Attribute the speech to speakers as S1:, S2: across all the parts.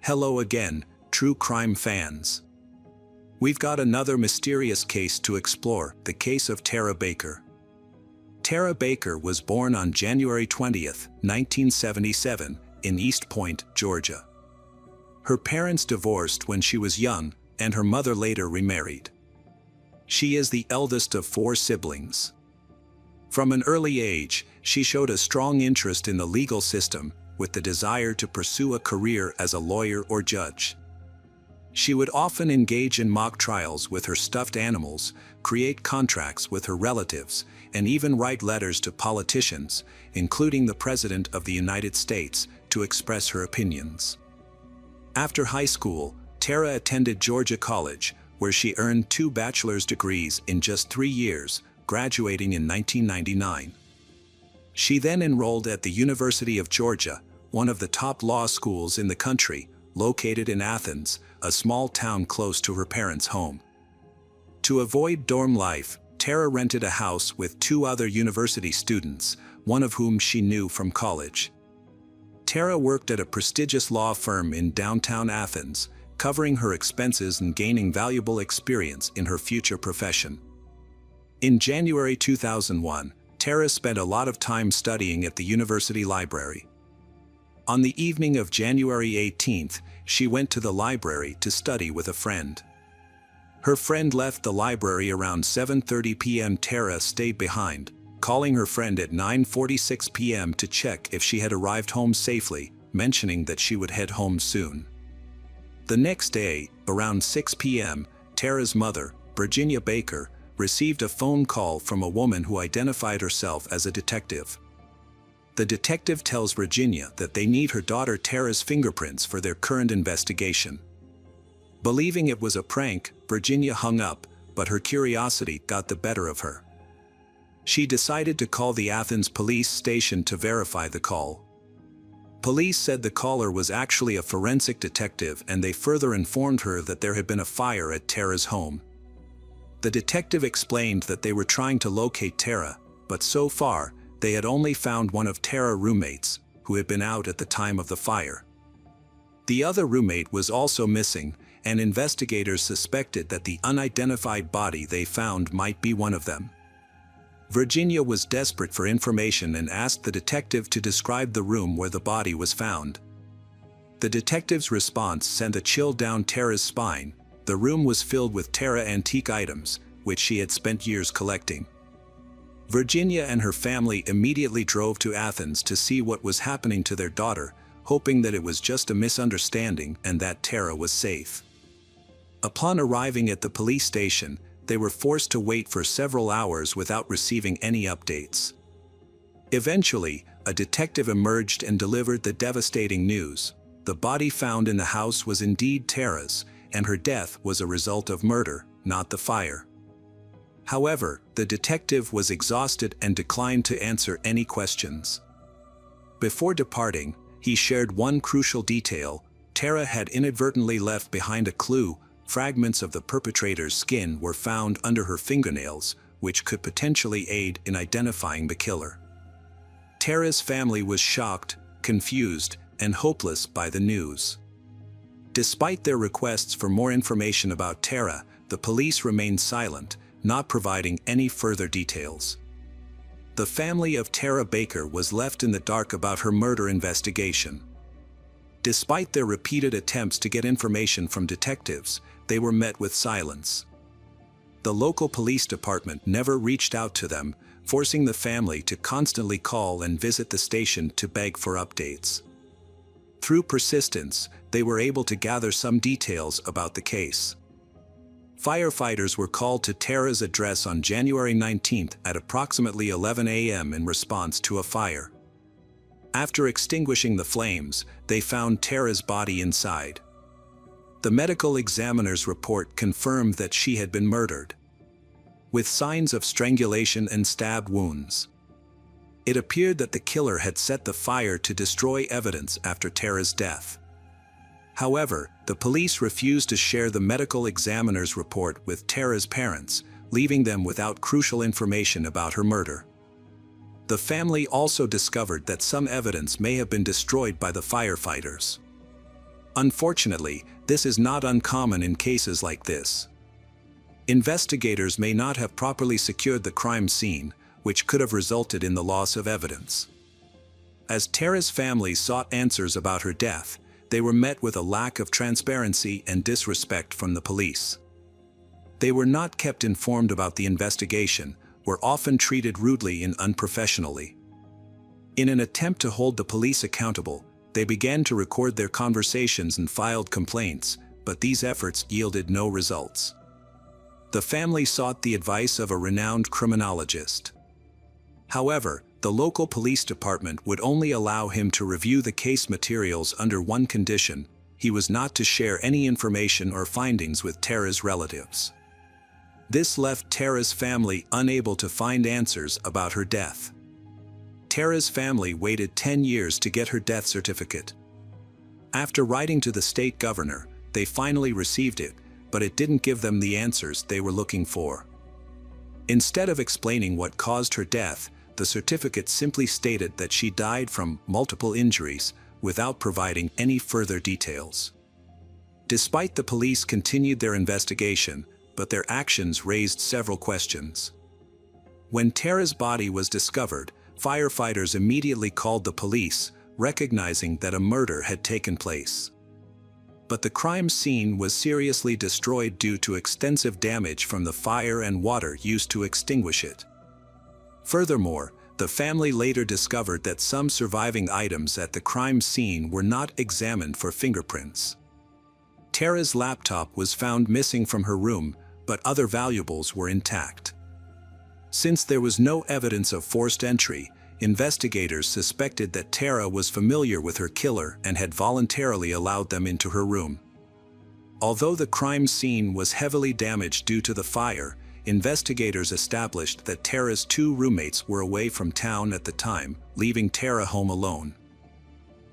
S1: Hello again, true crime fans. We've got another mysterious case to explore, the case of Tara Baker. Tara Baker was born on January 20th, 1977, in East Point, Georgia. Her parents divorced when she was young, and her mother later remarried. She is the eldest of 4 siblings. From an early age, she showed a strong interest in the legal system, with the desire to pursue a career as a lawyer or judge. She would often engage in mock trials with her stuffed animals, create contracts with her relatives, and even write letters to politicians, including the President of the United States, to express her opinions. After high school, Tara attended Georgia College, where she earned 2 bachelor's degrees in just 3 years, graduating in 1999. She then enrolled at the University of Georgia, one of the top law schools in the country, located in Athens, a small town close to her parents' home. To avoid dorm life, Tara rented a house with 2 other university students, one of whom she knew from college. Tara worked at a prestigious law firm in downtown Athens, covering her expenses and gaining valuable experience in her future profession. In January 2001, Tara spent a lot of time studying at the university library. On the evening of January 18th, she went to the library to study with a friend. Her friend left the library around 7:30 p.m. Tara stayed behind, calling her friend at 9:46 p.m. to check if she had arrived home safely, mentioning that she would head home soon. The next day, around 6 p.m., Tara's mother, Virginia Baker, received a phone call from a woman who identified herself as a detective. The detective tells Virginia that they need her daughter Tara's fingerprints for their current investigation. Believing it was a prank, Virginia hung up, but her curiosity got the better of her. She decided to call the Athens police station to verify the call. Police said the caller was actually a forensic detective, and they further informed her that there had been a fire at Tara's home. The detective explained that they were trying to locate Tara, but so far, they had only found one of Tara's roommates, who had been out at the time of the fire. The other roommate was also missing, and investigators suspected that the unidentified body they found might be one of them. Virginia was desperate for information and asked the detective to describe the room where the body was found. The detective's response sent a chill down Tara's spine. The room was filled with Tara antique items, which she had spent years collecting. Virginia and her family immediately drove to Athens to see what was happening to their daughter, hoping that it was just a misunderstanding and that Tara was safe. Upon arriving at the police station, they were forced to wait for several hours without receiving any updates. Eventually, a detective emerged and delivered the devastating news. The body found in the house was indeed Tara's, and her death was a result of murder, not the fire. However, the detective was exhausted and declined to answer any questions. Before departing, he shared one crucial detail: Tara had inadvertently left behind a clue. Fragments of the perpetrator's skin were found under her fingernails, which could potentially aid in identifying the killer. Tara's family was shocked, confused, and hopeless by the news. Despite their requests for more information about Tara, the police remained silent, not providing any further details. The family of Tara Baker was left in the dark about her murder investigation. Despite their repeated attempts to get information from detectives, they were met with silence. The local police department never reached out to them, forcing the family to constantly call and visit the station to beg for updates. Through persistence, they were able to gather some details about the case. Firefighters were called to Tara's address on January 19th at approximately 11 a.m. in response to a fire. After extinguishing the flames, they found Tara's body inside. The medical examiner's report confirmed that she had been murdered, with signs of strangulation and stab wounds. It appeared that the killer had set the fire to destroy evidence after Tara's death. However, the police refused to share the medical examiner's report with Tara's parents, leaving them without crucial information about her murder. The family also discovered that some evidence may have been destroyed by the firefighters. Unfortunately, this is not uncommon in cases like this. Investigators may not have properly secured the crime scene, which could have resulted in the loss of evidence. As Tara's family sought answers about her death, they were met with a lack of transparency and disrespect from the police. They were not kept informed about the investigation, were often treated rudely and unprofessionally. In an attempt to hold the police accountable, they began to record their conversations and filed complaints, but these efforts yielded no results. The family sought the advice of a renowned criminologist. However, the local police department would only allow him to review the case materials under one condition: he was not to share any information or findings with Tara's relatives. This left Tara's family unable to find answers about her death. Tara's family waited 10 years to get her death certificate. After writing to the state governor, they finally received it, but it didn't give them the answers they were looking for. Instead of explaining what caused her death, the certificate simply stated that she died from multiple injuries, without providing any further details. Despite the police continued their investigation, but their actions raised several questions. When Tara's body was discovered, firefighters immediately called the police, recognizing that a murder had taken place. But the crime scene was seriously destroyed due to extensive damage from the fire and water used to extinguish it. Furthermore, the family later discovered that some surviving items at the crime scene were not examined for fingerprints. Tara's laptop was found missing from her room, but other valuables were intact. Since there was no evidence of forced entry, investigators suspected that Tara was familiar with her killer and had voluntarily allowed them into her room. Although the crime scene was heavily damaged due to the fire, investigators established that Tara's 2 roommates were away from town at the time, leaving Tara home alone.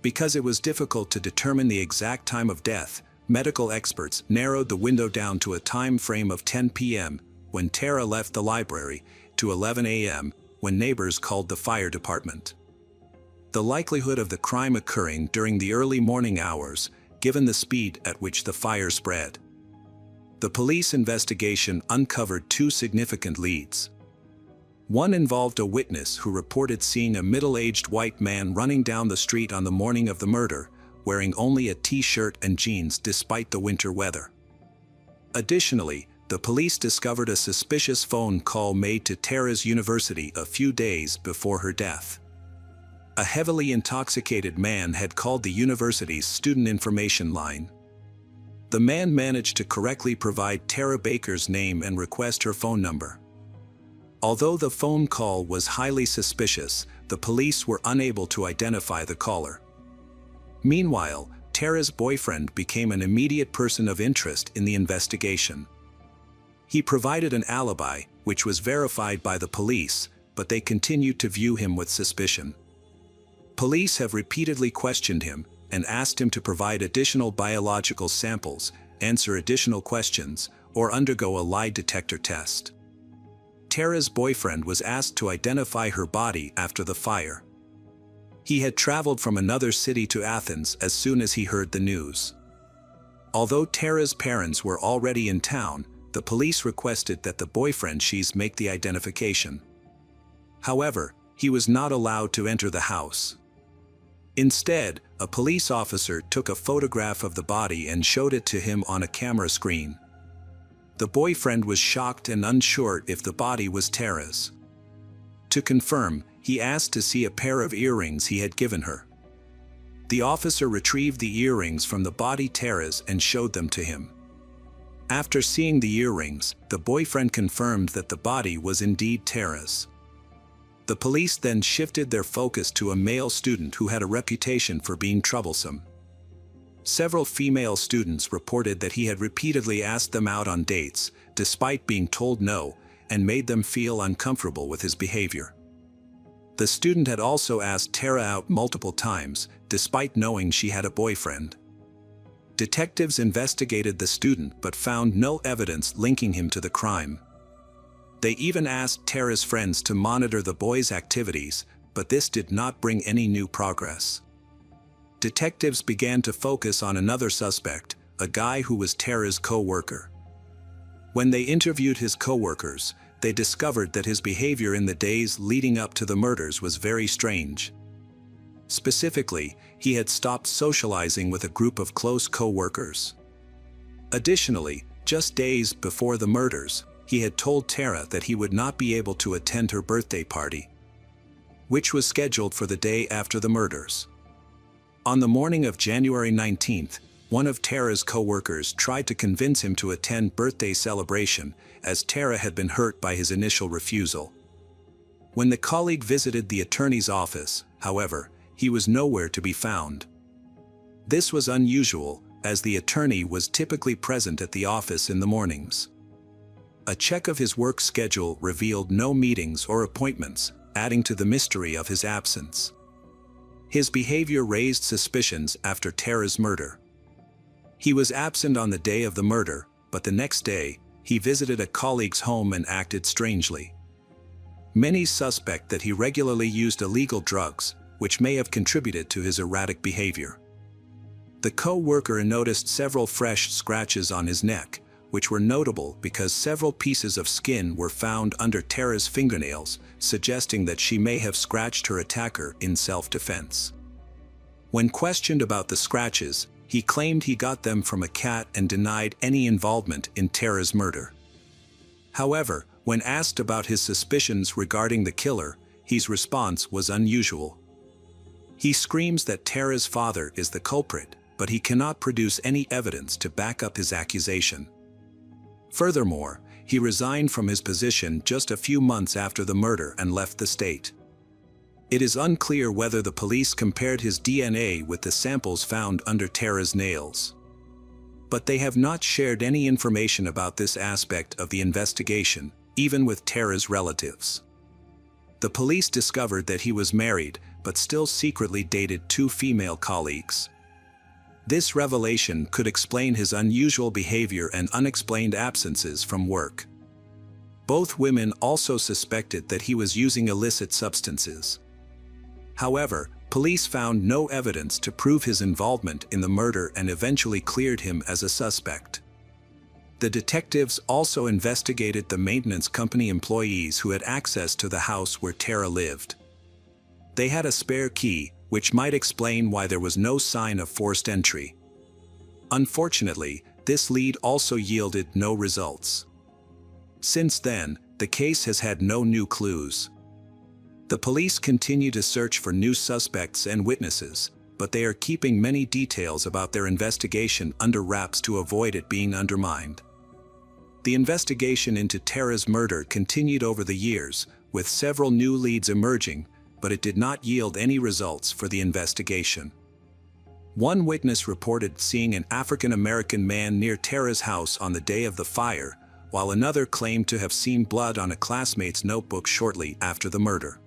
S1: Because it was difficult to determine the exact time of death, medical experts narrowed the window down to a time frame of 10 p.m., when Tara left the library, to 11 a.m., when neighbors called the fire department. The likelihood of the crime occurring during the early morning hours, given the speed at which the fire spread. The police investigation uncovered 2 significant leads. One involved a witness who reported seeing a middle-aged white man running down the street on the morning of the murder, wearing only a t-shirt and jeans despite the winter weather. Additionally, the police discovered a suspicious phone call made to Tara's university a few days before her death. A heavily intoxicated man had called the university's student information line. The man managed to correctly provide Tara Baker's name and request her phone number. Although the phone call was highly suspicious, the police were unable to identify the caller. Meanwhile, Tara's boyfriend became an immediate person of interest in the investigation. He provided an alibi, which was verified by the police, but they continued to view him with suspicion. Police have repeatedly questioned him and asked him to provide additional biological samples, answer additional questions, or undergo a lie detector test. Tara's boyfriend was asked to identify her body after the fire. He had traveled from another city to Athens as soon as he heard the news. Although Tara's parents were already in town, the police requested that the boyfriend make the identification. However, he was not allowed to enter the house. Instead, a police officer took a photograph of the body and showed it to him on a camera screen. The boyfriend was shocked and unsure if the body was Tara's. To confirm, he asked to see a pair of earrings he had given her. The officer retrieved the earrings from the body Tara's and showed them to him. After seeing the earrings, the boyfriend confirmed that the body was indeed Tara's. The police then shifted their focus to a male student who had a reputation for being troublesome. Several female students reported that he had repeatedly asked them out on dates, despite being told no, and made them feel uncomfortable with his behavior. The student had also asked Tara out multiple times, despite knowing she had a boyfriend. Detectives investigated the student but found no evidence linking him to the crime. They even asked Tara's friends to monitor the boy's activities, but this did not bring any new progress. detectives began to focus on another suspect, a guy who was Tara's co-worker. When they interviewed his co-workers, they discovered that his behavior in the days leading up to the murders was very strange. Specifically, he had stopped socializing with a group of close co-workers. Additionally, just days before the murders, he had told Tara that he would not be able to attend her birthday party, which was scheduled for the day after the murders. On the morning of January 19th, one of Tara's co-workers tried to convince him to attend birthday celebration, as Tara had been hurt by his initial refusal. When the colleague visited the attorney's office, however, he was nowhere to be found. This was unusual, as the attorney was typically present at the office in the mornings. A check of his work schedule revealed no meetings or appointments, adding to the mystery of his absence. His behavior raised suspicions after Tara's murder. He was absent on the day of the murder, but the next day, he visited a colleague's home and acted strangely. Many suspect that he regularly used illegal drugs, which may have contributed to his erratic behavior. The co-worker noticed several fresh scratches on his neck, which were notable because several pieces of skin were found under Tara's fingernails, suggesting that she may have scratched her attacker in self-defense. When questioned about the scratches, he claimed he got them from a cat and denied any involvement in Tara's murder. However, when asked about his suspicions regarding the killer, his response was unusual. He screams that Tara's father is the culprit, but he cannot produce any evidence to back up his accusation. Furthermore, he resigned from his position just a few months after the murder and left the state. It is unclear whether the police compared his DNA with the samples found under Tara's nails. But they have not shared any information about this aspect of the investigation, even with Tara's relatives. The police discovered that he was married, but still secretly dated two female colleagues. This revelation could explain his unusual behavior and unexplained absences from work. Both women also suspected that he was using illicit substances. However, police found no evidence to prove his involvement in the murder and eventually cleared him as a suspect. The detectives also investigated the maintenance company employees who had access to the house where Tara lived. They had a spare key, which might explain why there was no sign of forced entry. Unfortunately, this lead also yielded no results. Since then, the case has had no new clues. The police continue to search for new suspects and witnesses, but they are keeping many details about their investigation under wraps to avoid it being undermined. The investigation into Tara's murder continued over the years, with several new leads emerging, but it did not yield any results for the investigation. One witness reported seeing an African-American man near Tara's house on the day of the fire, while another claimed to have seen blood on a classmate's notebook shortly after the murder.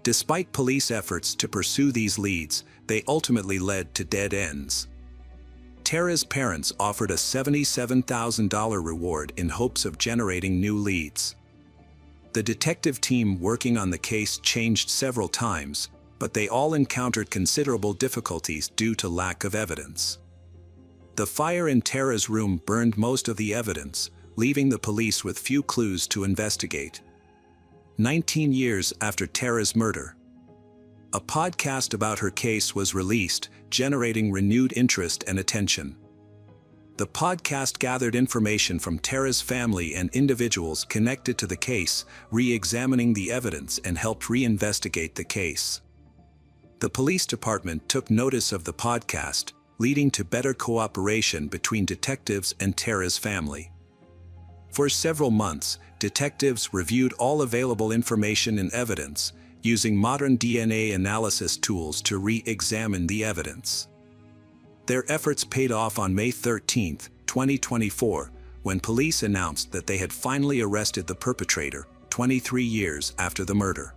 S1: Despite police efforts to pursue these leads, they ultimately led to dead ends. Tara's parents offered a $77,000 reward in hopes of generating new leads. The detective team working on the case changed several times, but they all encountered considerable difficulties due to lack of evidence. The fire in Tara's room burned most of the evidence, leaving the police with few clues to investigate. 19 years after Tara's murder, a podcast about her case was released, generating renewed interest and attention. The podcast gathered information from Tara's family and individuals connected to the case, re-examining the evidence and helped reinvestigate the case. The police department took notice of the podcast, leading to better cooperation between detectives and Tara's family. For several months, detectives reviewed all available information and evidence, using modern DNA analysis tools to re-examine the evidence. Their efforts paid off on May 13, 2024, when police announced that they had finally arrested the perpetrator, 23 years after the murder.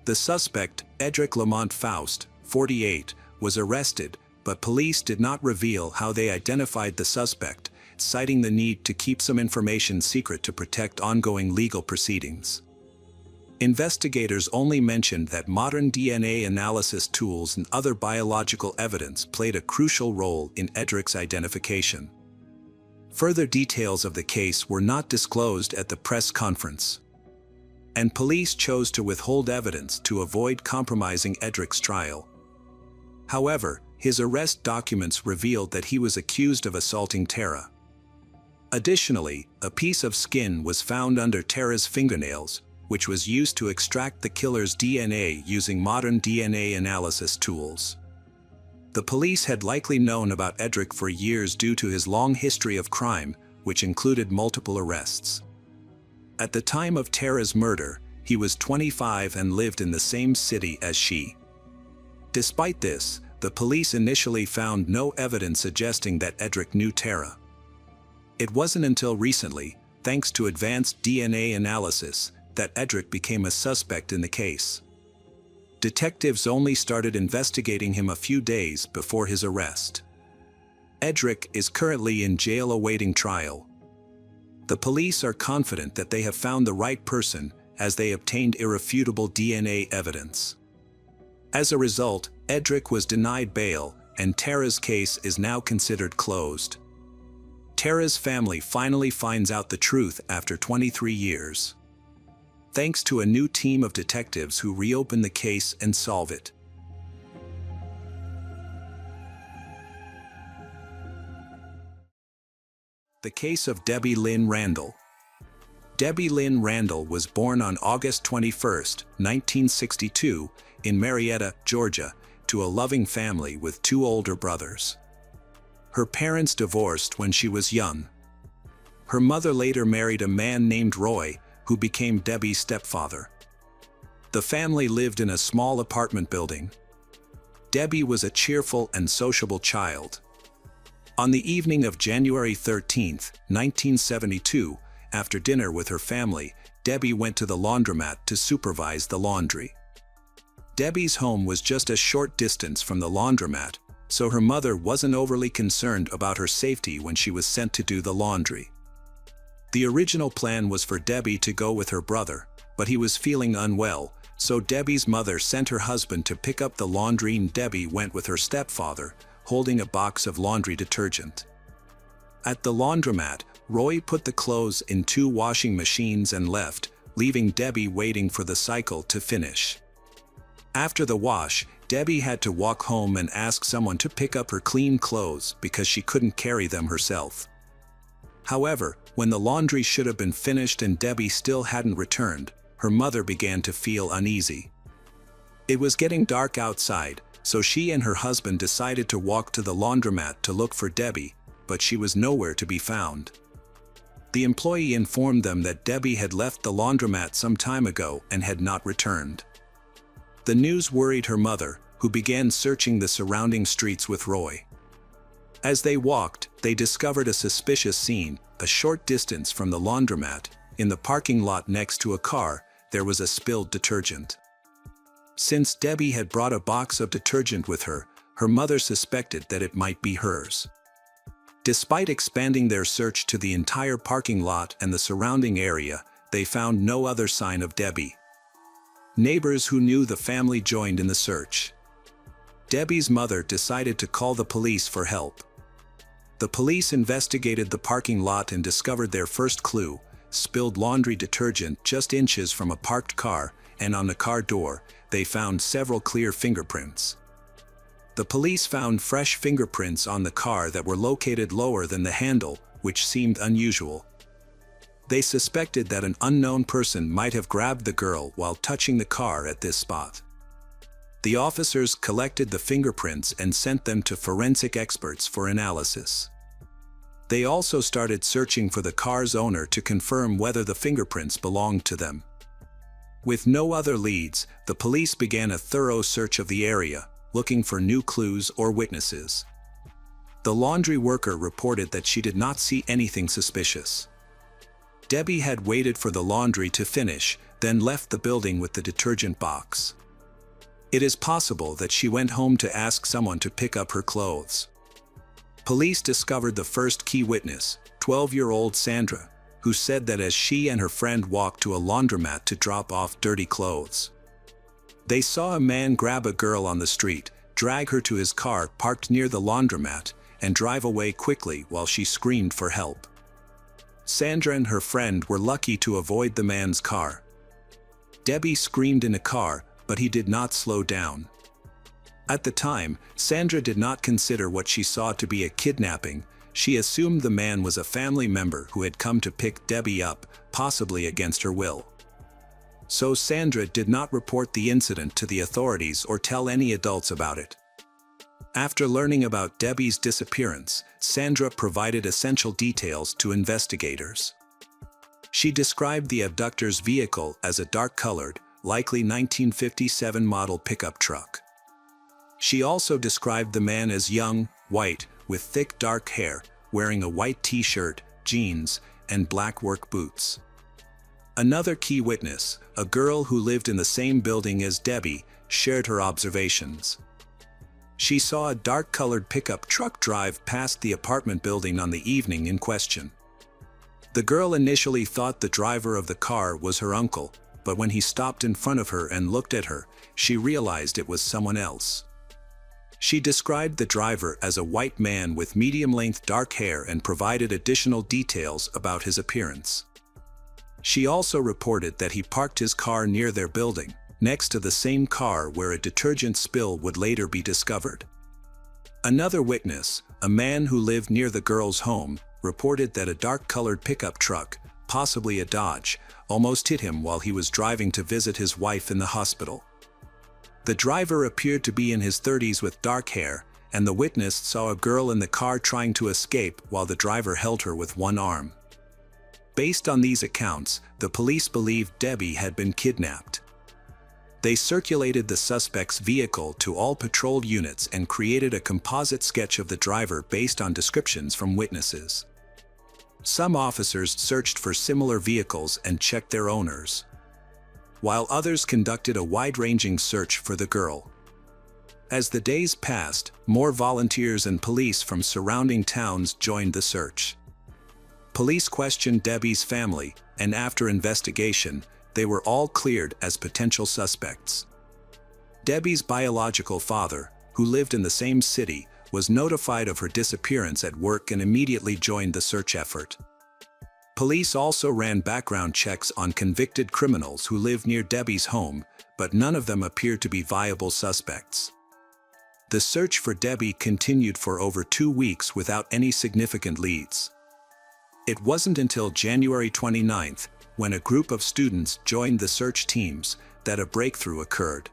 S1: The suspect, Edric Lamont Faust, 48, was arrested, but police did not reveal how they identified the suspect, citing the need to keep some information secret to protect ongoing legal proceedings. Investigators only mentioned that modern DNA analysis tools and other biological evidence played a crucial role in Edric's identification. Further details of the case were not disclosed at the press conference, and police chose to withhold evidence to avoid compromising Edric's trial. However, his arrest documents revealed that he was accused of assaulting Tara. Additionally, a piece of skin was found under Tara's fingernails, which was used to extract the killer's DNA using modern DNA analysis tools. The police had likely known about Edric for years due to his long history of crime, which included multiple arrests. At the time of Tara's murder, he was 25 and lived in the same city as she. Despite this, the police initially found no evidence suggesting that Edric knew Tara. It wasn't until recently, thanks to advanced DNA analysis, that Edric became a suspect in the case. Detectives only started investigating him a few days before his arrest. Edric is currently in jail awaiting trial. The police are confident that they have found the right person, as they obtained irrefutable DNA evidence. As a result, Edric was denied bail, and Tara's case is now considered closed. Tara's family finally finds out the truth after 23 years. Thanks to a new team of detectives who reopen the case and solve it. The case of Debbie Lynn Randall. Debbie Lynn Randall was born on August 21, 1962, in Marietta, Georgia, to a loving family with two older brothers. Her parents divorced when she was young. Her mother later married a man named Roy, who became Debbie's stepfather. The family lived in a small apartment building. Debbie was a cheerful and sociable child. On the evening of January 13, 1972, after dinner with her family, Debbie went to the laundromat to supervise the laundry. Debbie's home was just a short distance from the laundromat, so her mother wasn't overly concerned about her safety when she was sent to do the laundry. The original plan was for Debbie to go with her brother, but he was feeling unwell, so Debbie's mother sent her husband to pick up the laundry and Debbie went with her stepfather, holding a box of laundry detergent. At the laundromat, Roy put the clothes in 2 washing machines and left, leaving Debbie waiting for the cycle to finish. After the wash, Debbie had to walk home and ask someone to pick up her clean clothes because she couldn't carry them herself. However, when the laundry should have been finished and Debbie still hadn't returned, her mother began to feel uneasy. It was getting dark outside, so she and her husband decided to walk to the laundromat to look for Debbie, but she was nowhere to be found. The employee informed them that Debbie had left the laundromat some time ago and had not returned. The news worried her mother, who began searching the surrounding streets with Roy. As they walked, they discovered a suspicious scene. A short distance from the laundromat, in the parking lot next to a car, there was a spilled detergent. Since Debbie had brought a box of detergent with her, her mother suspected that it might be hers. Despite expanding their search to the entire parking lot and the surrounding area, they found no other sign of Debbie. Neighbors who knew the family joined in the search. Debbie's mother decided to call the police for help. The police investigated the parking lot and discovered their first clue: spilled laundry detergent just inches from a parked car, and on the car door, they found several clear fingerprints. The police found fresh fingerprints on the car that were located lower than the handle, which seemed unusual. They suspected that an unknown person might have grabbed the girl while touching the car at this spot. The officers collected the fingerprints and sent them to forensic experts for analysis. They also started searching for the car's owner to confirm whether the fingerprints belonged to them. With no other leads, the police began a thorough search of the area, looking for new clues or witnesses. The laundry worker reported that she did not see anything suspicious. Debbie had waited for the laundry to finish, then left the building with the detergent box. It is possible that she went home to ask someone to pick up her clothes. Police discovered the first key witness, 12-year-old Sandra, who said that as she and her friend walked to a laundromat to drop off dirty clothes, they saw a man grab a girl on the street, drag her to his car parked near the laundromat, and drive away quickly while she screamed for help. Sandra and her friend were lucky to avoid the man's car. Debbie screamed in a car, but he did not slow down. At the time, Sandra did not consider what she saw to be a kidnapping. She assumed the man was a family member who had come to pick Debbie up, possibly against her will. So Sandra did not report the incident to the authorities or tell any adults about it. After learning about Debbie's disappearance, Sandra provided essential details to investigators. She described the abductor's vehicle as a dark-colored, likely 1957 model pickup truck. She also described the man as young, white, with thick dark hair, wearing a white t-shirt, jeans, and black work boots. Another key witness, a girl who lived in the same building as Debbie, shared her observations. She saw a dark-colored pickup truck drive past the apartment building on the evening in question. The girl initially thought the driver of the car was her uncle, but when he stopped in front of her and looked at her, she realized it was someone else. She described the driver as a white man with medium-length dark hair and provided additional details about his appearance. She also reported that he parked his car near their building, next to the same car where a detergent spill would later be discovered. Another witness, a man who lived near the girl's home, reported that a dark-colored pickup truck, possibly a Dodge, almost hit him while he was driving to visit his wife in the hospital. The driver appeared to be in his 30s with dark hair, and the witness saw a girl in the car trying to escape while the driver held her with one arm. Based on these accounts, the police believed Debbie had been kidnapped. They circulated the suspect's vehicle to all patrol units and created a composite sketch of the driver based on descriptions from witnesses. Some officers searched for similar vehicles and checked their owners, while others conducted a wide-ranging search for the girl. As the days passed, more volunteers and police from surrounding towns joined the search. Police questioned Debbie's family, and after investigation, they were all cleared as potential suspects. Debbie's biological father, who lived in the same city, was notified of her disappearance at work and immediately joined the search effort. Police also ran background checks on convicted criminals who lived near Debbie's home, but none of them appeared to be viable suspects. The search for Debbie continued for over 2 weeks without any significant leads. It wasn't until January 29th, when a group of students joined the search teams, that a breakthrough occurred.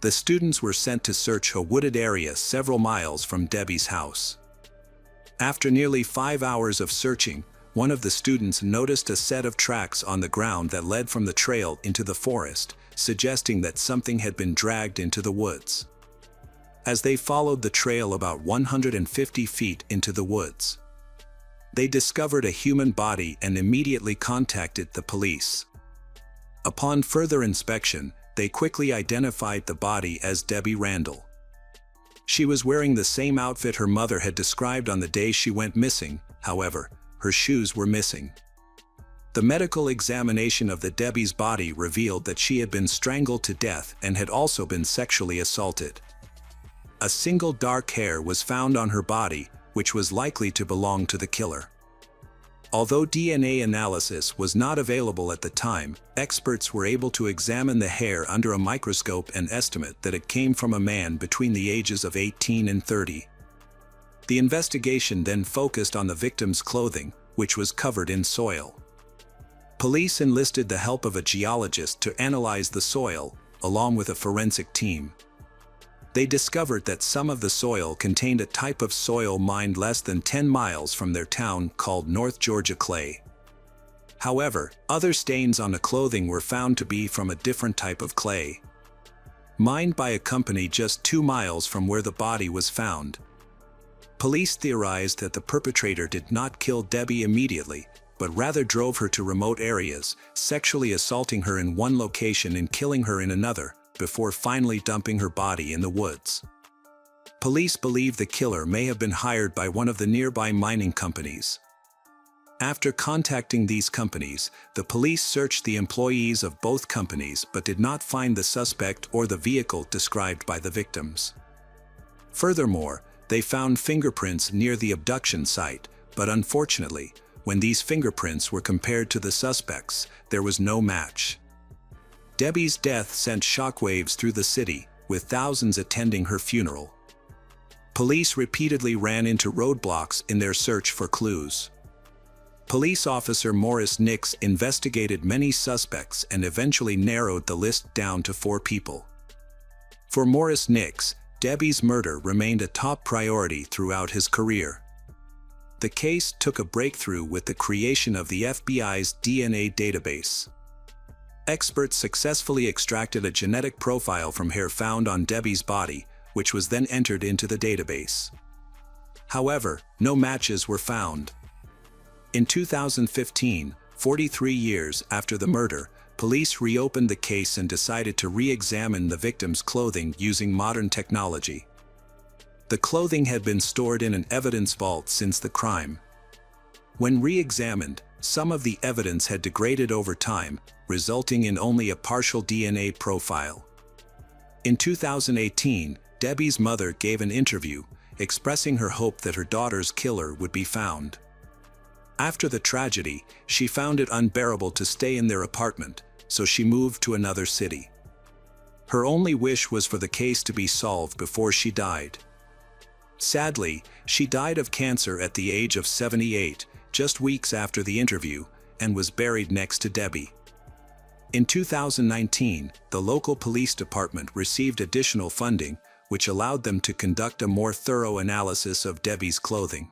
S1: The students were sent to search a wooded area several miles from Debbie's house. After nearly 5 hours of searching, one of the students noticed a set of tracks on the ground that led from the trail into the forest, suggesting that something had been dragged into the woods. As they followed the trail about 150 feet into the woods, they discovered a human body and immediately contacted the police. Upon further inspection, they quickly identified the body as Debbie Randall. She was wearing the same outfit her mother had described on the day she went missing. However, her shoes were missing. The medical examination of the Debbie's body revealed that she had been strangled to death and had also been sexually assaulted. A single dark hair was found on her body, which was likely to belong to the killer. Although DNA analysis was not available at the time, experts were able to examine the hair under a microscope and estimate that it came from a man between the ages of 18 and 30. The investigation then focused on the victim's clothing, which was covered in soil. Police enlisted the help of a geologist to analyze the soil, along with a forensic team. They discovered that some of the soil contained a type of soil mined less than 10 miles from their town called North Georgia clay. However, other stains on the clothing were found to be from a different type of clay, mined by a company just 2 miles from where the body was found. Police theorized that the perpetrator did not kill Debbie immediately, but rather drove her to remote areas, sexually assaulting her in one location and killing her in another, before finally dumping her body in the woods. Police believe the killer may have been hired by one of the nearby mining companies. After contacting these companies, the police searched the employees of both companies but did not find the suspect or the vehicle described by the victims. Furthermore, they found fingerprints near the abduction site, but unfortunately, when these fingerprints were compared to the suspects, there was no match. Debbie's death sent shockwaves through the city, with thousands attending her funeral. Police repeatedly ran into roadblocks in their search for clues. Police officer Morris Nix investigated many suspects and eventually narrowed the list down to 4 people. For Morris Nix, Debbie's murder remained a top priority throughout his career. The case took a breakthrough with the creation of the FBI's DNA database. Experts successfully extracted a genetic profile from hair found on Debbie's body, which was then entered into the database. However, no matches were found. In 2015, 43 years after the murder, police reopened the case and decided to re-examine the victim's clothing using modern technology. The clothing had been stored in an evidence vault since the crime. When re-examined, some of the evidence had degraded over time, resulting in only a partial DNA profile. In 2018, Debbie's mother gave an interview, expressing her hope that her daughter's killer would be found. After the tragedy, she found it unbearable to stay in their apartment, so she moved to another city. Her only wish was for the case to be solved before she died. Sadly, she died of cancer at the age of 78, just weeks after the interview, and was buried next to Debbie. In 2019, the local police department received additional funding, which allowed them to conduct a more thorough analysis of Debbie's clothing.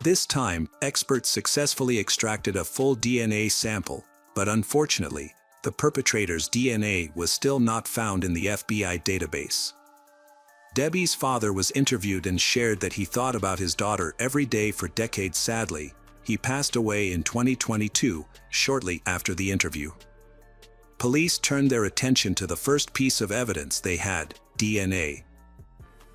S1: This time, experts successfully extracted a full DNA sample, but unfortunately, the perpetrator's DNA was still not found in the FBI database. Debbie's father was interviewed and shared that he thought about his daughter every day for decades. Sadly, he passed away in 2022, shortly after the interview. Police turned their attention to the first piece of evidence they had, DNA.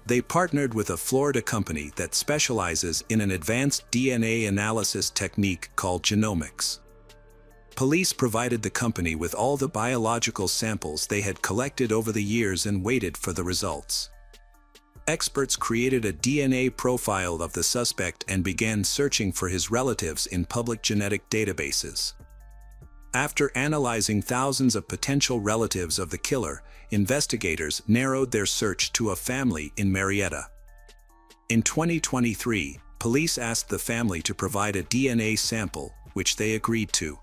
S1: They partnered with a Florida company that specializes in an advanced DNA analysis technique called genomics. Police provided the company with all the biological samples they had collected over the years and waited for the results. Experts created a DNA profile of the suspect and began searching for his relatives in public genetic databases. After analyzing thousands of potential relatives of the killer, investigators narrowed their search to a family in Marietta. In 2023, police asked the family to provide a DNA sample, which they agreed to.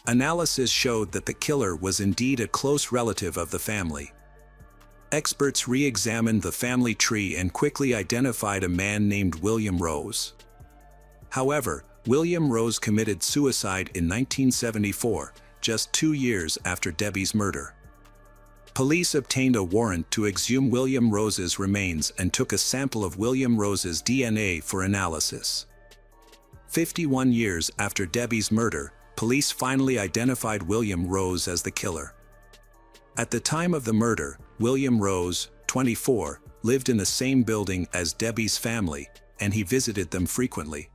S1: Analysis showed that the killer was indeed a close relative of the family. Experts re-examined the family tree and quickly identified a man named William Rose. However, William Rose committed suicide in 1974, just 2 years after Debbie's murder. Police obtained a warrant to exhume William Rose's remains and took a sample of William Rose's DNA for analysis. 51 years after Debbie's murder, police finally identified William Rose as the killer. At the time of the murder, William Rose, 24, lived in the same building as Debbie's family, and he visited them frequently.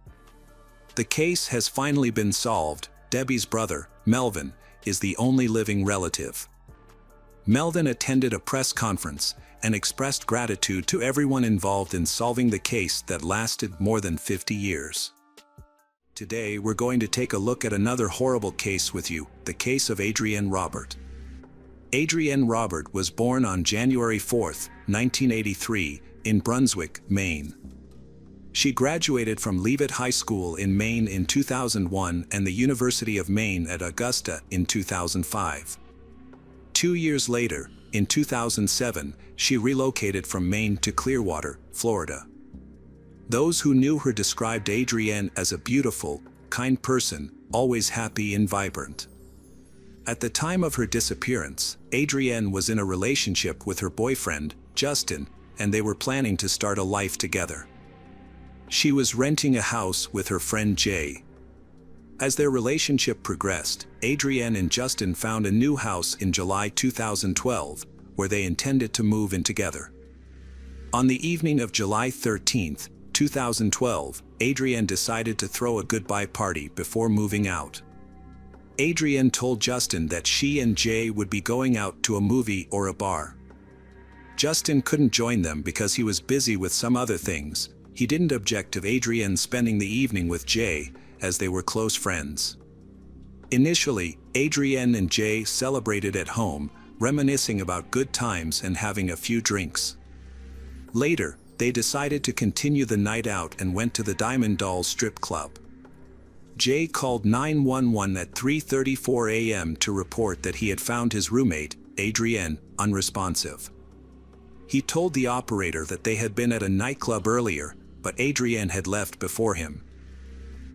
S1: The case has finally been solved. Debbie's brother, Melvin, is the only living relative. Melvin attended a press conference and expressed gratitude to everyone involved in solving the case that lasted more than 50 years. Today we're going to take a look at another horrible case with you, the case of Adrienne Robert. Adrienne Robert was born on January 4, 1983, in Brunswick, Maine. She graduated from Leavitt High School in Maine in 2001 and the University of Maine at Augusta in 2005. 2 years later, in 2007, she relocated from Maine to Clearwater, Florida. Those who knew her described Adrienne as a beautiful, kind person, always happy and vibrant. At the time of her disappearance, Adrienne was in a relationship with her boyfriend, Justin, and they were planning to start a life together. She was renting a house with her friend Jay. As their relationship progressed, Adrienne and Justin found a new house in July 2012, where they intended to move in together. On the evening of July 13th, 2012, Adrienne decided to throw a goodbye party before moving out. Adrienne told Justin that she and Jay would be going out to a movie or a bar. Justin couldn't join them because he was busy with some other things. He didn't object to Adrienne spending the evening with Jay, as they were close friends. Initially, Adrienne and Jay celebrated at home, reminiscing about good times and having a few drinks. Later, they decided to continue the night out and went to the Diamond Dolls strip club. Jay called 911 at 3:34 a.m. to report that he had found his roommate, Adrienne, unresponsive. He told the operator that they had been at a nightclub earlier, but Adrienne had left before him.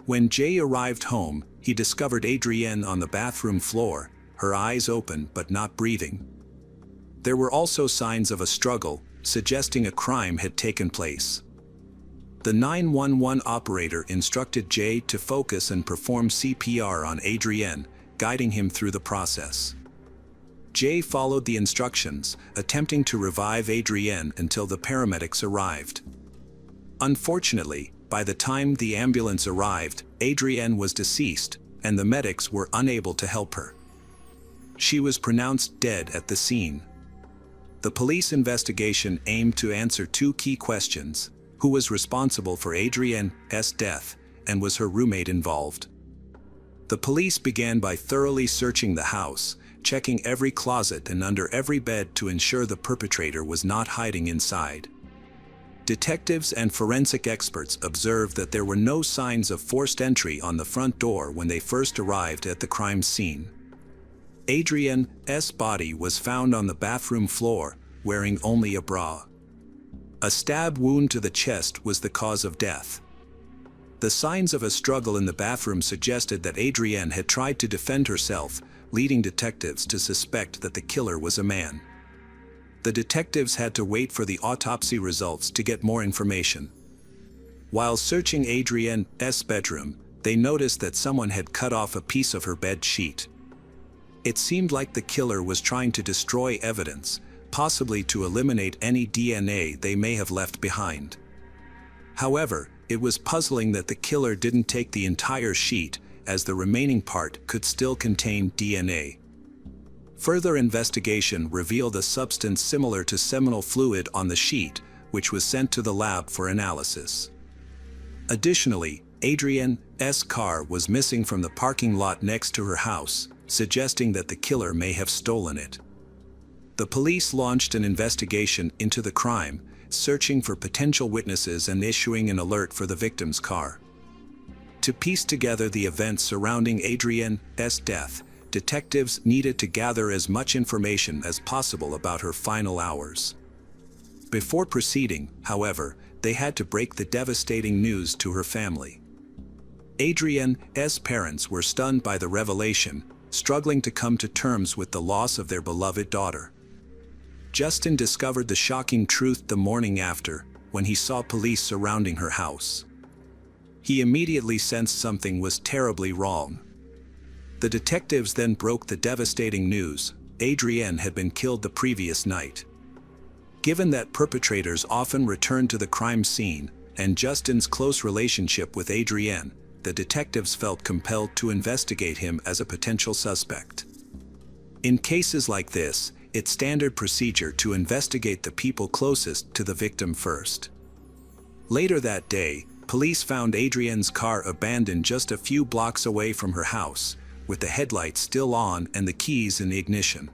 S1: When Jay arrived home, he discovered Adrienne on the bathroom floor, her eyes open but not breathing. There were also signs of a struggle, suggesting a crime had taken place. The 911 operator instructed Jay to focus and perform CPR on Adrienne, guiding him through the process. Jay followed the instructions, attempting to revive Adrienne until the paramedics arrived. Unfortunately, by the time the ambulance arrived, Adrienne was deceased, and the medics were unable to help her. She was pronounced dead at the scene. The police investigation aimed to answer two key questions: who was responsible for Adrienne's death, and was her roommate involved? The police began by thoroughly searching the house, checking every closet and under every bed to ensure the perpetrator was not hiding inside. Detectives and forensic experts observed that there were no signs of forced entry on the front door when they first arrived at the crime scene. Adrienne's body was found on the bathroom floor, wearing only a bra. A stab wound to the chest was the cause of death. The signs of a struggle in the bathroom suggested that Adrienne had tried to defend herself, leading detectives to suspect that the killer was a man. The detectives had to wait for the autopsy results to get more information. While searching Adrienne's bedroom, they noticed that someone had cut off a piece of her bed sheet. It seemed like the killer was trying to destroy evidence, possibly to eliminate any DNA they may have left behind. However, it was puzzling that the killer didn't take the entire sheet, as the remaining part could still contain DNA. Further investigation revealed a substance similar to seminal fluid on the sheet, which was sent to the lab for analysis. Additionally, Adrienne's car was missing from the parking lot next to her house, suggesting that the killer may have stolen it. The police launched an investigation into the crime, searching for potential witnesses and issuing an alert for the victim's car. To piece together the events surrounding Adrienne's death, detectives needed to gather as much information as possible about her final hours. Before proceeding, however, they had to break the devastating news to her family. Adrienne's parents were stunned by the revelation, struggling to come to terms with the loss of their beloved daughter. Justin discovered the shocking truth the morning after, when he saw police surrounding her house. He immediately sensed something was terribly wrong. The detectives then broke the devastating news: Adrienne had been killed the previous night. Given that perpetrators often return to the crime scene, and Justin's close relationship with Adrienne, the detectives felt compelled to investigate him as a potential suspect. In cases like this, it's standard procedure to investigate the people closest to the victim first. Later that day, police found Adrienne's car abandoned just a few blocks away from her house, with the headlights still on and the keys in the ignition.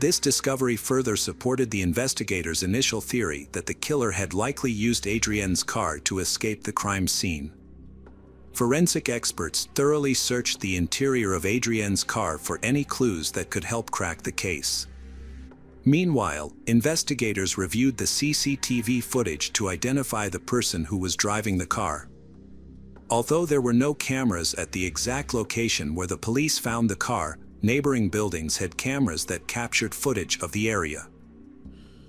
S1: This discovery further supported the investigators' initial theory that the killer had likely used Adrienne's car to escape the crime scene. Forensic experts thoroughly searched the interior of Adrienne's car for any clues that could help crack the case. Meanwhile, investigators reviewed the CCTV footage to identify the person who was driving the car. Although there were no cameras at the exact location where the police found the car, neighboring buildings had cameras that captured footage of the area.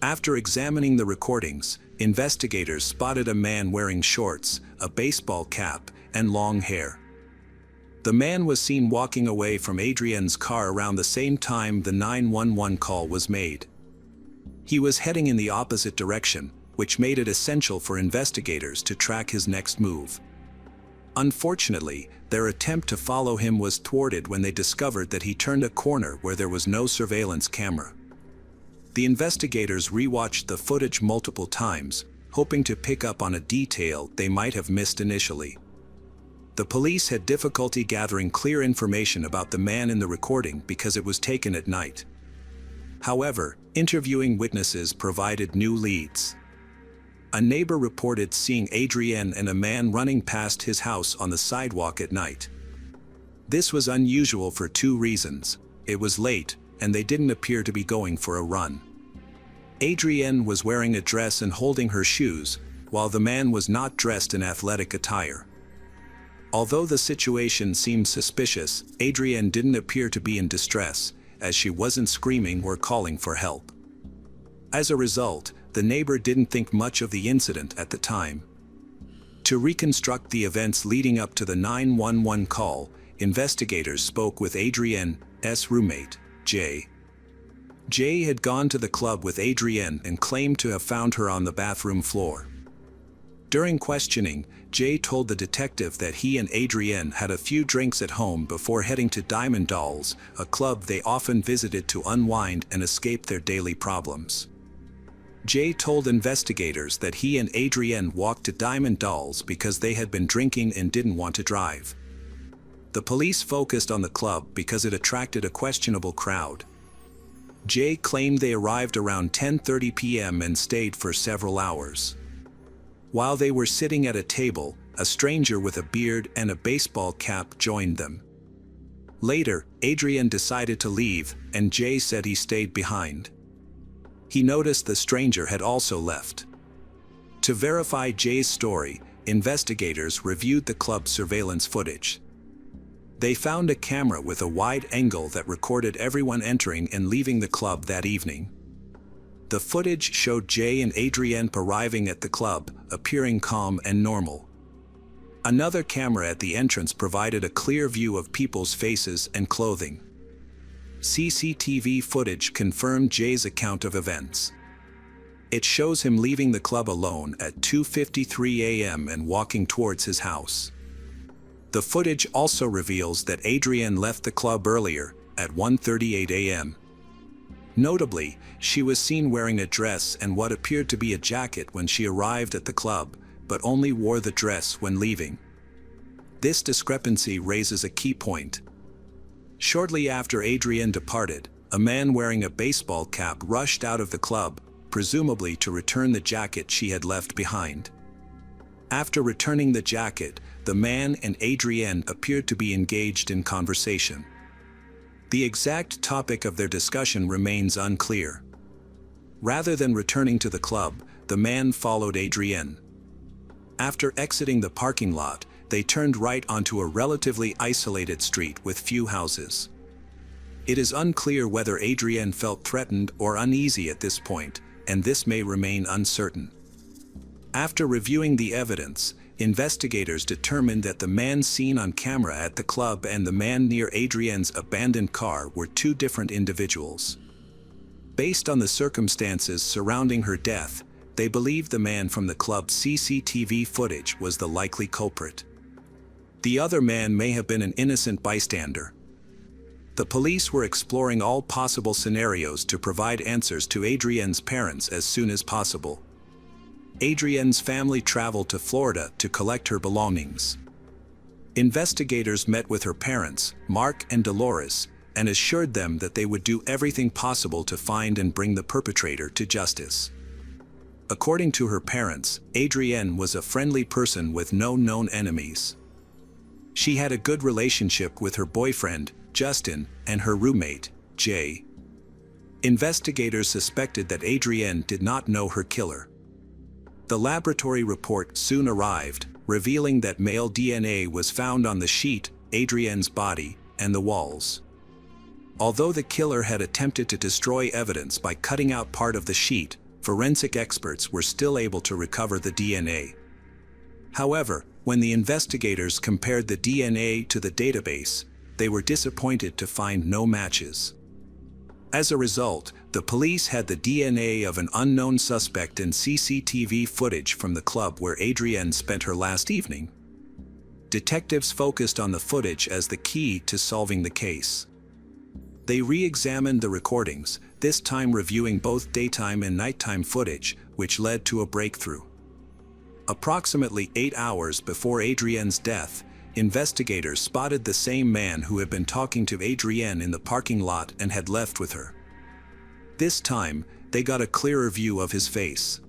S1: After examining the recordings, investigators spotted a man wearing shorts, a baseball cap, and long hair. The man was seen walking away from Adrienne's car around the same time the 911 call was made. He was heading in the opposite direction, which made it essential for investigators to track his next move. Unfortunately, their attempt to follow him was thwarted when they discovered that he turned a corner where there was no surveillance camera. The investigators rewatched the footage multiple times, hoping to pick up on a detail they might have missed initially. The police had difficulty gathering clear information about the man in the recording because it was taken at night. However, interviewing witnesses provided new leads. A neighbor reported seeing Adrienne and a man running past his house on the sidewalk at night. This was unusual for two reasons. It was late, and they didn't appear to be going for a run. Adrienne was wearing a dress and holding her shoes, while the man was not dressed in athletic attire. Although the situation seemed suspicious, Adrienne didn't appear to be in distress, as she wasn't screaming or calling for help. As a result, the neighbor didn't think much of the incident at the time. To reconstruct the events leading up to the 911 call, investigators spoke with Adrienne's roommate, Jay. Jay had gone to the club with Adrienne and claimed to have found her on the bathroom floor. During questioning, Jay told the detective that he and Adrienne had a few drinks at home before heading to Diamond Dolls, a club they often visited to unwind and escape their daily problems. Jay told investigators that he and Adrienne walked to Diamond Dolls because they had been drinking and didn't want to drive. The police focused on the club because it attracted a questionable crowd. Jay claimed they arrived around 10:30 p.m. and stayed for several hours. While they were sitting at a table, a stranger with a beard and a baseball cap joined them. Later, Adrienne decided to leave, and Jay said he stayed behind. He noticed the stranger had also left. To verify Jay's story, investigators reviewed the club's surveillance footage. They found a camera with a wide angle that recorded everyone entering and leaving the club that evening. The footage showed Jay and Adrienne arriving at the club, appearing calm and normal. Another camera at the entrance provided a clear view of people's faces and clothing. CCTV footage confirmed Jay's account of events. It shows him leaving the club alone at 2:53 a.m. and walking towards his house. The footage also reveals that Adrienne left the club earlier, at 1:38 a.m. Notably, she was seen wearing a dress and what appeared to be a jacket when she arrived at the club, but only wore the dress when leaving. This discrepancy raises a key point. Shortly after Adrienne departed, a man wearing a baseball cap rushed out of the club, presumably to return the jacket she had left behind. After returning the jacket, the man and Adrienne appeared to be engaged in conversation. The exact topic of their discussion remains unclear. Rather than returning to the club, the man followed Adrienne. After exiting the parking lot, they turned right onto a relatively isolated street with few houses. It is unclear whether Adrienne felt threatened or uneasy at this point, and this may remain uncertain. After reviewing the evidence, investigators determined that the man seen on camera at the club and the man near Adrienne's abandoned car were two different individuals. Based on the circumstances surrounding her death, they believed the man from the club's CCTV footage was the likely culprit. The other man may have been an innocent bystander. The police were exploring all possible scenarios to provide answers to Adrienne's parents as soon as possible. Adrienne's family traveled to Florida to collect her belongings. Investigators met with her parents, Mark and Dolores, and assured them that they would do everything possible to find and bring the perpetrator to justice. According to her parents, Adrienne was a friendly person with no known enemies. She had a good relationship with her boyfriend, Justin, and her roommate, Jay. Investigators suspected that Adrienne did not know her killer. The laboratory report soon arrived, revealing that male DNA was found on the sheet, Adrienne's body, and the walls. Although the killer had attempted to destroy evidence by cutting out part of the sheet, forensic experts were still able to recover the DNA. However, when the investigators compared the DNA to the database, they were disappointed to find no matches. As a result, the police had the DNA of an unknown suspect in CCTV footage from the club where Adrienne spent her last evening. Detectives focused on the footage as the key to solving the case. They re-examined the recordings, this time reviewing both daytime and nighttime footage, which led to a breakthrough. Approximately 8 hours before Adrienne's death, investigators spotted the same man who had been talking to Adrienne in the parking lot and had left with her. This time, they got a clearer view of his face.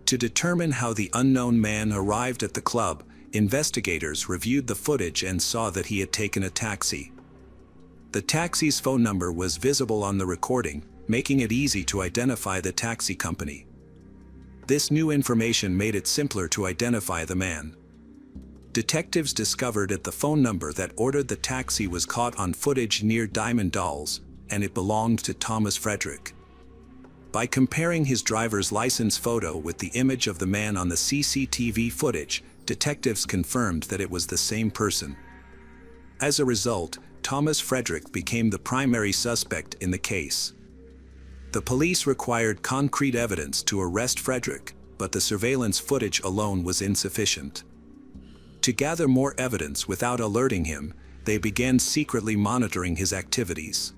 S1: To determine how the unknown man arrived at the club, investigators reviewed the footage and saw that he had taken a taxi. The taxi's phone number was visible on the recording, making it easy to identify the taxi company. This new information made it simpler to identify the man. Detectives discovered that the phone number that ordered the taxi was caught on footage near Diamond Dolls, and it belonged to Thomas Frederick. By comparing his driver's license photo with the image of the man on the CCTV footage, detectives confirmed that it was the same person. As a result, Thomas Frederick became the primary suspect in the case. The police required concrete evidence to arrest Frederick, but the surveillance footage alone was insufficient. To gather more evidence without alerting him, they began secretly monitoring his activities.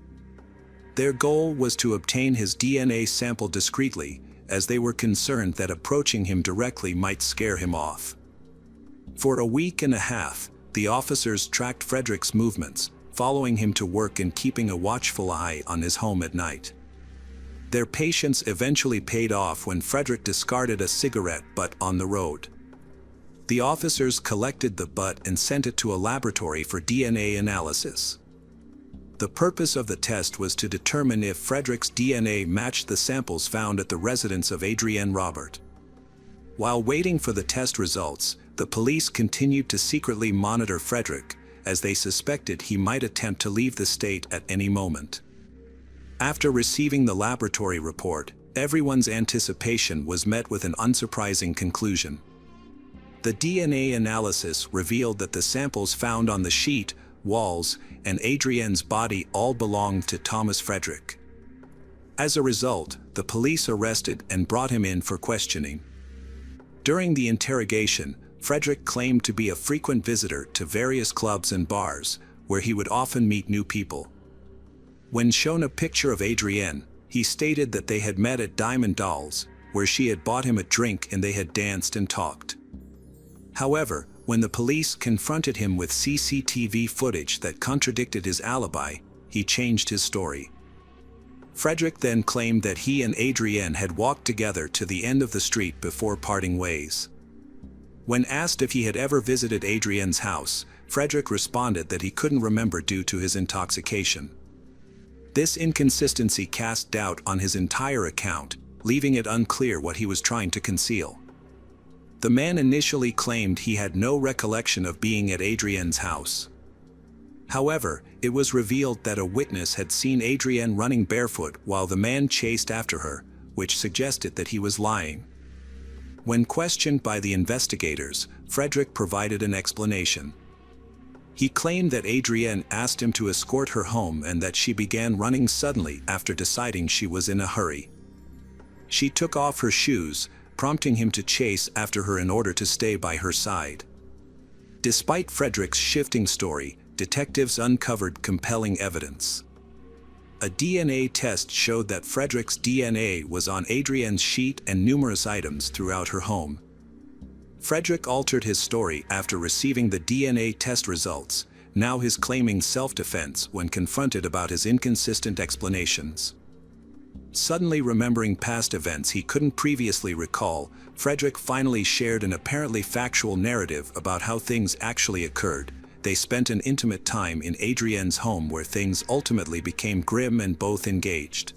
S1: Their goal was to obtain his DNA sample discreetly, as they were concerned that approaching him directly might scare him off. For a week and a half, the officers tracked Frederick's movements, following him to work and keeping a watchful eye on his home at night. Their patience eventually paid off when Frederick discarded a cigarette butt on the road. The officers collected the butt and sent it to a laboratory for DNA analysis. The purpose of the test was to determine if Frederick's DNA matched the samples found at the residence of Adrienne Robert. While waiting for the test results, the police continued to secretly monitor Frederick, as they suspected he might attempt to leave the state at any moment. After receiving the laboratory report, everyone's anticipation was met with an unsurprising conclusion. The DNA analysis revealed that the samples found on the sheet, walls, and Adrienne's body all belonged to Thomas Frederick. As a result, the police arrested and brought him in for questioning. During the interrogation, Frederick claimed to be a frequent visitor to various clubs and bars, where he would often meet new people. When shown a picture of Adrienne, he stated that they had met at Diamond Dolls, where she had bought him a drink and they had danced and talked. However, when the police confronted him with CCTV footage that contradicted his alibi, he changed his story. Frederick then claimed that he and Adrienne had walked together to the end of the street before parting ways. When asked if he had ever visited Adrienne's house, Frederick responded that he couldn't remember due to his intoxication. This inconsistency cast doubt on his entire account, leaving it unclear what he was trying to conceal. The man initially claimed he had no recollection of being at Adrienne's house. However, it was revealed that a witness had seen Adrienne running barefoot while the man chased after her, which suggested that he was lying. When questioned by the investigators, Frederick provided an explanation. He claimed that Adrienne asked him to escort her home and that she began running suddenly after deciding she was in a hurry. She took off her shoes, prompting him to chase after her in order to stay by her side. Despite Frederick's shifting story, detectives uncovered compelling evidence. A DNA test showed that Frederick's DNA was on Adrienne's sheet and numerous items throughout her home. Frederick altered his story after receiving the DNA test results, now he's claiming self-defense when confronted about his inconsistent explanations. Suddenly remembering past events he couldn't previously recall, Frederick finally shared an apparently factual narrative about how things actually occurred. They spent an intimate time in Adrienne's home where things ultimately became grim and both engaged.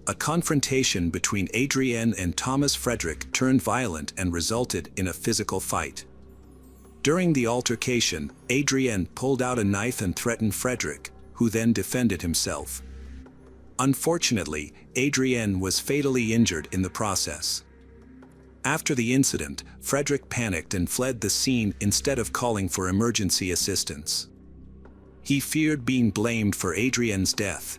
S1: A confrontation between Adrienne and Thomas Frederick turned violent and resulted in a physical fight. During the altercation, Adrienne pulled out a knife and threatened Frederick, who then defended himself. Unfortunately, Adrienne was fatally injured in the process. After the incident, Frederick panicked and fled the scene instead of calling for emergency assistance. He feared being blamed for Adrienne's death.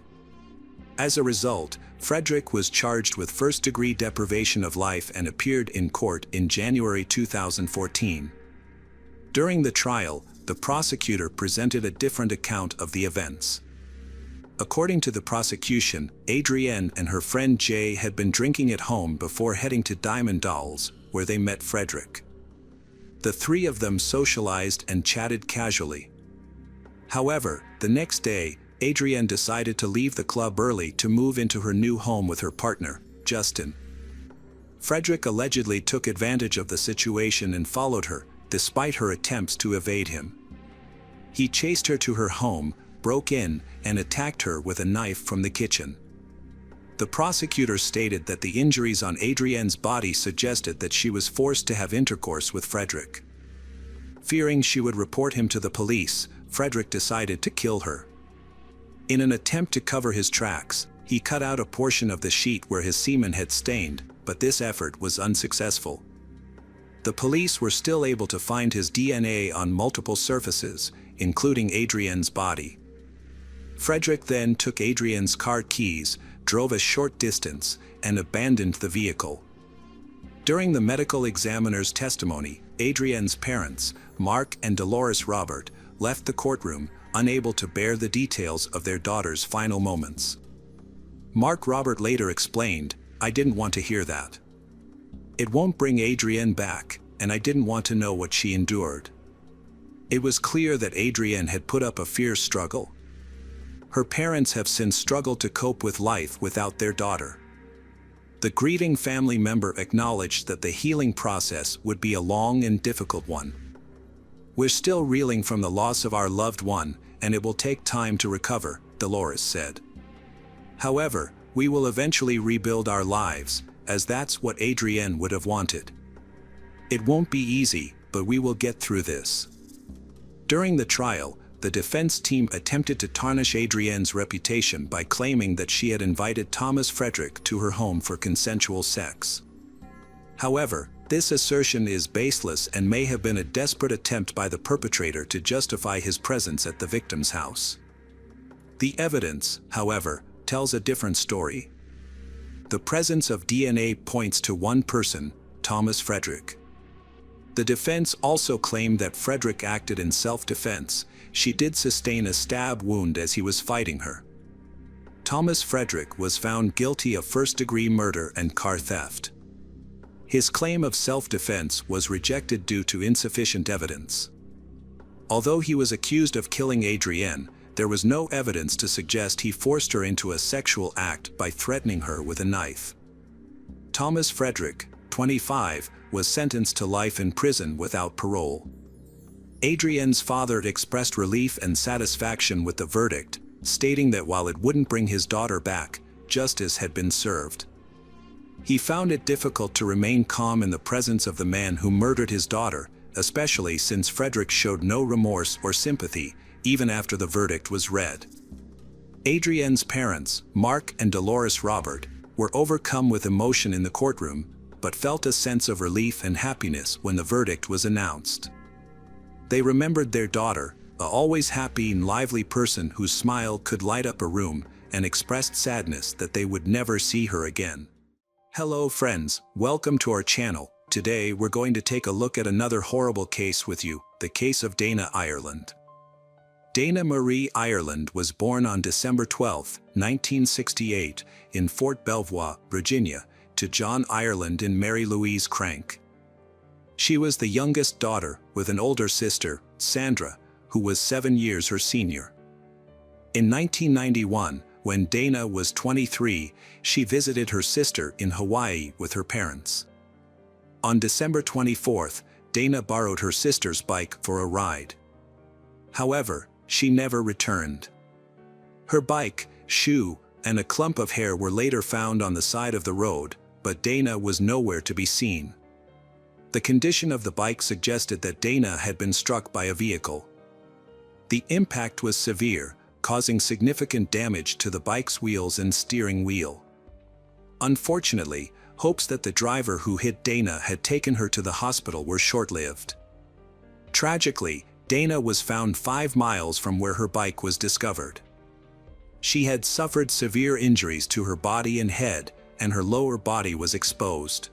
S1: As a result, Frederick was charged with first-degree deprivation of life and appeared in court in January 2014. During the trial, the prosecutor presented a different account of the events. According to the prosecution, Adrienne and her friend Jay had been drinking at home before heading to Diamond Dolls, where they met Frederick. The three of them socialized and chatted casually. However, the next day, Adrienne decided to leave the club early to move into her new home with her partner, Justin. Frederick allegedly took advantage of the situation and followed her, despite her attempts to evade him. He chased her to her home, broke in, and attacked her with a knife from the kitchen. The prosecutor stated that the injuries on Adrienne's body suggested that she was forced to have intercourse with Frederick. Fearing she would report him to the police, Frederick decided to kill her. In an attempt to cover his tracks, he cut out a portion of the sheet where his semen had stained, but this effort was unsuccessful. The police were still able to find his DNA on multiple surfaces, including Adrienne's body. Frederick then took Adrienne's car keys, drove a short distance, and abandoned the vehicle. During the medical examiner's testimony, Adrienne's parents, Mark and Dolores Robert, left the courtroom, unable to bear the details of their daughter's final moments. Mark Robert later explained, "I didn't want to hear that. It won't bring Adrienne back, and I didn't want to know what she endured." It was clear that Adrienne had put up a fierce struggle. Her parents have since struggled to cope with life without their daughter. The grieving family member acknowledged that the healing process would be a long and difficult one. "We're still reeling from the loss of our loved one, and it will take time to recover," Dolores said. "However, we will eventually rebuild our lives, as that's what Adrienne would have wanted. It won't be easy, but we will get through this." During the trial, the defense team attempted to tarnish Adrienne's reputation by claiming that she had invited Thomas Frederick to her home for consensual sex. However, this assertion is baseless and may have been a desperate attempt by the perpetrator to justify his presence at the victim's house. The evidence, however, tells a different story. The presence of DNA points to one person, Thomas Frederick. The defense also claimed that Frederick acted in self-defense. She did sustain a stab wound as he was fighting her. Thomas Frederick was found guilty of first-degree murder and car theft. His claim of self-defense was rejected due to insufficient evidence. Although he was accused of killing Adrienne, there was no evidence to suggest he forced her into a sexual act by threatening her with a knife. Thomas Frederick, 25, was sentenced to life in prison without parole. Adrienne's father expressed relief and satisfaction with the verdict, stating that while it wouldn't bring his daughter back, justice had been served. He found it difficult to remain calm in the presence of the man who murdered his daughter, especially since Frederick showed no remorse or sympathy, even after the verdict was read. Adrienne's parents, Mark and Dolores Robert, were overcome with emotion in the courtroom, but felt a sense of relief and happiness when the verdict was announced. They remembered their daughter, a always happy and lively person whose smile could light up a room, and expressed sadness that they would never see her again. Hello friends, welcome to our channel. Today we're going to take a look at another horrible case with you, the case of Dana Ireland. Dana Marie Ireland was born on December 12, 1968, in Fort Belvoir, Virginia, to John Ireland and Mary Louise Crank. She was the youngest daughter, with an older sister, Sandra, who was 7 years her senior. In 1991, when Dana was 23, she visited her sister in Hawaii with her parents. On December 24th, Dana borrowed her sister's bike for a ride. However, she never returned. Her bike, shoe, and a clump of hair were later found on the side of the road, but Dana was nowhere to be seen. The condition of the bike suggested that Dana had been struck by a vehicle. The impact was severe, causing significant damage to the bike's wheels and steering wheel. Unfortunately, hopes that the driver who hit Dana had taken her to the hospital were short-lived. Tragically, Dana was found 5 miles from where her bike was discovered. She had suffered severe injuries to her body and head, and her lower body was exposed.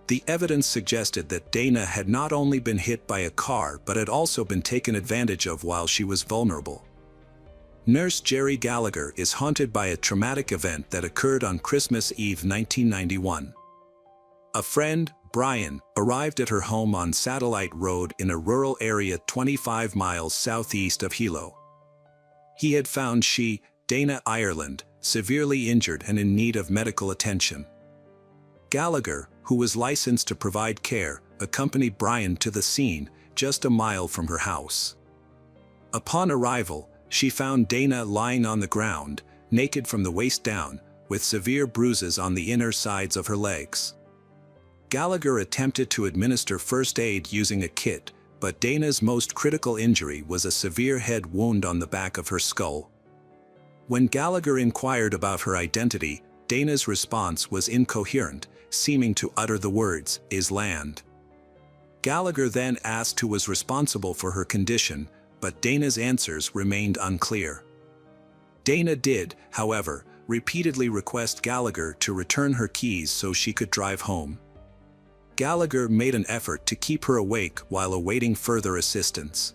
S1: The evidence suggested that Dana had not only been hit by a car but had also been taken advantage of while she was vulnerable. Nurse Jerry Gallagher is haunted by a traumatic event that occurred on Christmas Eve 1991. A friend, Brian, arrived at her home on Satellite Road in a rural area 25 miles southeast of Hilo. He had found she, Dana Ireland, severely injured and in need of medical attention. Gallagher, who was licensed to provide care, accompanied Brian to the scene, just a mile from her house. Upon arrival, she found Dana lying on the ground, naked from the waist down, with severe bruises on the inner sides of her legs. Gallagher attempted to administer first aid using a kit, but Dana's most critical injury was a severe head wound on the back of her skull. When Gallagher inquired about her identity, Dana's response was incoherent, seeming to utter the words, "is land." Gallagher then asked who was responsible for her condition, but Dana's answers remained unclear. Dana did, however, repeatedly request Gallagher to return her keys so she could drive home. Gallagher made an effort to keep her awake while awaiting further assistance.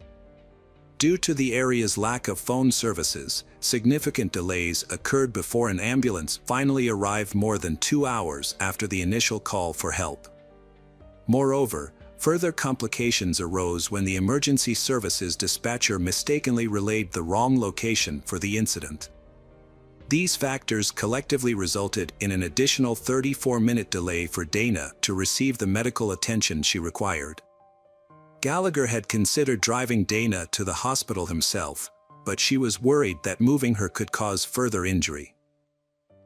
S1: Due to the area's lack of phone services, significant delays occurred before an ambulance finally arrived more than 2 hours after the initial call for help. Moreover, further complications arose when the emergency services dispatcher mistakenly relayed the wrong location for the incident. These factors collectively resulted in an additional 34-minute delay for Dana to receive the medical attention she required. Gallagher had considered driving Dana to the hospital himself, but she was worried that moving her could cause further injury.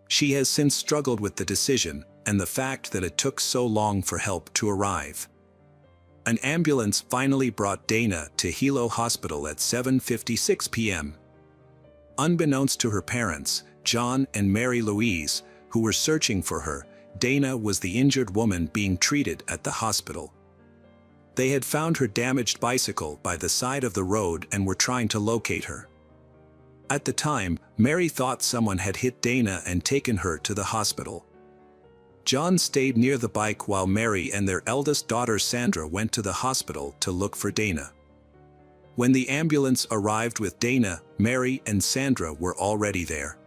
S1: She has since struggled with the decision and the fact that it took so long for help to arrive. An ambulance finally brought Dana to Hilo Hospital at 7:56 p.m. Unbeknownst to her parents, John and Mary Louise, who were searching for her, Dana was the injured woman being treated at the hospital. They had found her damaged bicycle by the side of the road and were trying to locate her. At the time, Mary thought someone had hit Dana and taken her to the hospital. John stayed near the bike while Mary and their eldest daughter Sandra went to the hospital to look for Dana. When the ambulance arrived with Dana, Mary and Sandra were already there.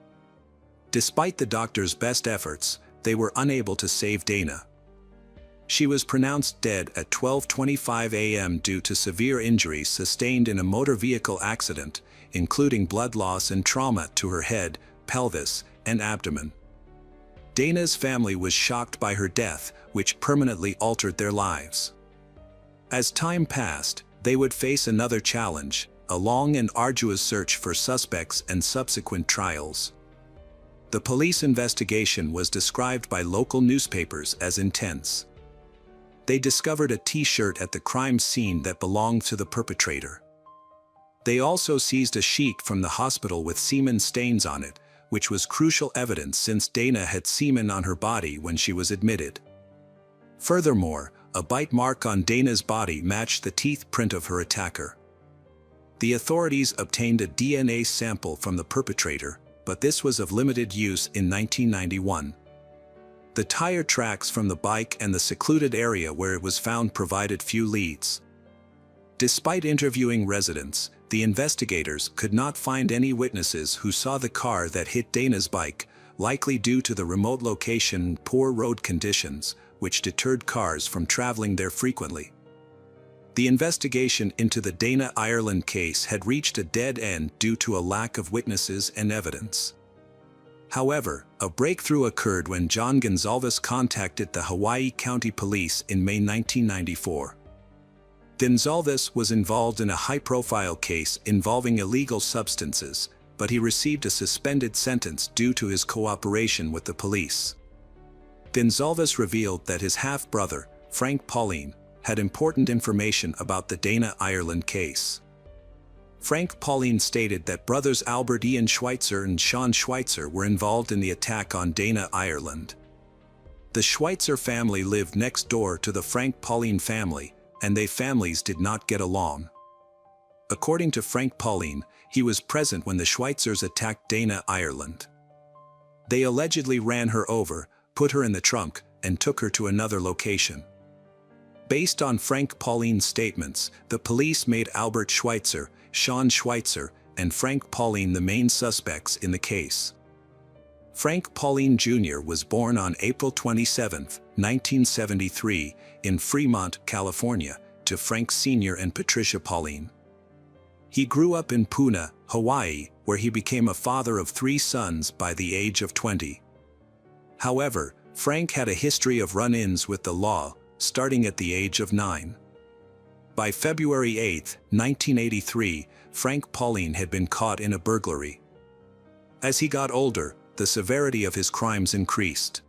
S1: Despite the doctor's best efforts, they were unable to save Dana. She was pronounced dead at 12:25 a.m. due to severe injuries sustained in a motor vehicle accident, including blood loss and trauma to her head, pelvis, and abdomen. Dana's family was shocked by her death, which permanently altered their lives. As time passed, they would face another challenge, a long and arduous search for suspects and subsequent trials. The police investigation was described by local newspapers as intense. They discovered a T-shirt at the crime scene that belonged to the perpetrator. They also seized a sheet from the hospital with semen stains on it, which was crucial evidence since Dana had semen on her body when she was admitted. Furthermore, a bite mark on Dana's body matched the teeth print of her attacker. The authorities obtained a DNA sample from the perpetrator, but this was of limited use in 1991. The tire tracks from the bike and the secluded area where it was found provided few leads. Despite interviewing residents, the investigators could not find any witnesses who saw the car that hit Dana's bike, likely due to the remote location and poor road conditions, which deterred cars from traveling there frequently. The investigation into the Dana Ireland case had reached a dead end due to a lack of witnesses and evidence. However, a breakthrough occurred when John Gonzalez contacted the Hawaii County Police in May 1994. Gonzalez was involved in a high-profile case involving illegal substances, but he received a suspended sentence due to his cooperation with the police. Gonzalez revealed that his half-brother, Frank Pauline, had important information about the Dana Ireland case. Frank Pauline stated that brothers Albert Ian Schweitzer and Sean Schweitzer were involved in the attack on Dana Ireland. The Schweitzer family lived next door to the Frank Pauline family, and their families did not get along. According to Frank Pauline, he was present when the Schweitzers attacked Dana, Ireland. They allegedly ran her over, put her in the trunk, and took her to another location. Based on Frank Pauline's statements, the police made Albert Schweitzer, Sean Schweitzer, and Frank Pauline the main suspects in the case. Frank Pauline Jr. was born on April 27, 1973, in Fremont, California, to Frank Sr. and Patricia Pauline. He grew up in Puna, Hawaii, where he became a father of 3 sons by the age of 20. However, Frank had a history of run-ins with the law, starting at the age of 9. By February 8, 1983, Frank Pauline had been caught in a burglary. As he got older, the severity of his crimes increased.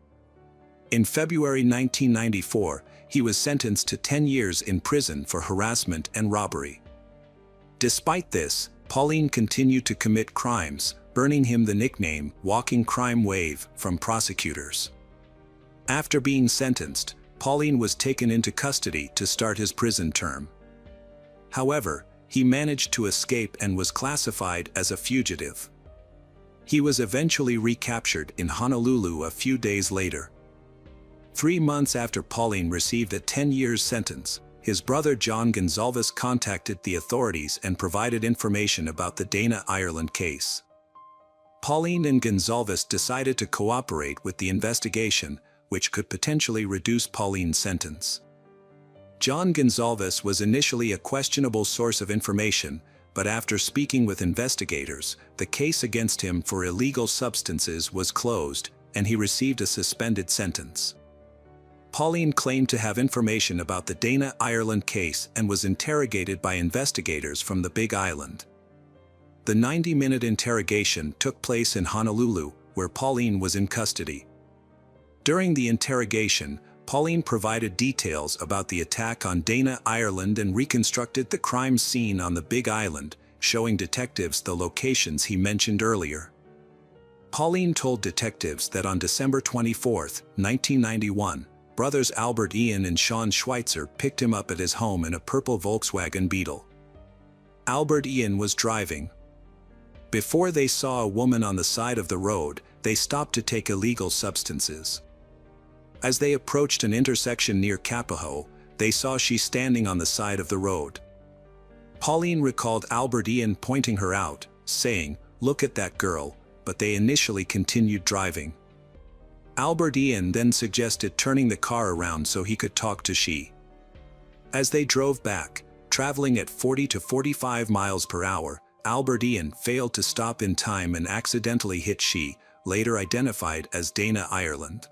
S1: In February 1994, he was sentenced to 10 years in prison for harassment and robbery. Despite this, Pauline continued to commit crimes, earning him the nickname "Walking Crime Wave" from prosecutors. After being sentenced, Pauline was taken into custody to start his prison term. However, he managed to escape and was classified as a fugitive. He was eventually recaptured in Honolulu a few days later. 3 months after Pauline received a 10-year sentence, his brother John Gonzalez contacted the authorities and provided information about the Dana, Ireland case. Pauline and Gonzalez decided to cooperate with the investigation, which could potentially reduce Pauline's sentence. John Gonzalez was initially a questionable source of information, but after speaking with investigators, the case against him for illegal substances was closed, and he received a suspended sentence. Pauline claimed to have information about the Dana, Ireland case and was interrogated by investigators from the Big Island. The 90-minute interrogation took place in Honolulu, where Pauline was in custody. During the interrogation, Pauline provided details about the attack on Dana, Ireland and reconstructed the crime scene on the Big Island, showing detectives the locations he mentioned earlier. Pauline told detectives that on December 24, 1991, brothers Albert Ian and Sean Schweitzer picked him up at his home in a purple Volkswagen Beetle. Albert Ian was driving. Before they saw a woman on the side of the road, they stopped to take illegal substances. As they approached an intersection near Kapaho, they saw she standing on the side of the road. Pauline recalled Albert Ian pointing her out, saying, "Look at that girl," but they initially continued driving. Albert Ian then suggested turning the car around so he could talk to she. As they drove back, traveling at 40 to 45 miles per hour, Albert Ian failed to stop in time and accidentally hit she, later identified as Dana, Ireland.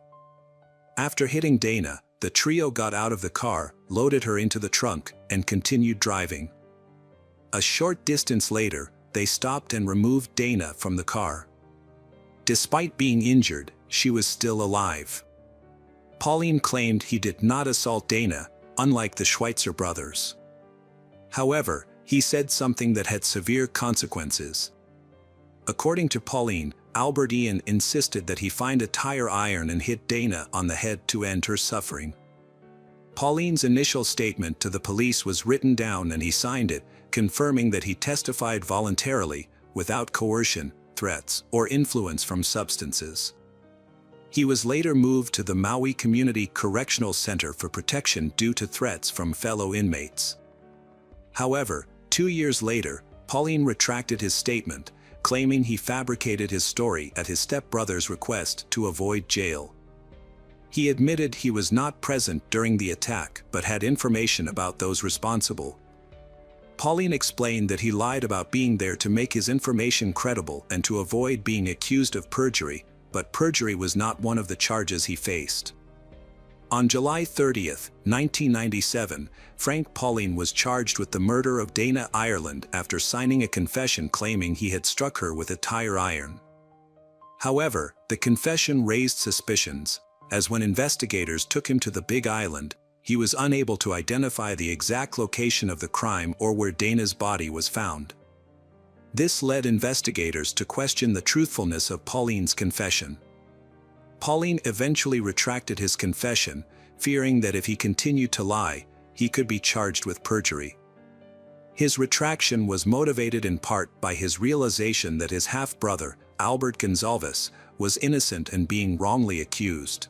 S1: After hitting Dana, the trio got out of the car, loaded her into the trunk, and continued driving. A short distance later, they stopped and removed Dana from the car. Despite being injured, she was still alive. Pauline claimed he did not assault Dana, unlike the Schweitzer brothers. However, he said something that had severe consequences. According to Pauline, Albert Ian insisted that he find a tire iron and hit Dana on the head to end her suffering. Pauline's initial statement to the police was written down and he signed it, confirming that he testified voluntarily, without coercion, threats, or influence from substances. He was later moved to the Maui Community Correctional Center for protection due to threats from fellow inmates. However, 2 years later, Pauline retracted his statement, claiming he fabricated his story at his stepbrother's request to avoid jail. He admitted he was not present during the attack but had information about those responsible. Pauline explained that he lied about being there to make his information credible and to avoid being accused of perjury, but perjury was not one of the charges he faced. On July 30, 1997, Frank Pauline was charged with the murder of Dana, Ireland after signing a confession claiming he had struck her with a tire iron. However, the confession raised suspicions, as when investigators took him to the Big Island, he was unable to identify the exact location of the crime or where Dana's body was found. This led investigators to question the truthfulness of Pauline's confession. Pauline eventually retracted his confession, fearing that if he continued to lie, he could be charged with perjury. His retraction was motivated in part by his realization that his half-brother, Albert Gonzalez, was innocent and being wrongly accused.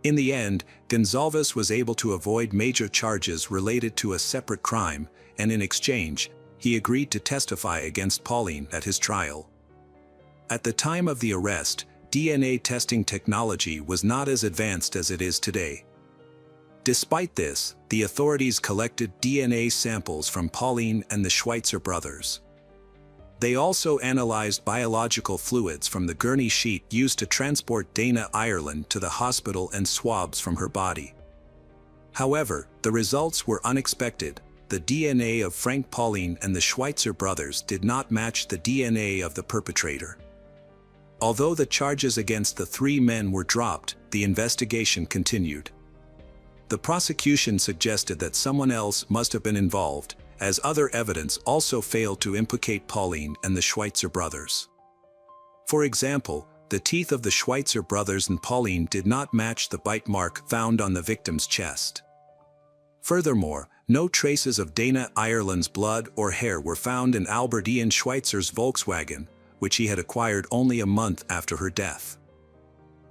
S1: In the end, Gonzalez was able to avoid major charges related to a separate crime, and in exchange, he agreed to testify against Pauline at his trial. At the time of the arrest, DNA testing technology was not as advanced as it is today. Despite this, the authorities collected DNA samples from Pauline and the Schweitzer brothers. They also analyzed biological fluids from the gurney sheet used to transport Dana Ireland to the hospital and swabs from her body. However, the results were unexpected. The DNA of Frank Pauline and the Schweitzer brothers did not match the DNA of the perpetrator. Although the charges against the three men were dropped, the investigation continued. The prosecution suggested that someone else must have been involved, as other evidence also failed to implicate Pauline and the Schweitzer brothers. For example, the teeth of the Schweitzer brothers and Pauline did not match the bite mark found on the victim's chest. Furthermore, no traces of Dana Ireland's blood or hair were found in Albert Ian Schweitzer's Volkswagen, which he had acquired only a month after her death.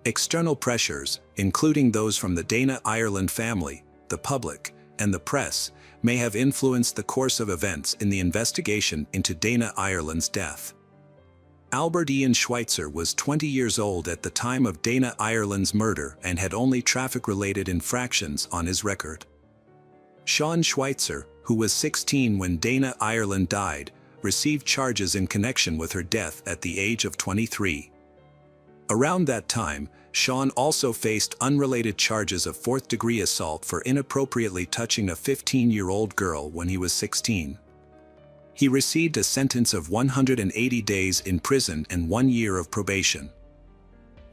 S1: External pressures, including those from the Dana Ireland family, the public, and the press, may have influenced the course of events in the investigation into Dana Ireland's death. Albert Ian Schweitzer was 20 years old at the time of Dana Ireland's murder and had only traffic-related infractions on his record. Sean Schweitzer, who was 16 when Dana Ireland died, received charges in connection with her death at the age of 23. Around that time, Sean also faced unrelated charges of fourth-degree assault for inappropriately touching a 15-year-old girl when he was 16. He received a sentence of 180 days in prison and 1 year of probation.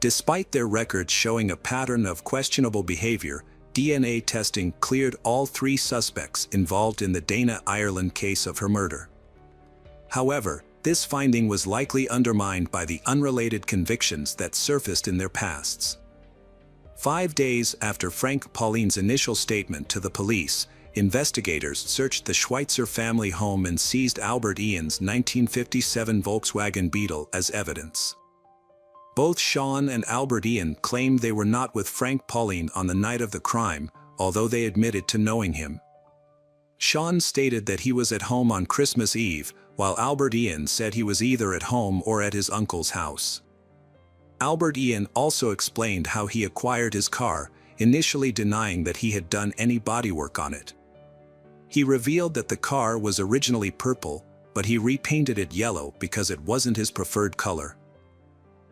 S1: Despite their records showing a pattern of questionable behavior, DNA testing cleared all three suspects involved in the Dana Ireland case of her murder. However, this finding was likely undermined by the unrelated convictions that surfaced in their pasts. 5 days after Frank Pauline's initial statement to the police, investigators searched the Schweitzer family home and seized Albert Ian's 1957 Volkswagen Beetle as evidence. Both Sean and Albert Ian claimed they were not with Frank Pauline on the night of the crime, although they admitted to knowing him. Sean stated that he was at home on Christmas Eve, while Albert Ian said he was either at home or at his uncle's house. Albert Ian also explained how he acquired his car, initially denying that he had done any bodywork on it. He revealed that the car was originally purple, but he repainted it yellow because it wasn't his preferred color.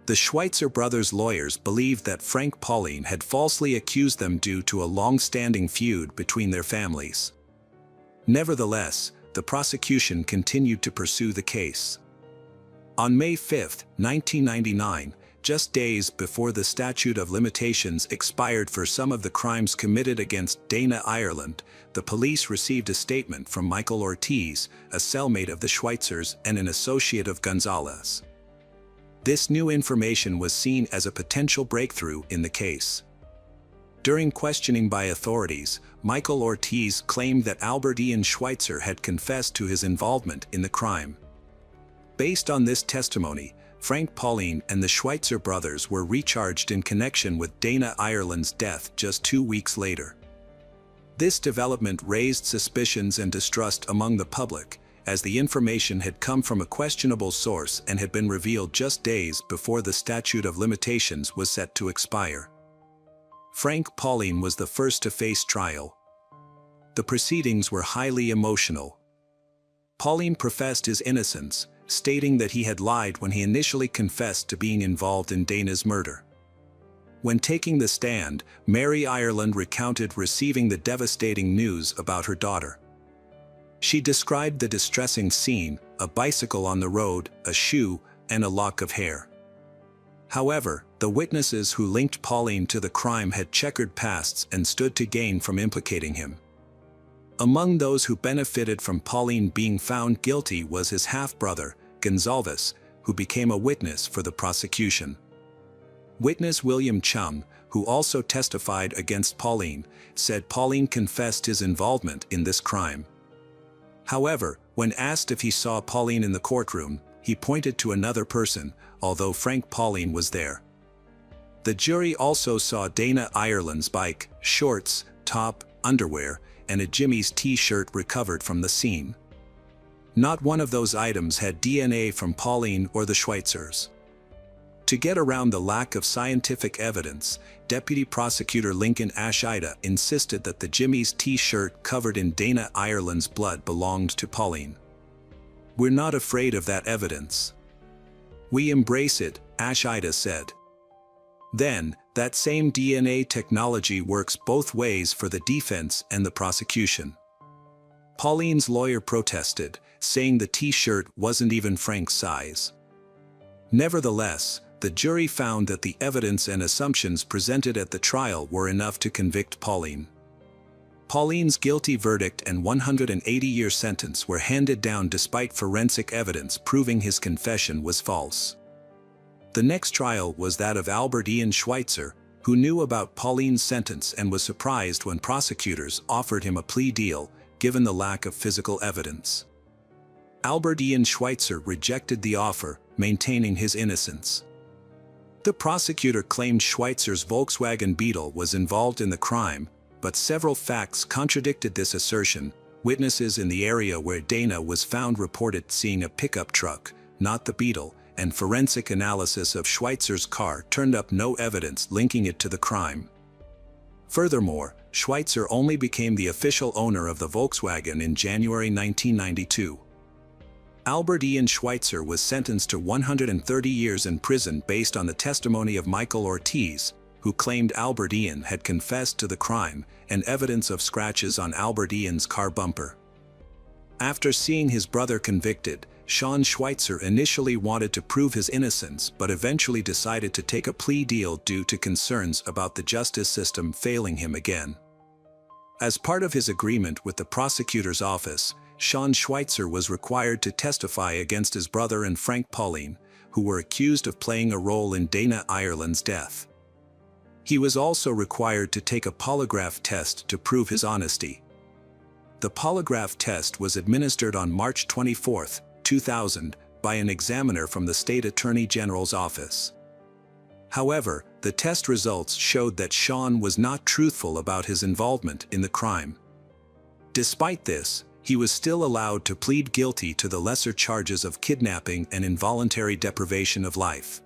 S1: The Schweitzer brothers' lawyers believed that Frank Pauline had falsely accused them due to a long-standing feud between their families. Nevertheless, the prosecution continued to pursue the case. On May 5, 1999, just days before the statute of limitations expired for some of the crimes committed against Dana Ireland, the police received a statement from Michael Ortiz, a cellmate of the Schweitzers and an associate of Gonzalez. This new information was seen as a potential breakthrough in the case. During questioning by authorities, Michael Ortiz claimed that Albert Ian Schweitzer had confessed to his involvement in the crime. Based on this testimony, Frank Pauline and the Schweitzer brothers were recharged in connection with Dana Ireland's death just 2 weeks later. This development raised suspicions and distrust among the public, as the information had come from a questionable source and had been revealed just days before the statute of limitations was set to expire. Frank Pauline was the first to face trial. The proceedings were highly emotional. Pauline professed his innocence, stating that he had lied when he initially confessed to being involved in Dana's murder. When taking the stand, Mary Ireland recounted receiving the devastating news about her daughter. She described the distressing scene: a bicycle on the road, a shoe, and a lock of hair. However, the witnesses who linked Pauline to the crime had checkered pasts and stood to gain from implicating him. Among those who benefited from Pauline being found guilty was his half-brother, Gonzalez, who became a witness for the prosecution. Witness William Chum, who also testified against Pauline, said Pauline confessed his involvement in this crime. However, when asked if he saw Pauline in the courtroom, he pointed to another person, although Frank Pauline was there. The jury also saw Dana Ireland's bike, shorts, top, underwear, and a Jimmy's t-shirt recovered from the scene. Not one of those items had DNA from Pauline or the Schweitzers. To get around the lack of scientific evidence, Deputy Prosecutor Lincoln Ashida insisted that the Jimmy's t-shirt covered in Dana Ireland's blood belonged to Pauline. "We're not afraid of that evidence. We embrace it," Ashida said. Then, that same DNA technology works both ways for the defense and the prosecution. Pauline's lawyer protested, saying the t-shirt wasn't even Frank's size. Nevertheless, the jury found that the evidence and assumptions presented at the trial were enough to convict Pauline. Pauline's guilty verdict and 180-year sentence were handed down despite forensic evidence proving his confession was false. The next trial was that of Albert Ian Schweitzer, who knew about Pauline's sentence and was surprised when prosecutors offered him a plea deal, given the lack of physical evidence. Albert Ian Schweitzer rejected the offer, maintaining his innocence. The prosecutor claimed Schweitzer's Volkswagen Beetle was involved in the crime, but several facts contradicted this assertion. Witnesses in the area where Dana was found reported seeing a pickup truck, not the Beetle, and forensic analysis of Schweitzer's car turned up no evidence linking it to the crime. Furthermore, Schweitzer only became the official owner of the Volkswagen in January 1992. Albert Ian Schweitzer was sentenced to 130 years in prison based on the testimony of Michael Ortiz, who claimed Albert Ian had confessed to the crime, and evidence of scratches on Albert Ian's car bumper. After seeing his brother convicted, Sean Schweitzer initially wanted to prove his innocence but eventually decided to take a plea deal due to concerns about the justice system failing him again. As part of his agreement with the prosecutor's office, Sean Schweitzer was required to testify against his brother and Frank Pauline, who were accused of playing a role in Dana Ireland's death. He was also required to take a polygraph test to prove his honesty. The polygraph test was administered on March 24, 2000, by an examiner from the State Attorney General's office. However, the test results showed that Sean was not truthful about his involvement in the crime. Despite this, he was still allowed to plead guilty to the lesser charges of kidnapping and involuntary deprivation of life.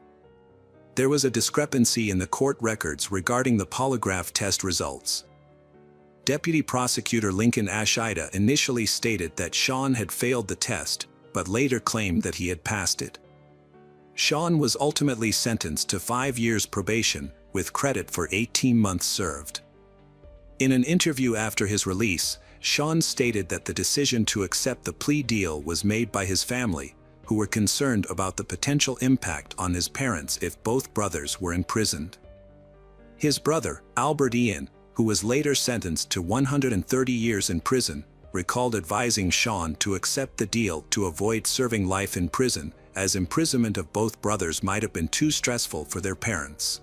S1: There was a discrepancy in the court records regarding the polygraph test results. Deputy Prosecutor Lincoln Ashida initially stated that Sean had failed the test, but later claimed that he had passed it. Sean was ultimately sentenced to 5 years probation, with credit for 18 months served. In an interview after his release, Sean stated that the decision to accept the plea deal was made by his family, who were concerned about the potential impact on his parents if both brothers were imprisoned. His brother, Albert Ian, who was later sentenced to 130 years in prison, recalled advising Sean to accept the deal to avoid serving life in prison, as imprisonment of both brothers might have been too stressful for their parents.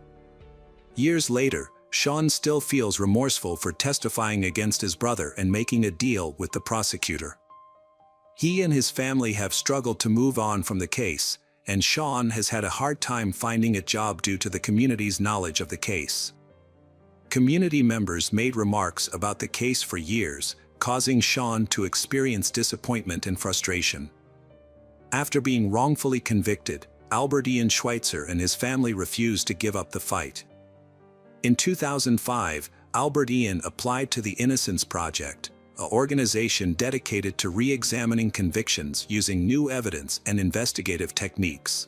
S1: Years later, Sean still feels remorseful for testifying against his brother and making a deal with the prosecutor. He and his family have struggled to move on from the case, and Sean has had a hard time finding a job due to the community's knowledge of the case. Community members made remarks about the case for years, causing Sean to experience disappointment and frustration. After being wrongfully convicted, Albert Ian Schweitzer and his family refused to give up the fight. In 2005, Albert Ian applied to the Innocence Project, an organization dedicated to re-examining convictions using new evidence and investigative techniques.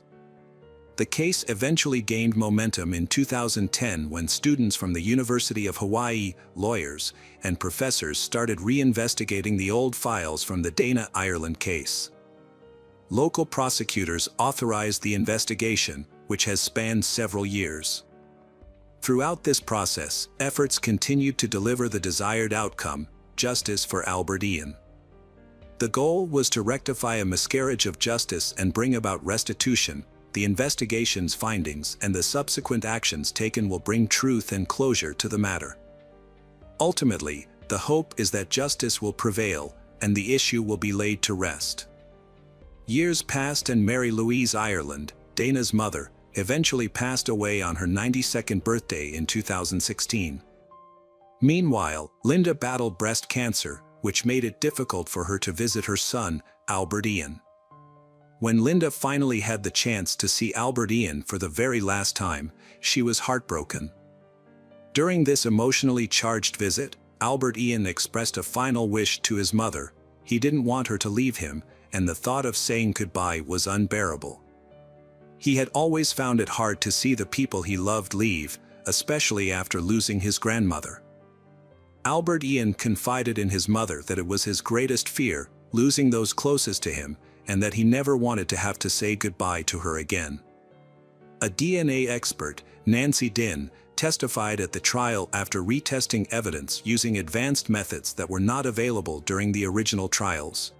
S1: The case eventually gained momentum in 2010 when students from the University of Hawaii, lawyers, and professors started re-investigating the old files from the Dana Ireland case. Local prosecutors authorized the investigation, which has spanned several years. Throughout this process, efforts continued to deliver the desired outcome, justice for Albert Ian. The goal was to rectify a miscarriage of justice and bring about restitution. The investigation's findings and the subsequent actions taken will bring truth and closure to the matter. Ultimately, the hope is that justice will prevail, and the issue will be laid to rest. Years passed and Mary Louise Ireland, Dana's mother, eventually passed away on her 92nd birthday in 2016. Meanwhile, Linda battled breast cancer, which made it difficult for her to visit her son, Albert Ian. When Linda finally had the chance to see Albert Ian for the very last time, she was heartbroken. During this emotionally charged visit, Albert Ian expressed a final wish to his mother. He didn't want her to leave him, and the thought of saying goodbye was unbearable. He had always found it hard to see the people he loved leave, especially after losing his grandmother. Albert Ian confided in his mother that it was his greatest fear, losing those closest to him, and that he never wanted to have to say goodbye to her again. A DNA expert, Nancy Dinh, testified at the trial after retesting evidence using advanced methods that were not available during the original trials.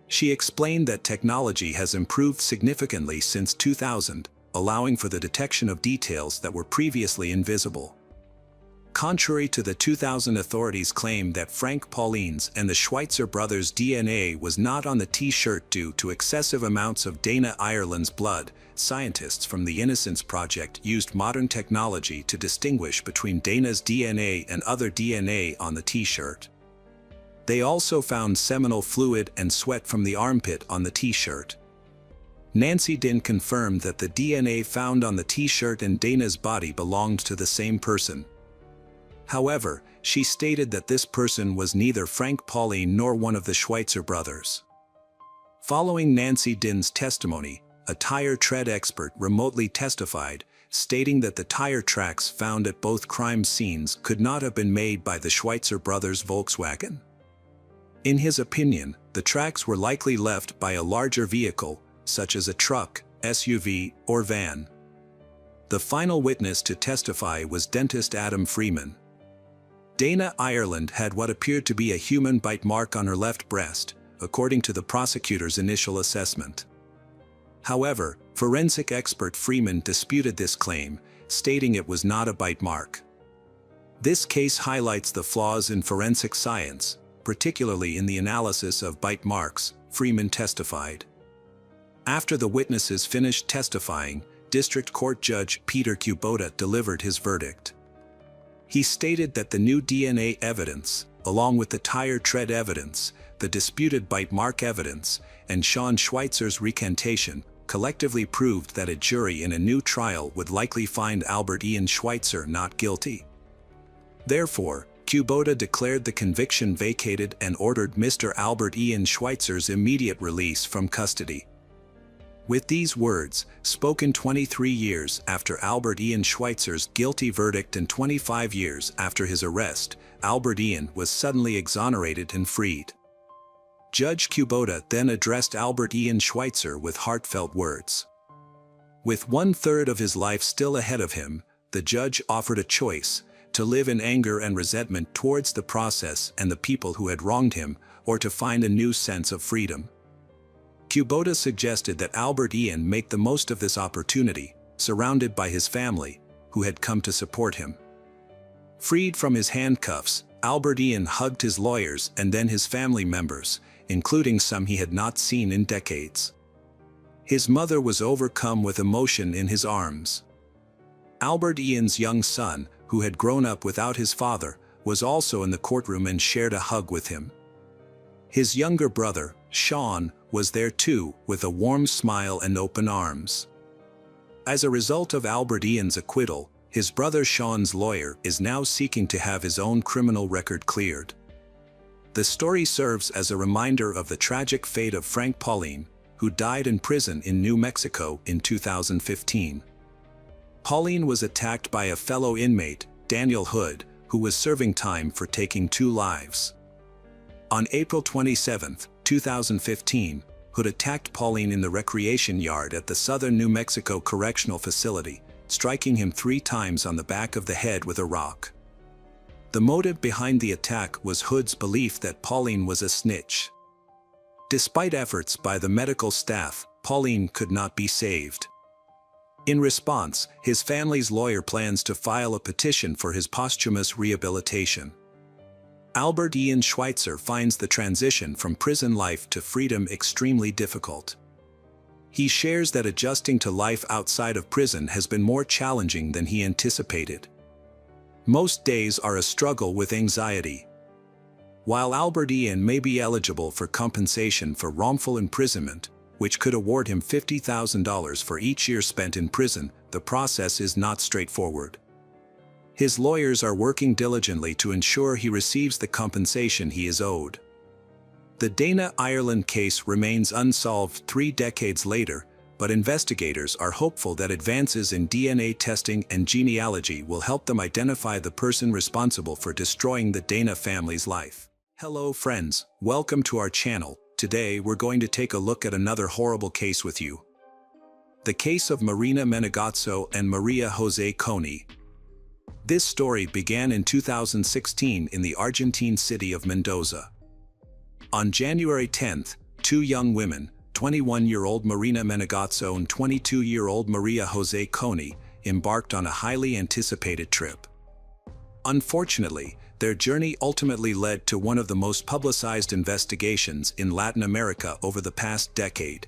S1: She explained that technology has improved significantly since 2000, allowing for the detection of details that were previously invisible. Contrary to the 2000 authorities' claim that Frank Pauline's and the Schweitzer brothers' DNA was not on the T-shirt due to excessive amounts of Dana Ireland's blood, scientists from the Innocence Project used modern technology to distinguish between Dana's DNA and other DNA on the T-shirt. They also found seminal fluid and sweat from the armpit on the T-shirt. Nancy Dinh confirmed that the DNA found on the T-shirt and Dana's body belonged to the same person. However, she stated that this person was neither Frank Pauline nor one of the Schweitzer brothers. Following Nancy Dinh's testimony, a tire tread expert remotely testified, stating that the tire tracks found at both crime scenes could not have been made by the Schweitzer brothers' Volkswagen. In his opinion, the tracks were likely left by a larger vehicle, such as a truck, SUV, or van. The final witness to testify was dentist Adam Freeman. Dana Ireland had what appeared to be a human bite mark on her left breast, according to the prosecutor's initial assessment. However, forensic expert Freeman disputed this claim, stating it was not a bite mark. This case highlights the flaws in forensic science, particularly in the analysis of bite marks, Freeman testified. After the witnesses finished testifying, District Court Judge Peter Kubota delivered his verdict. He stated that the new DNA evidence, along with the tire tread evidence, the disputed bite mark evidence, and Sean Schweitzer's recantation, collectively proved that a jury in a new trial would likely find Albert Ian Schweitzer not guilty. Therefore, Kubota declared the conviction vacated and ordered Mr. Albert Ian Schweitzer's immediate release from custody. With these words, spoken 23 years after Albert Ian Schweitzer's guilty verdict and 25 years after his arrest, Albert Ian was suddenly exonerated and freed. Judge Kubota then addressed Albert Ian Schweitzer with heartfelt words. With 1/3 of his life still ahead of him, the judge offered a choice: to live in anger and resentment towards the process and the people who had wronged him, or to find a new sense of freedom. Kubota suggested that Albert Ian make the most of this opportunity, surrounded by his family, who had come to support him. Freed from his handcuffs, Albert Ian hugged his lawyers and then his family members, including some he had not seen in decades. His mother was overcome with emotion in his arms. Albert Ian's young son, who had grown up without his father, was also in the courtroom and shared a hug with him. His younger brother, Sean, was there too, with a warm smile and open arms. As a result of Albert Ian's acquittal, his brother Sean's lawyer is now seeking to have his own criminal record cleared. The story serves as a reminder of the tragic fate of Frank Pauline, who died in prison in New Mexico in 2015. Pauline was attacked by a fellow inmate, Daniel Hood, who was serving time for taking 2 lives. On April 27, 2015, Hood attacked Pauline in the recreation yard at the Southern New Mexico Correctional Facility, striking him 3 times on the back of the head with a rock. The motive behind the attack was Hood's belief that Pauline was a snitch. Despite efforts by the medical staff, Pauline could not be saved. In response, his family's lawyer plans to file a petition for his posthumous rehabilitation. Albert Ian Schweitzer finds the transition from prison life to freedom extremely difficult. He shares that adjusting to life outside of prison has been more challenging than he anticipated. Most days are a struggle with anxiety. While Albert Ian may be eligible for compensation for wrongful imprisonment, which could award him $50,000 for each year spent in prison, the process is not straightforward. His lawyers are working diligently to ensure he receives the compensation he is owed. The Dana Ireland case remains unsolved 3 decades later, but investigators are hopeful that advances in DNA testing and genealogy will help them identify the person responsible for destroying the Dana family's life. Hello friends, welcome to our channel. Today we're going to take a look at another horrible case with you. The case of Marina Menegazzo and Maria Jose Coney. This story began in 2016 in the Argentine city of Mendoza. On January 10th, 2 young women, 21-year-old Marina Menegazzo and 22-year-old Maria Jose Coney, embarked on a highly anticipated trip. Unfortunately, their journey ultimately led to one of the most publicized investigations in Latin America over the past decade.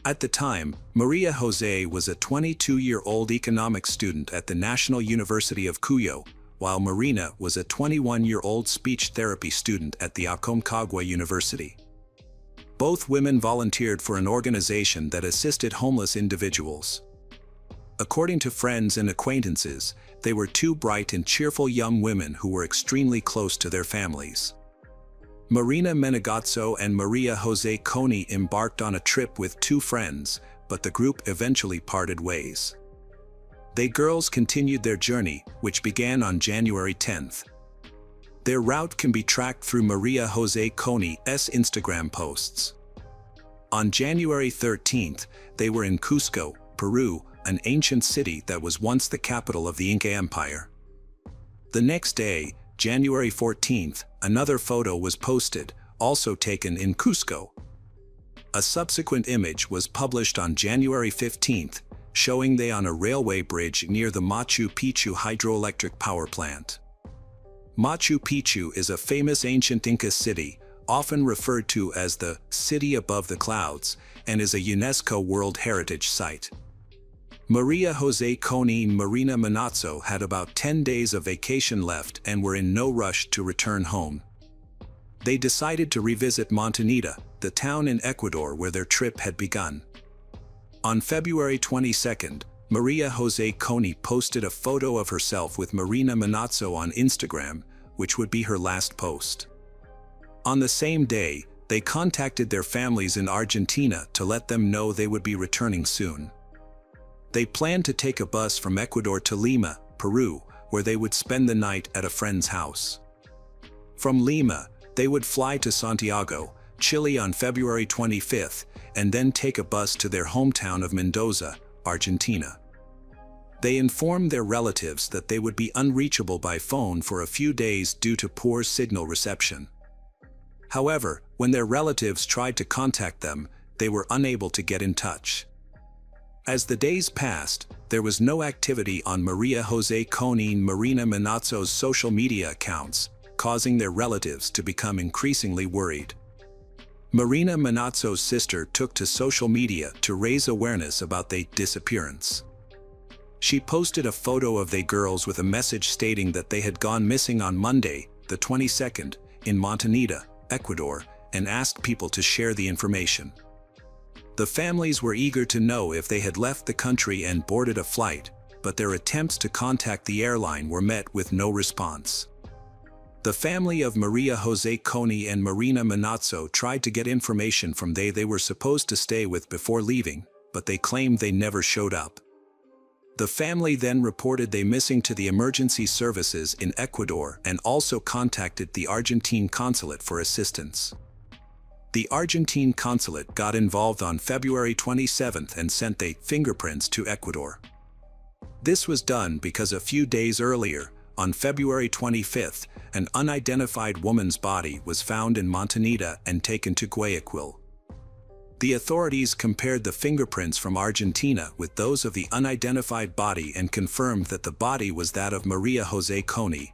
S1: At the time, Maria Jose was a 22-year-old economics student at the National University of Cuyo, while Marina was a 21-year-old speech therapy student at the Aconcagua University. Both women volunteered for an organization that assisted homeless individuals. According to friends and acquaintances, they were 2 bright and cheerful young women who were extremely close to their families. Marina Menegazzo and Maria Jose Coney embarked on a trip with 2 friends, but the group eventually parted ways. They girls continued their journey, which began on January 10th. Their route can be tracked through Maria Jose Coney's Instagram posts. On January 13th, they were in Cusco, Peru, an ancient city that was once the capital of the Inca Empire. The next day, January 14th, another photo was posted, also taken in Cusco. A subsequent image was published on January 15th, showing they on a railway bridge near the Machu Picchu hydroelectric power plant. Machu Picchu is a famous ancient Inca city, often referred to as the city above the clouds, and is a UNESCO World Heritage Site. Maria Jose Coney and Marina Menegazzo had about 10 days of vacation left and were in no rush to return home. They decided to revisit Montañita, the town in Ecuador where their trip had begun. On February 22nd, Maria Jose Coney posted a photo of herself with Marina Menegazzo on Instagram, which would be her last post. On the same day, they contacted their families in Argentina to let them know they would be returning soon. They planned to take a bus from Ecuador to Lima, Peru, where they would spend the night at a friend's house. From Lima, they would fly to Santiago, Chile on February 25th, and then take a bus to their hometown of Mendoza, Argentina. They informed their relatives that they would be unreachable by phone for a few days due to poor signal reception. However, when their relatives tried to contact them, they were unable to get in touch. As the days passed, there was no activity on Maria Jose Coney and Marina Menegazzo's social media accounts, causing their relatives to become increasingly worried. Marina Menegazzo's sister took to social media to raise awareness about their disappearance. She posted a photo of they girls with a message stating that they had gone missing on Monday, the 22nd, in Montañita, Ecuador, and asked people to share the information. The families were eager to know if they had left the country and boarded a flight, but their attempts to contact the airline were met with no response. The family of Maria Jose Coney and Marina Menegazzo tried to get information from they were supposed to stay with before leaving, but they claimed they never showed up. The family then reported they missing to the emergency services in Ecuador and also contacted the Argentine consulate for assistance. The Argentine consulate got involved on February 27th and sent their fingerprints to Ecuador. This was done because a few days earlier, on February 25th, an unidentified woman's body was found in Montañita and taken to Guayaquil. The authorities compared the fingerprints from Argentina with those of the unidentified body and confirmed that the body was that of Maria Jose Coney.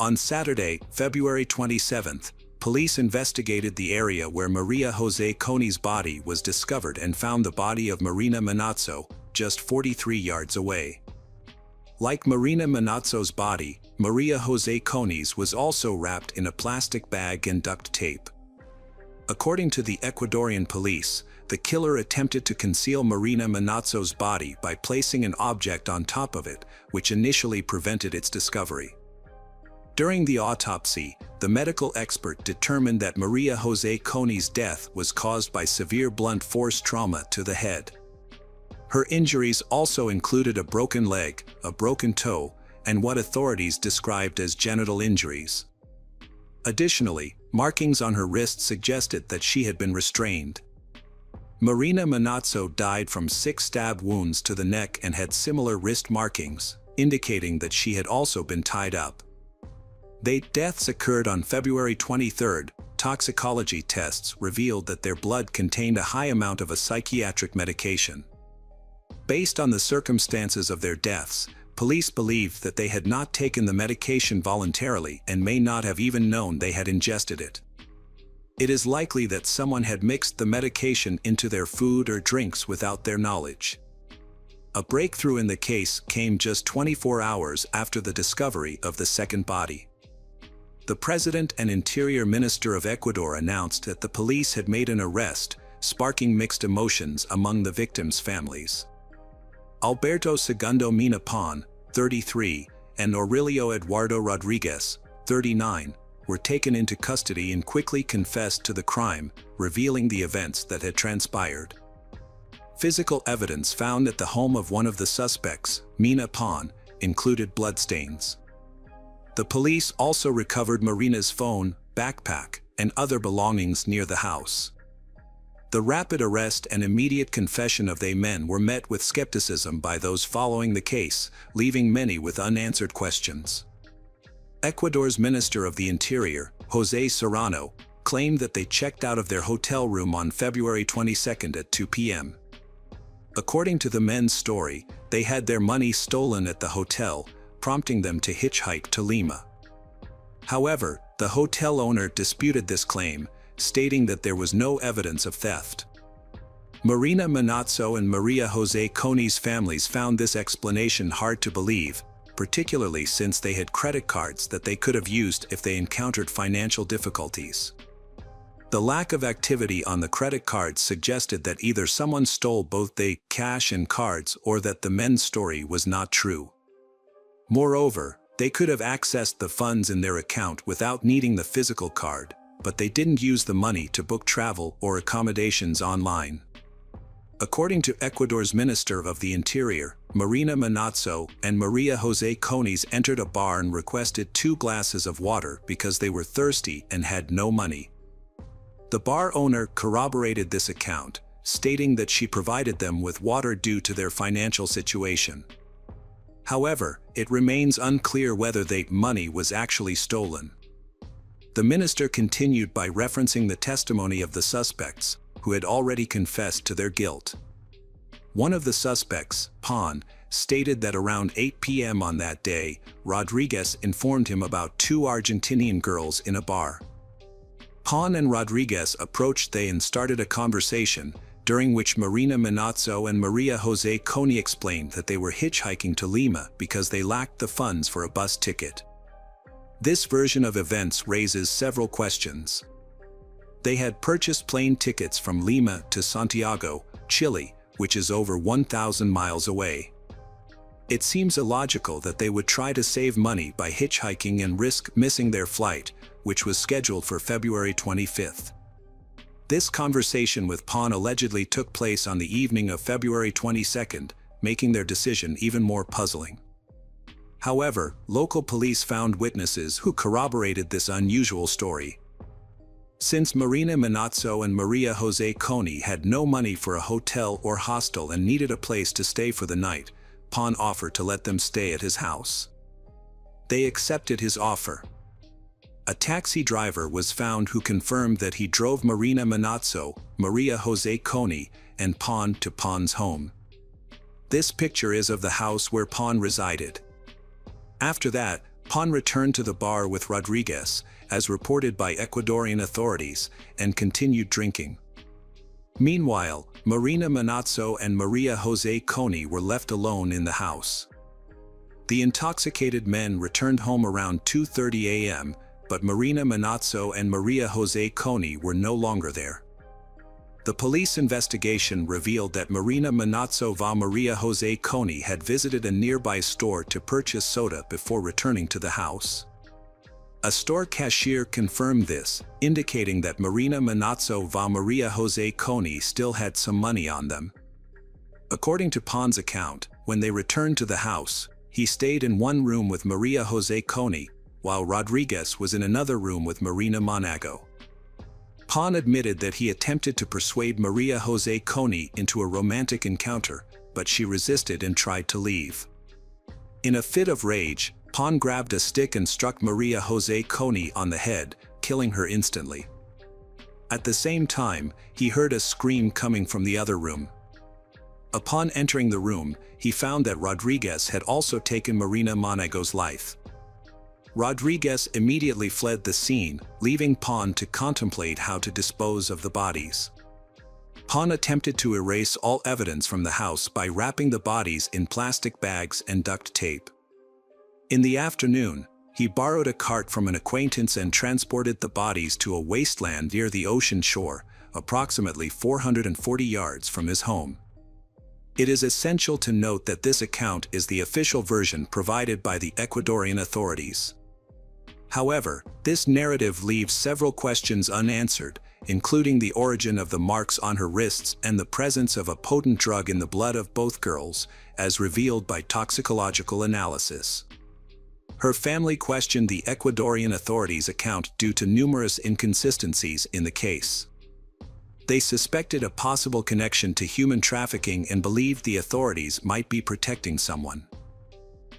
S1: On Saturday, February 27th, police investigated the area where Maria Jose Coni's body was discovered and found the body of Marina Manazzo just 43 yards away. Like Marina Manazzo's body, Maria Jose Coni's was also wrapped in a plastic bag and duct tape. According to the Ecuadorian police, the killer attempted to conceal Marina Manazzo's body by placing an object on top of it, which initially prevented its discovery. During the autopsy, the medical expert determined that Maria Jose Coni's death was caused by severe blunt force trauma to the head. Her injuries also included a broken leg, a broken toe, and what authorities described as genital injuries. Additionally, markings on her wrist suggested that she had been restrained. Marina Manazzo died from 6 stab wounds to the neck and had similar wrist markings, indicating that she had also been tied up. Their deaths occurred on February 23rd. Toxicology tests revealed that their blood contained a high amount of a psychiatric medication. Based on the circumstances of their deaths, police believed that they had not taken the medication voluntarily and may not have even known they had ingested it. It is likely that someone had mixed the medication into their food or drinks without their knowledge. A breakthrough in the case came just 24 hours after the discovery of the second body. The President and Interior Minister of Ecuador announced that the police had made an arrest, sparking mixed emotions among the victims' families. Alberto Segundo Mina Pon, 33, and Aurelio Eduardo Rodriguez, 39, were taken into custody and quickly confessed to the crime, revealing the events that had transpired. Physical evidence found at the home of one of the suspects, Mina Pon, included bloodstains. The police also recovered Marina's phone, backpack, and other belongings near the house. The rapid arrest and immediate confession of the men were met with skepticism by those following the case, leaving many with unanswered questions. Ecuador's Minister of the Interior, José Serrano, claimed that they checked out of their hotel room on February 22nd at 2 p.m. According to the men's story, they had their money stolen at the hotel, prompting them to hitchhike to Lima. However, the hotel owner disputed this claim, stating that there was no evidence of theft. Marina Manazzo and Maria Jose Coni's families found this explanation hard to believe, particularly since they had credit cards that they could have used if they encountered financial difficulties. The lack of activity on the credit cards suggested that either someone stole both the cash and cards or that the men's story was not true. Moreover, they could have accessed the funds in their account without needing the physical card, but they didn't use the money to book travel or accommodations online. According to Ecuador's Minister of the Interior, Marina Manazzo and Maria Jose Coni's entered a bar and requested 2 glasses of water because they were thirsty and had no money. The bar owner corroborated this account, stating that she provided them with water due to their financial situation. However, it remains unclear whether the money was actually stolen. The minister continued by referencing the testimony of the suspects, who had already confessed to their guilt. One of the suspects, Pon, stated that around 8 p.m. on that day, Rodriguez informed him about 2 Argentinian girls in a bar. Pon and Rodriguez approached they and started a conversation, during which Marina Manazzo and Maria Jose Coni explained that they were hitchhiking to Lima because they lacked the funds for a bus ticket. This version of events raises several questions. They had purchased plane tickets from Lima to Santiago, Chile, which is over 1,000 miles away. It seems illogical that they would try to save money by hitchhiking and risk missing their flight, which was scheduled for February 25th. This conversation with Pon allegedly took place on the evening of February 22nd, making their decision even more puzzling. However, local police found witnesses who corroborated this unusual story. Since Marina Manazzo and Maria Jose Coni had no money for a hotel or hostel and needed a place to stay for the night, Pon offered to let them stay at his house. They accepted his offer. A taxi driver was found who confirmed that he drove Marina Manazzo, Maria Jose Coni, and Pon to Pon's home. This picture is of the house where Pon resided. After that, Pon returned to the bar with Rodriguez, as reported by Ecuadorian authorities, and continued drinking. Meanwhile, Marina Manazzo and Maria Jose Coney were left alone in the house. The intoxicated men returned home around 2:30 a.m., but Marina Manazzo and Maria Jose Coney were no longer there. The police investigation revealed that Marina Manazzo va Maria Jose Coney had visited a nearby store to purchase soda before returning to the house. A store cashier confirmed this, indicating that Marina Manazzo va Maria Jose Coney still had some money on them. According to Pon's account, when they returned to the house, he stayed in one room with Maria Jose Coney, while Rodriguez was in another room with Marina Manazzo. Pon admitted that he attempted to persuade Maria Jose Coney into a romantic encounter, but she resisted and tried to leave. In a fit of rage, Pon grabbed a stick and struck Maria Jose Coney on the head, killing her instantly. At the same time, he heard a scream coming from the other room. Upon entering the room, he found that Rodriguez had also taken Marina Manazzo's life. Rodriguez immediately fled the scene, leaving Pon to contemplate how to dispose of the bodies. Pon attempted to erase all evidence from the house by wrapping the bodies in plastic bags and duct tape. In the afternoon, he borrowed a cart from an acquaintance and transported the bodies to a wasteland near the ocean shore, approximately 440 yards from his home. It is essential to note that this account is the official version provided by the Ecuadorian authorities. However, this narrative leaves several questions unanswered, including the origin of the marks on her wrists and the presence of a potent drug in the blood of both girls, as revealed by toxicological analysis. Her family questioned the Ecuadorian authorities' account due to numerous inconsistencies in the case. They suspected a possible connection to human trafficking and believed the authorities might be protecting someone.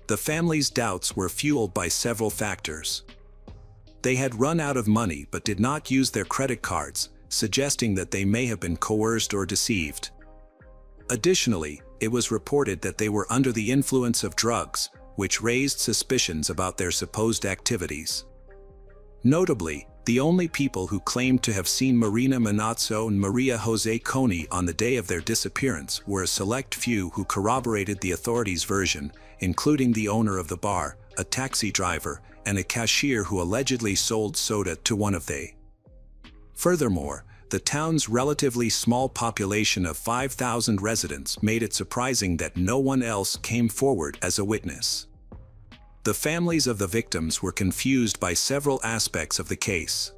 S1: The family's doubts were fueled by several factors. They had run out of money but did not use their credit cards, suggesting that they may have been coerced or deceived. Additionally, it was reported that they were under the influence of drugs, which raised suspicions about their supposed activities. Notably, the only people who claimed to have seen Marina Manazzo and Maria Jose Coney on the day of their disappearance were a select few who corroborated the authorities' version, including the owner of the bar, a taxi driver, and a cashier who allegedly sold soda to one of they. Furthermore, the town's relatively small population of 5,000 residents made it surprising that no one else came forward as a witness. The families of the victims were confused by several aspects of the case.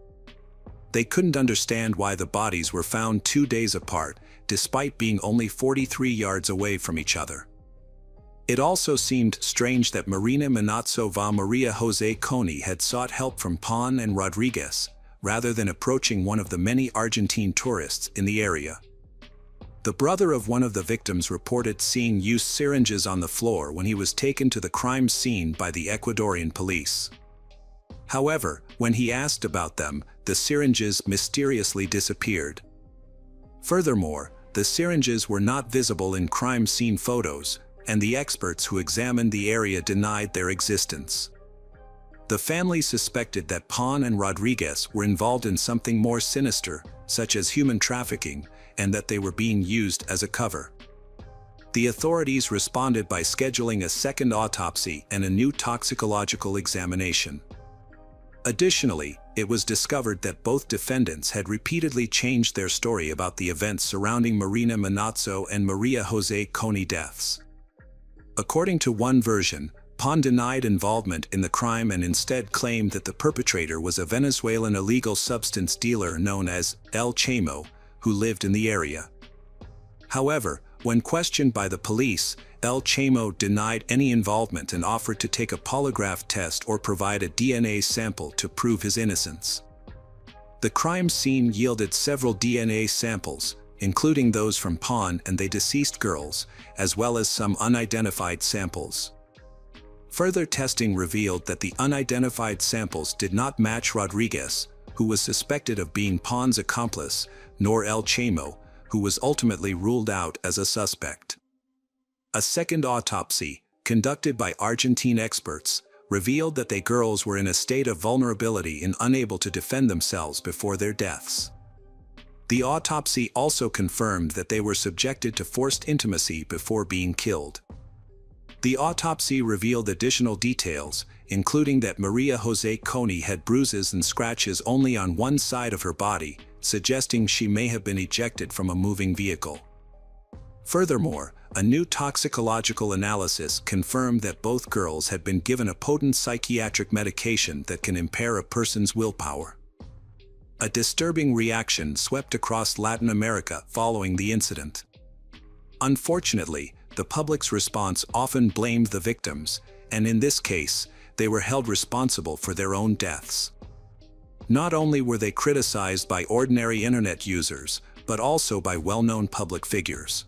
S1: They couldn't understand why the bodies were found 2 days apart, despite being only 43 yards away from each other. It also seemed strange that Marina Manazzo va Maria Jose Coney had sought help from Pon and Rodriguez, rather than approaching one of the many Argentine tourists in the area. The brother of one of the victims reported seeing used syringes on the floor when he was taken to the crime scene by the Ecuadorian police. However, when he asked about them, the syringes mysteriously disappeared. Furthermore, the syringes were not visible in crime scene photos, and the experts who examined the area denied their existence. The family suspected that Pon and Rodriguez were involved in something more sinister, such as human trafficking, and that they were being used as a cover. The authorities responded by scheduling a second autopsy and a new toxicological examination. Additionally, it was discovered that both defendants had repeatedly changed their story about the events surrounding Marina Manazzo and Maria Jose Coney deaths. According to one version, Pon denied involvement in the crime and instead claimed that the perpetrator was a Venezuelan illegal substance dealer known as El Chamo, who lived in the area. However, when questioned by the police, El Chamo denied any involvement and offered to take a polygraph test or provide a DNA sample to prove his innocence. The crime scene yielded several DNA samples, including those from Pon and the deceased girls, as well as some unidentified samples. Further testing revealed that the unidentified samples did not match Rodriguez, who was suspected of being Pon's accomplice, nor El Chamo, who was ultimately ruled out as a suspect. A second autopsy, conducted by Argentine experts, revealed that they girls were in a state of vulnerability and unable to defend themselves before their deaths. The autopsy also confirmed that they were subjected to forced intimacy before being killed. The autopsy revealed additional details, including that Maria Jose Coney had bruises and scratches only on one side of her body, suggesting she may have been ejected from a moving vehicle. Furthermore, a new toxicological analysis confirmed that both girls had been given a potent psychiatric medication that can impair a person's willpower. A disturbing reaction swept across Latin America following the incident. Unfortunately, the public's response often blamed the victims, and in this case, they were held responsible for their own deaths. Not only were they criticized by ordinary internet users, but also by well-known public figures.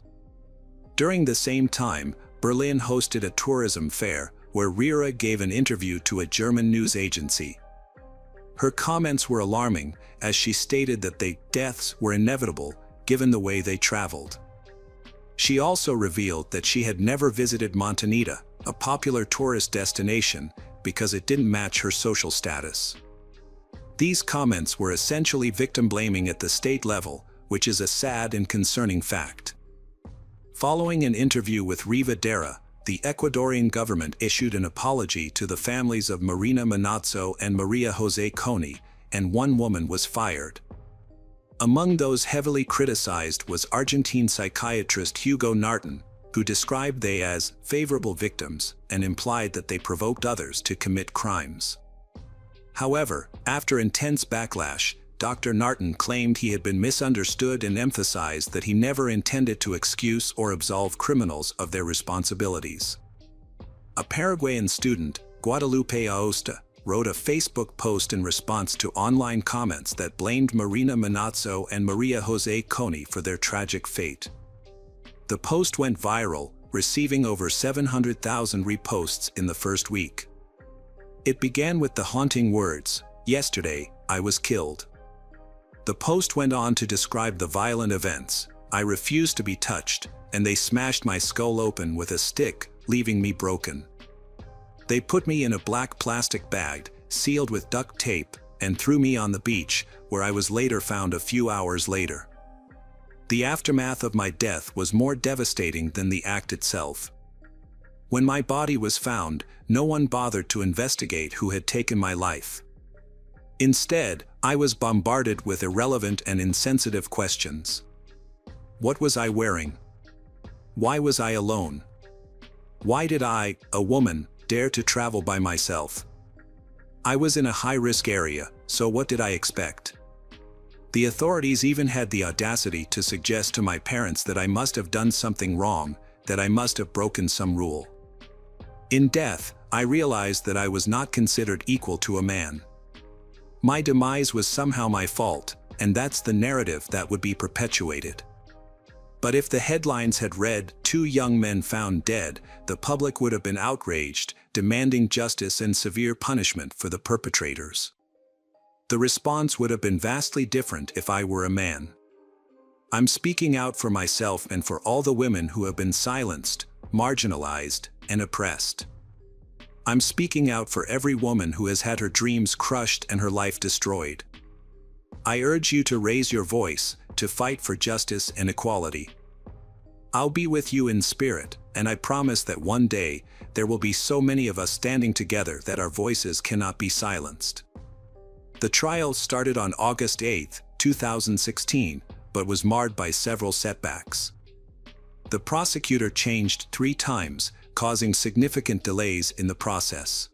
S1: During the same time, Berlin hosted a tourism fair where Rira gave an interview to a German news agency. Her comments were alarming, as she stated that the deaths were inevitable given the way they traveled. She also revealed that she had never visited Montenegro, a popular tourist destination, because it didn't match her social status. These comments were essentially victim blaming at the state level, which is a sad and concerning fact. Following an interview with Riva Dera, the Ecuadorian government issued an apology to the families of Marina Manazzo and Maria Jose Coney, and one woman was fired. Among those heavily criticized was Argentine psychiatrist Hugo Narton, who described they as favorable victims and implied that they provoked others to commit crimes. However, after intense backlash, Dr. Narton claimed he had been misunderstood and emphasized that he never intended to excuse or absolve criminals of their responsibilities. A Paraguayan student, Guadalupe Aosta, wrote a Facebook post in response to online comments that blamed Marina Manazzo and Maria Jose Coney for their tragic fate. The post went viral, receiving over 700,000 reposts in the first week. It began with the haunting words, "Yesterday, I was killed." The post went on to describe the violent events. "I refused to be touched, and they smashed my skull open with a stick, leaving me broken. They put me in a black plastic bag, sealed with duct tape, and threw me on the beach, where I was later found a few hours later. The aftermath of my death was more devastating than the act itself. When my body was found, no one bothered to investigate who had taken my life. Instead, I was bombarded with irrelevant and insensitive questions. What was I wearing? Why was I alone? Why did I, a woman, dare to travel by myself? I was in a high-risk area, so what did I expect? The authorities even had the audacity to suggest to my parents that I must have done something wrong, that I must have broken some rule. In death, I realized that I was not considered equal to a man. My demise was somehow my fault, and that's the narrative that would be perpetuated. But if the headlines had read, 2 young men found dead, the public would have been outraged, demanding justice and severe punishment for the perpetrators. The response would have been vastly different if I were a man. I'm speaking out for myself and for all the women who have been silenced, marginalized, and oppressed. I'm speaking out for every woman who has had her dreams crushed and her life destroyed. I urge you to raise your voice, to fight for justice and equality. I'll be with you in spirit, and I promise that one day, there will be so many of us standing together that our voices cannot be silenced." The trial started on August 8, 2016, but was marred by several setbacks. The prosecutor changed 3 times, causing significant delays in the process.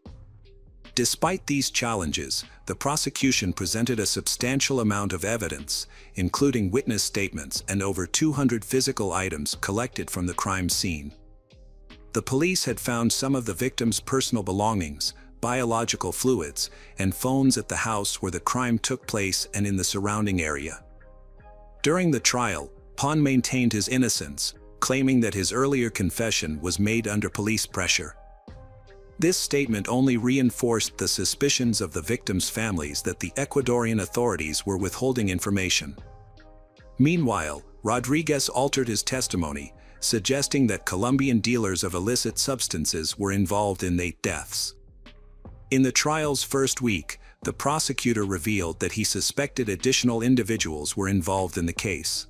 S1: Despite these challenges, the prosecution presented a substantial amount of evidence, including witness statements and over 200 physical items collected from the crime scene. The police had found some of the victim's personal belongings, biological fluids, and phones at the house where the crime took place and in the surrounding area. During the trial, Pon maintained his innocence, claiming that his earlier confession was made under police pressure. This statement only reinforced the suspicions of the victims' families that the Ecuadorian authorities were withholding information. Meanwhile, Rodriguez altered his testimony, suggesting that Colombian dealers of illicit substances were involved in the deaths. In the trial's first week, the prosecutor revealed that he suspected additional individuals were involved in the case.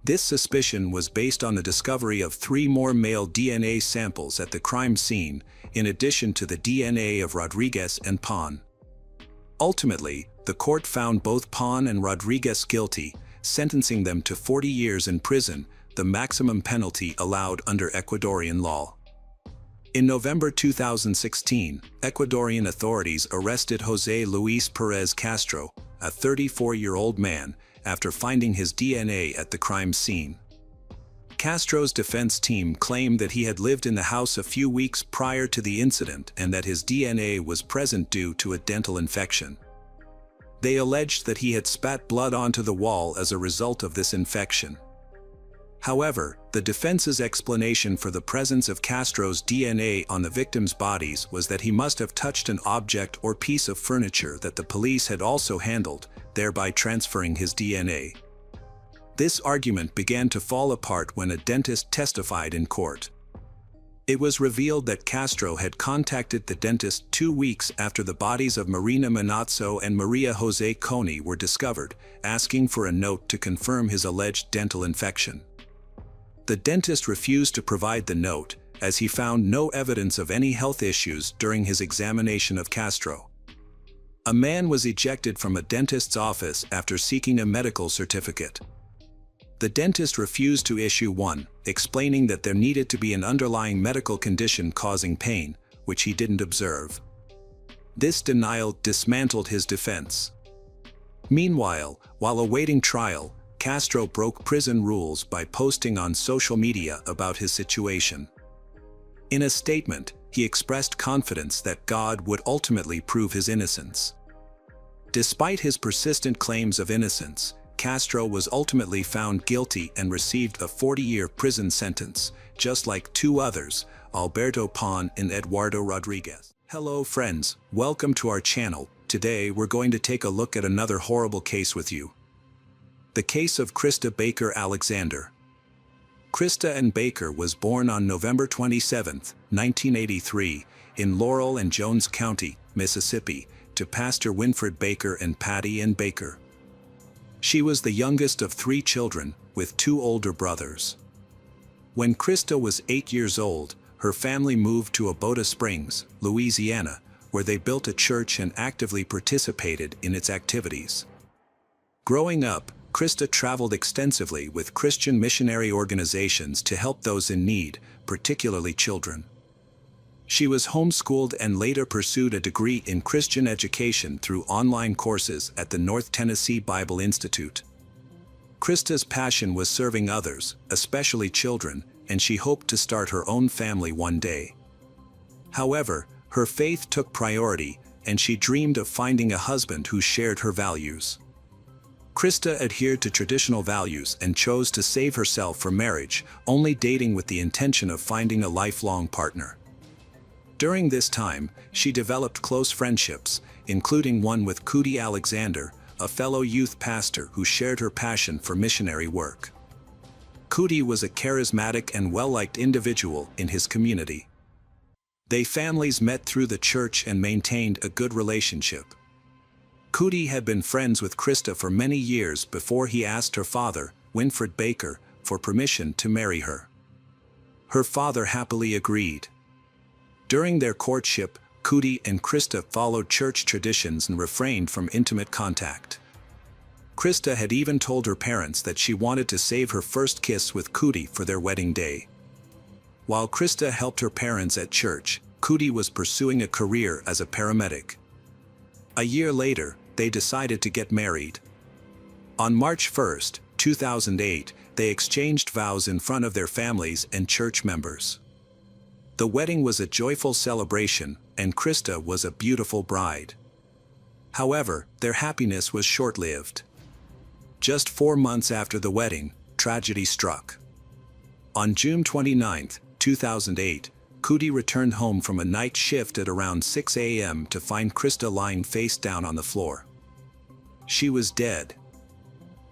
S1: This suspicion was based on the discovery of 3 more male DNA samples at the crime scene, in addition to the DNA of Rodriguez and Pon. Ultimately, the court found both Pon and Rodriguez guilty, sentencing them to 40 years in prison, the maximum penalty allowed under Ecuadorian law. In November 2016, Ecuadorian authorities arrested José Luis Pérez Castro, a 34-year-old man, after finding his DNA at the crime scene. Castro's defense team claimed that he had lived in the house a few weeks prior to the incident and that his DNA was present due to a dental infection. They alleged that he had spat blood onto the wall as a result of this infection. However, the defense's explanation for the presence of Castro's DNA on the victims' bodies was that he must have touched an object or piece of furniture that the police had also handled, thereby transferring his DNA. This argument began to fall apart when a dentist testified in court. It was revealed that Castro had contacted the dentist 2 weeks after the bodies of Marina Manazzo and Maria Jose Coney were discovered, asking for a note to confirm his alleged dental infection. The dentist refused to provide the note, as he found no evidence of any health issues during his examination of Castro. A man was ejected from a dentist's office after seeking a medical certificate. The dentist refused to issue one, explaining that there needed to be an underlying medical condition causing pain, which he didn't observe. This denial dismantled his defense. Meanwhile, while awaiting trial, Castro broke prison rules by posting on social media about his situation. In a statement, he expressed confidence that God would ultimately prove his innocence. Despite his persistent claims of innocence, Castro was ultimately found guilty and received a 40-year prison sentence, just like 2 others, Alberto Pon and Eduardo Rodriguez. Hello friends, welcome to our channel. Today we're going to take a look at another horrible case with you. The case of Krista Baker Alexander. Krista Ann Baker was born on November 27, 1983, in Laurel and Jones County, Mississippi, to Pastor Winfred Baker and Patty Ann Baker. She was the youngest of 3 children, with 2 older brothers. When Krista was 8 years old, her family moved to Abota Springs, Louisiana, where they built a church and actively participated in its activities. Growing up, Krista traveled extensively with Christian missionary organizations to help those in need, particularly children. She was homeschooled and later pursued a degree in Christian education through online courses at the North Tennessee Bible Institute. Krista's passion was serving others, especially children, and she hoped to start her own family one day. However, her faith took priority, and she dreamed of finding a husband who shared her values. Krista adhered to traditional values and chose to save herself for marriage, only dating with the intention of finding a lifelong partner. During this time, she developed close friendships, including one with Cootie Alexander, a fellow youth pastor who shared her passion for missionary work. Cootie was a charismatic and well-liked individual in his community. Their families met through the church and maintained a good relationship. Cootie had been friends with Krista for many years before he asked her father, Winfred Baker, for permission to marry her. Her father happily agreed. During their courtship, Cootie and Krista followed church traditions and refrained from intimate contact. Krista had even told her parents that she wanted to save her first kiss with Cootie for their wedding day. While Krista helped her parents at church, Cootie was pursuing a career as a paramedic. A year later, they decided to get married. On March 1, 2008, they exchanged vows in front of their families and church members. The wedding was a joyful celebration, and Krista was a beautiful bride. However, their happiness was short-lived. Just 4 months after the wedding, tragedy struck. On June 29, 2008, Cootie returned home from a night shift at around 6 a.m. to find Krista lying face down on the floor. She was dead.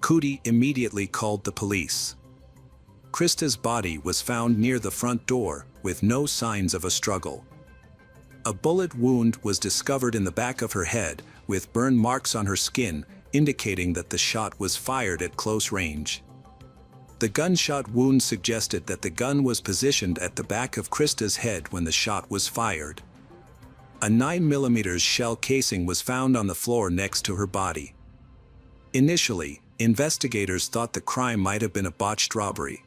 S1: Cootie immediately called the police. Krista's body was found near the front door, with no signs of a struggle. A bullet wound was discovered in the back of her head, with burn marks on her skin, indicating that the shot was fired at close range. The gunshot wound suggested that the gun was positioned at the back of Krista's head when the shot was fired. A 9mm shell casing was found on the floor next to her body. Initially, investigators thought the crime might have been a botched robbery.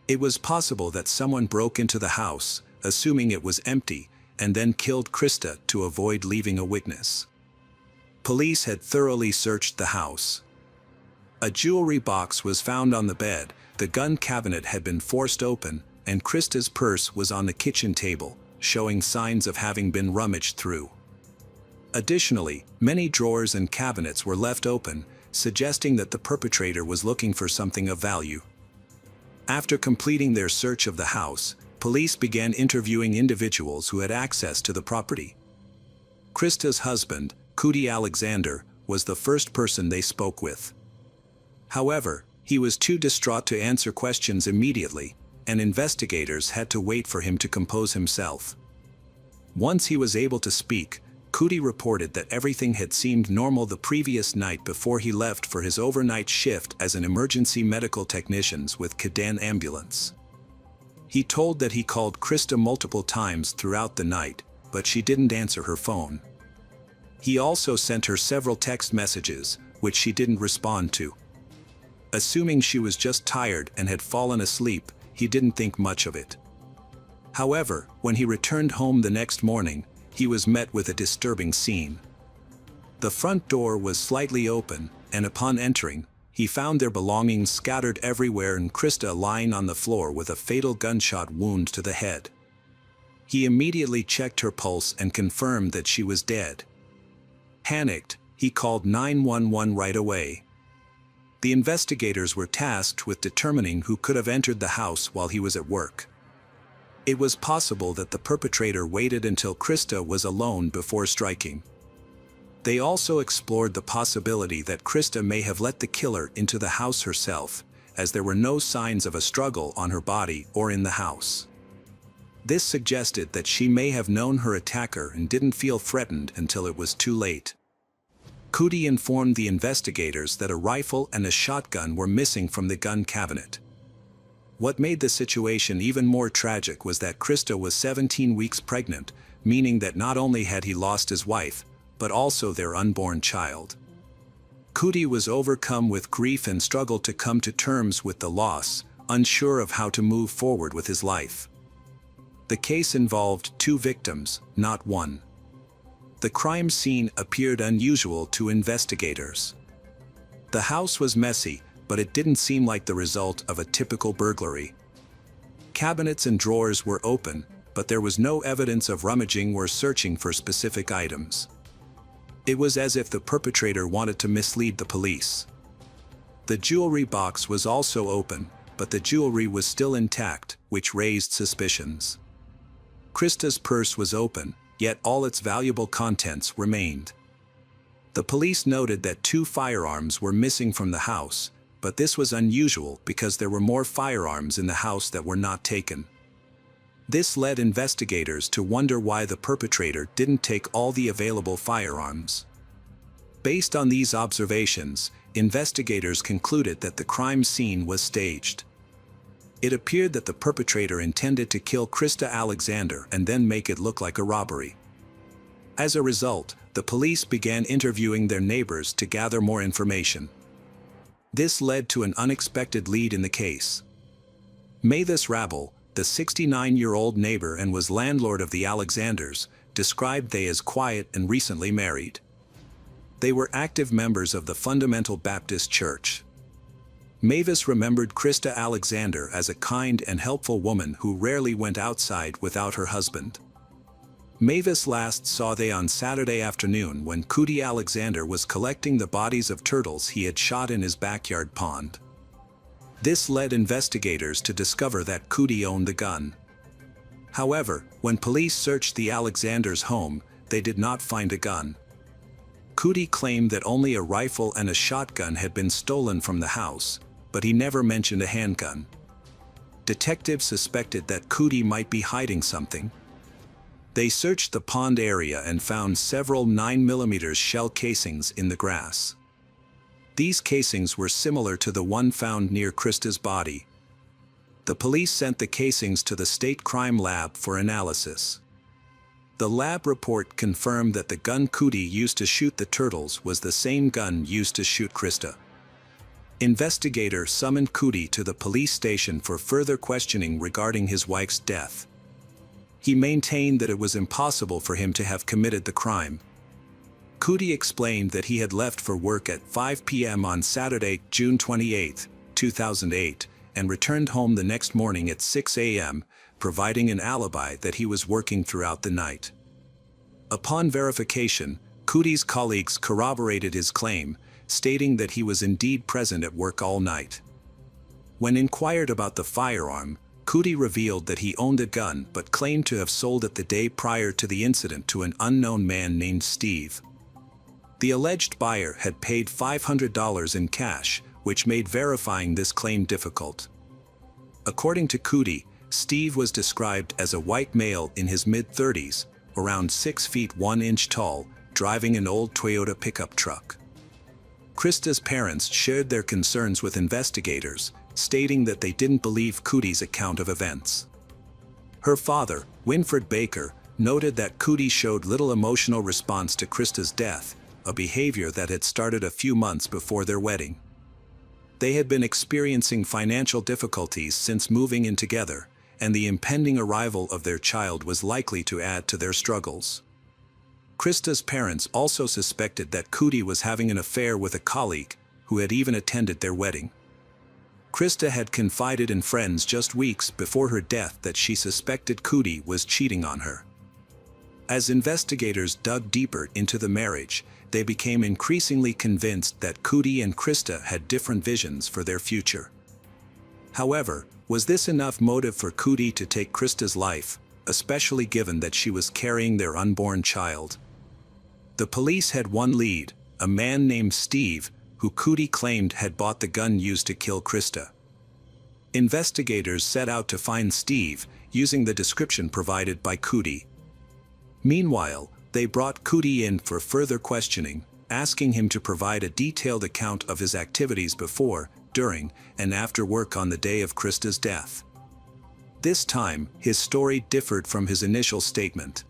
S1: It was possible that someone broke into the house, assuming it was empty, and then killed Krista to avoid leaving a witness. Police had thoroughly searched the house. A jewelry box was found on the bed, the gun cabinet had been forced open, and Krista's purse was on the kitchen table, showing signs of having been rummaged through. Additionally, many drawers and cabinets were left open, suggesting that the perpetrator was looking for something of value. After completing their search of the house, police began interviewing individuals who had access to the property. Krista's husband, Cody Alexander, was the first person they spoke with. However, he was too distraught to answer questions immediately, and investigators had to wait for him to compose himself. Once he was able to speak, Cody reported that everything had seemed normal the previous night before he left for his overnight shift as an emergency medical technician with Cadan ambulance. He told that he called Krista multiple times throughout the night, but she didn't answer her phone. He also sent her several text messages, which she didn't respond to. Assuming she was just tired and had fallen asleep, he didn't think much of it. However, when he returned home the next morning, he was met with a disturbing scene. The front door was slightly open, and upon entering, he found their belongings scattered everywhere and Krista lying on the floor with a fatal gunshot wound to the head. He immediately checked her pulse and confirmed that she was dead. Panicked, he called 911 right away. The investigators were tasked with determining who could have entered the house while he was at work. It was possible that the perpetrator waited until Krista was alone before striking. They also explored the possibility that Krista may have let the killer into the house herself, as there were no signs of a struggle on her body or in the house. This suggested that she may have known her attacker and didn't feel threatened until it was too late. Cody informed the investigators that a rifle and a shotgun were missing from the gun cabinet. What made the situation even more tragic was that Krista was 17 weeks pregnant, meaning that not only had he lost his wife, but also their unborn child. Cody was overcome with grief and struggled to come to terms with the loss, unsure of how to move forward with his life. The case involved 2 victims, not one. The crime scene appeared unusual to investigators. The house was messy, but it didn't seem like the result of a typical burglary. Cabinets and drawers were open, but there was no evidence of rummaging or searching for specific items. It was as if the perpetrator wanted to mislead the police. The jewelry box was also open, but the jewelry was still intact, which raised suspicions. Krista's purse was open, yet all its valuable contents remained. The police noted that 2 firearms were missing from the house, but this was unusual because there were more firearms in the house that were not taken. This led investigators to wonder why the perpetrator didn't take all the available firearms. Based on these observations, investigators concluded that the crime scene was staged. It appeared that the perpetrator intended to kill Krista Alexander and then make it look like a robbery. As a result, the police began interviewing their neighbors to gather more information. This led to an unexpected lead in the case. Mavis Rabel, the 69-year-old neighbor and was landlord of the Alexanders, described they as quiet and recently married. They were active members of the Fundamental Baptist Church. Mavis remembered Krista Alexander as a kind and helpful woman who rarely went outside without her husband. Mavis last saw they on Saturday afternoon when Cody Alexander was collecting the bodies of turtles he had shot in his backyard pond. This led investigators to discover that Cody owned the gun. However, when police searched the Alexanders' home, they did not find a gun. Cody claimed that only a rifle and a shotgun had been stolen from the house, but he never mentioned a handgun. Detectives suspected that Cody might be hiding something. They searched the pond area and found several 9mm shell casings in the grass. These casings were similar to the one found near Krista's body. The police sent the casings to the state crime lab for analysis. The lab report confirmed that the gun Cootie used to shoot the turtles was the same gun used to shoot Krista. Investigator summoned Cootie to the police station for further questioning regarding his wife's death. He maintained that it was impossible for him to have committed the crime. Cootie explained that he had left for work at 5 p.m. on Saturday, June 28, 2008, and returned home the next morning at 6 a.m., providing an alibi that he was working throughout the night. Upon verification, Cootie's colleagues corroborated his claim, stating that he was indeed present at work all night. When inquired about the firearm, Cootie revealed that he owned a gun but claimed to have sold it the day prior to the incident to an unknown man named Steve. The alleged buyer had paid $500 in cash, which made verifying this claim difficult. According to Cootie, Steve was described as a white male in his mid-30s, around 6 feet 1 inch tall, driving an old Toyota pickup truck. Krista's parents shared their concerns with investigators, stating that they didn't believe Cootie's account of events. Her father, Winfred Baker, noted that Cootie showed little emotional response to Krista's death, a behavior that had started a few months before their wedding. They had been experiencing financial difficulties since moving in together, and the impending arrival of their child was likely to add to their struggles. Krista's parents also suspected that Cootie was having an affair with a colleague, who had even attended their wedding. Krista had confided in friends just weeks before her death that she suspected Cootie was cheating on her. As investigators dug deeper into the marriage, they became increasingly convinced that Cootie and Krista had different visions for their future. However, was this enough motive for Cootie to take Krista's life, especially given that she was carrying their unborn child? The police had one lead, a man named Steve, who Cootie claimed had bought the gun used to kill Krista. Investigators set out to find Steve, using the description provided by Cootie. Meanwhile, they brought Cootie in for further questioning, asking him to provide a detailed account of his activities before, during, and after work on the day of Krista's death. This time, his story differed from his initial statement.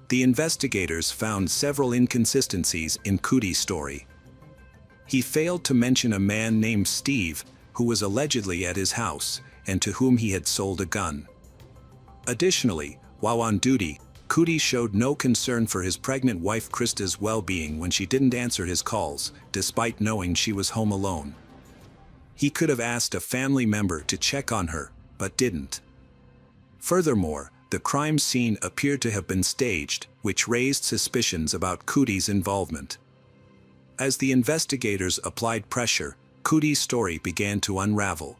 S1: The investigators found several inconsistencies in Cootie's story. He failed to mention a man named Steve, who was allegedly at his house, and to whom he had sold a gun. Additionally, while on duty, Cootie showed no concern for his pregnant wife Krista's well-being when she didn't answer his calls, despite knowing she was home alone. He could have asked a family member to check on her, but didn't. Furthermore, the crime scene appeared to have been staged, which raised suspicions about Cootie's involvement. As the investigators applied pressure, Cootie's story began to unravel.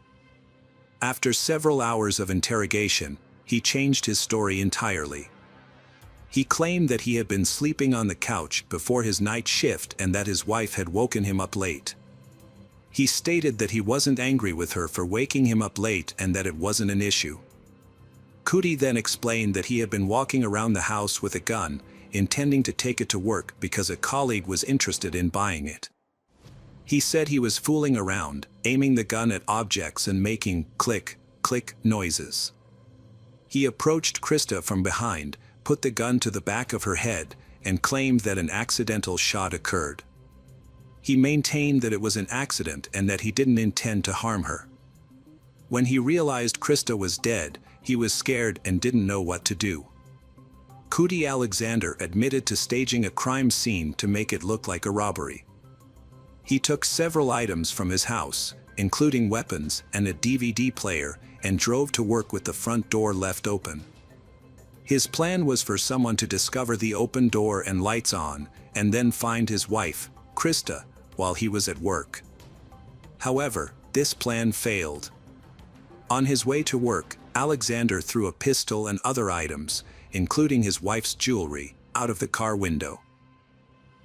S1: After several hours of interrogation, he changed his story entirely. He claimed that he had been sleeping on the couch before his night shift and that his wife had woken him up late. He stated that he wasn't angry with her for waking him up late and that it wasn't an issue. Cootie then explained that he had been walking around the house with a gun, intending to take it to work because a colleague was interested in buying it. He said he was fooling around, aiming the gun at objects and making click, click noises. He approached Krista from behind, put the gun to the back of her head, and claimed that an accidental shot occurred. He maintained that it was an accident and that he didn't intend to harm her. When he realized Krista was dead, he was scared and didn't know what to do. Cootie Alexander admitted to staging a crime scene to make it look like a robbery. He took several items from his house, including weapons and a DVD player, and drove to work with the front door left open. His plan was for someone to discover the open door and lights on, and then find his wife, Krista, while he was at work. However, this plan failed. On his way to work, Alexander threw a pistol and other items, including his wife's jewelry, out of the car window.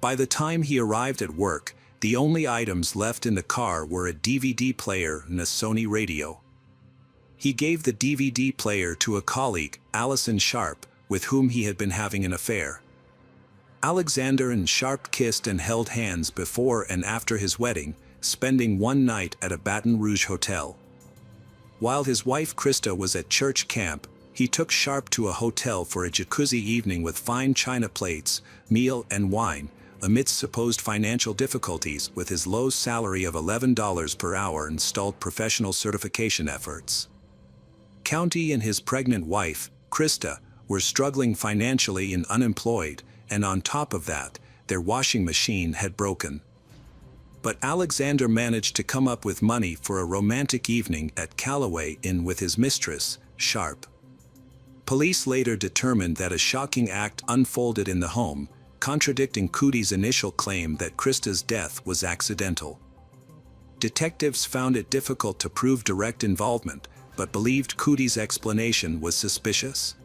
S1: By the time he arrived at work, the only items left in the car were a DVD player and a Sony radio. He gave the DVD player to a colleague, Allison Sharp, with whom he had been having an affair. Alexander and Sharp kissed and held hands before and after his wedding, spending one night at a Baton Rouge hotel. While his wife Krista was at church camp, he took Sharp to a hotel for a jacuzzi evening with fine china plates, meal and wine, amidst supposed financial difficulties with his low salary of $11 per hour and stalled professional certification efforts. County and his pregnant wife, Krista, were struggling financially and unemployed, and on top of that, their washing machine had broken. But Alexander managed to come up with money for a romantic evening at Callaway Inn with his mistress, Sharp. Police later determined that a shocking act unfolded in the home, contradicting Cootie's initial claim that Krista's death was accidental. Detectives found it difficult to prove direct involvement, but believed Cootie's explanation was suspicious.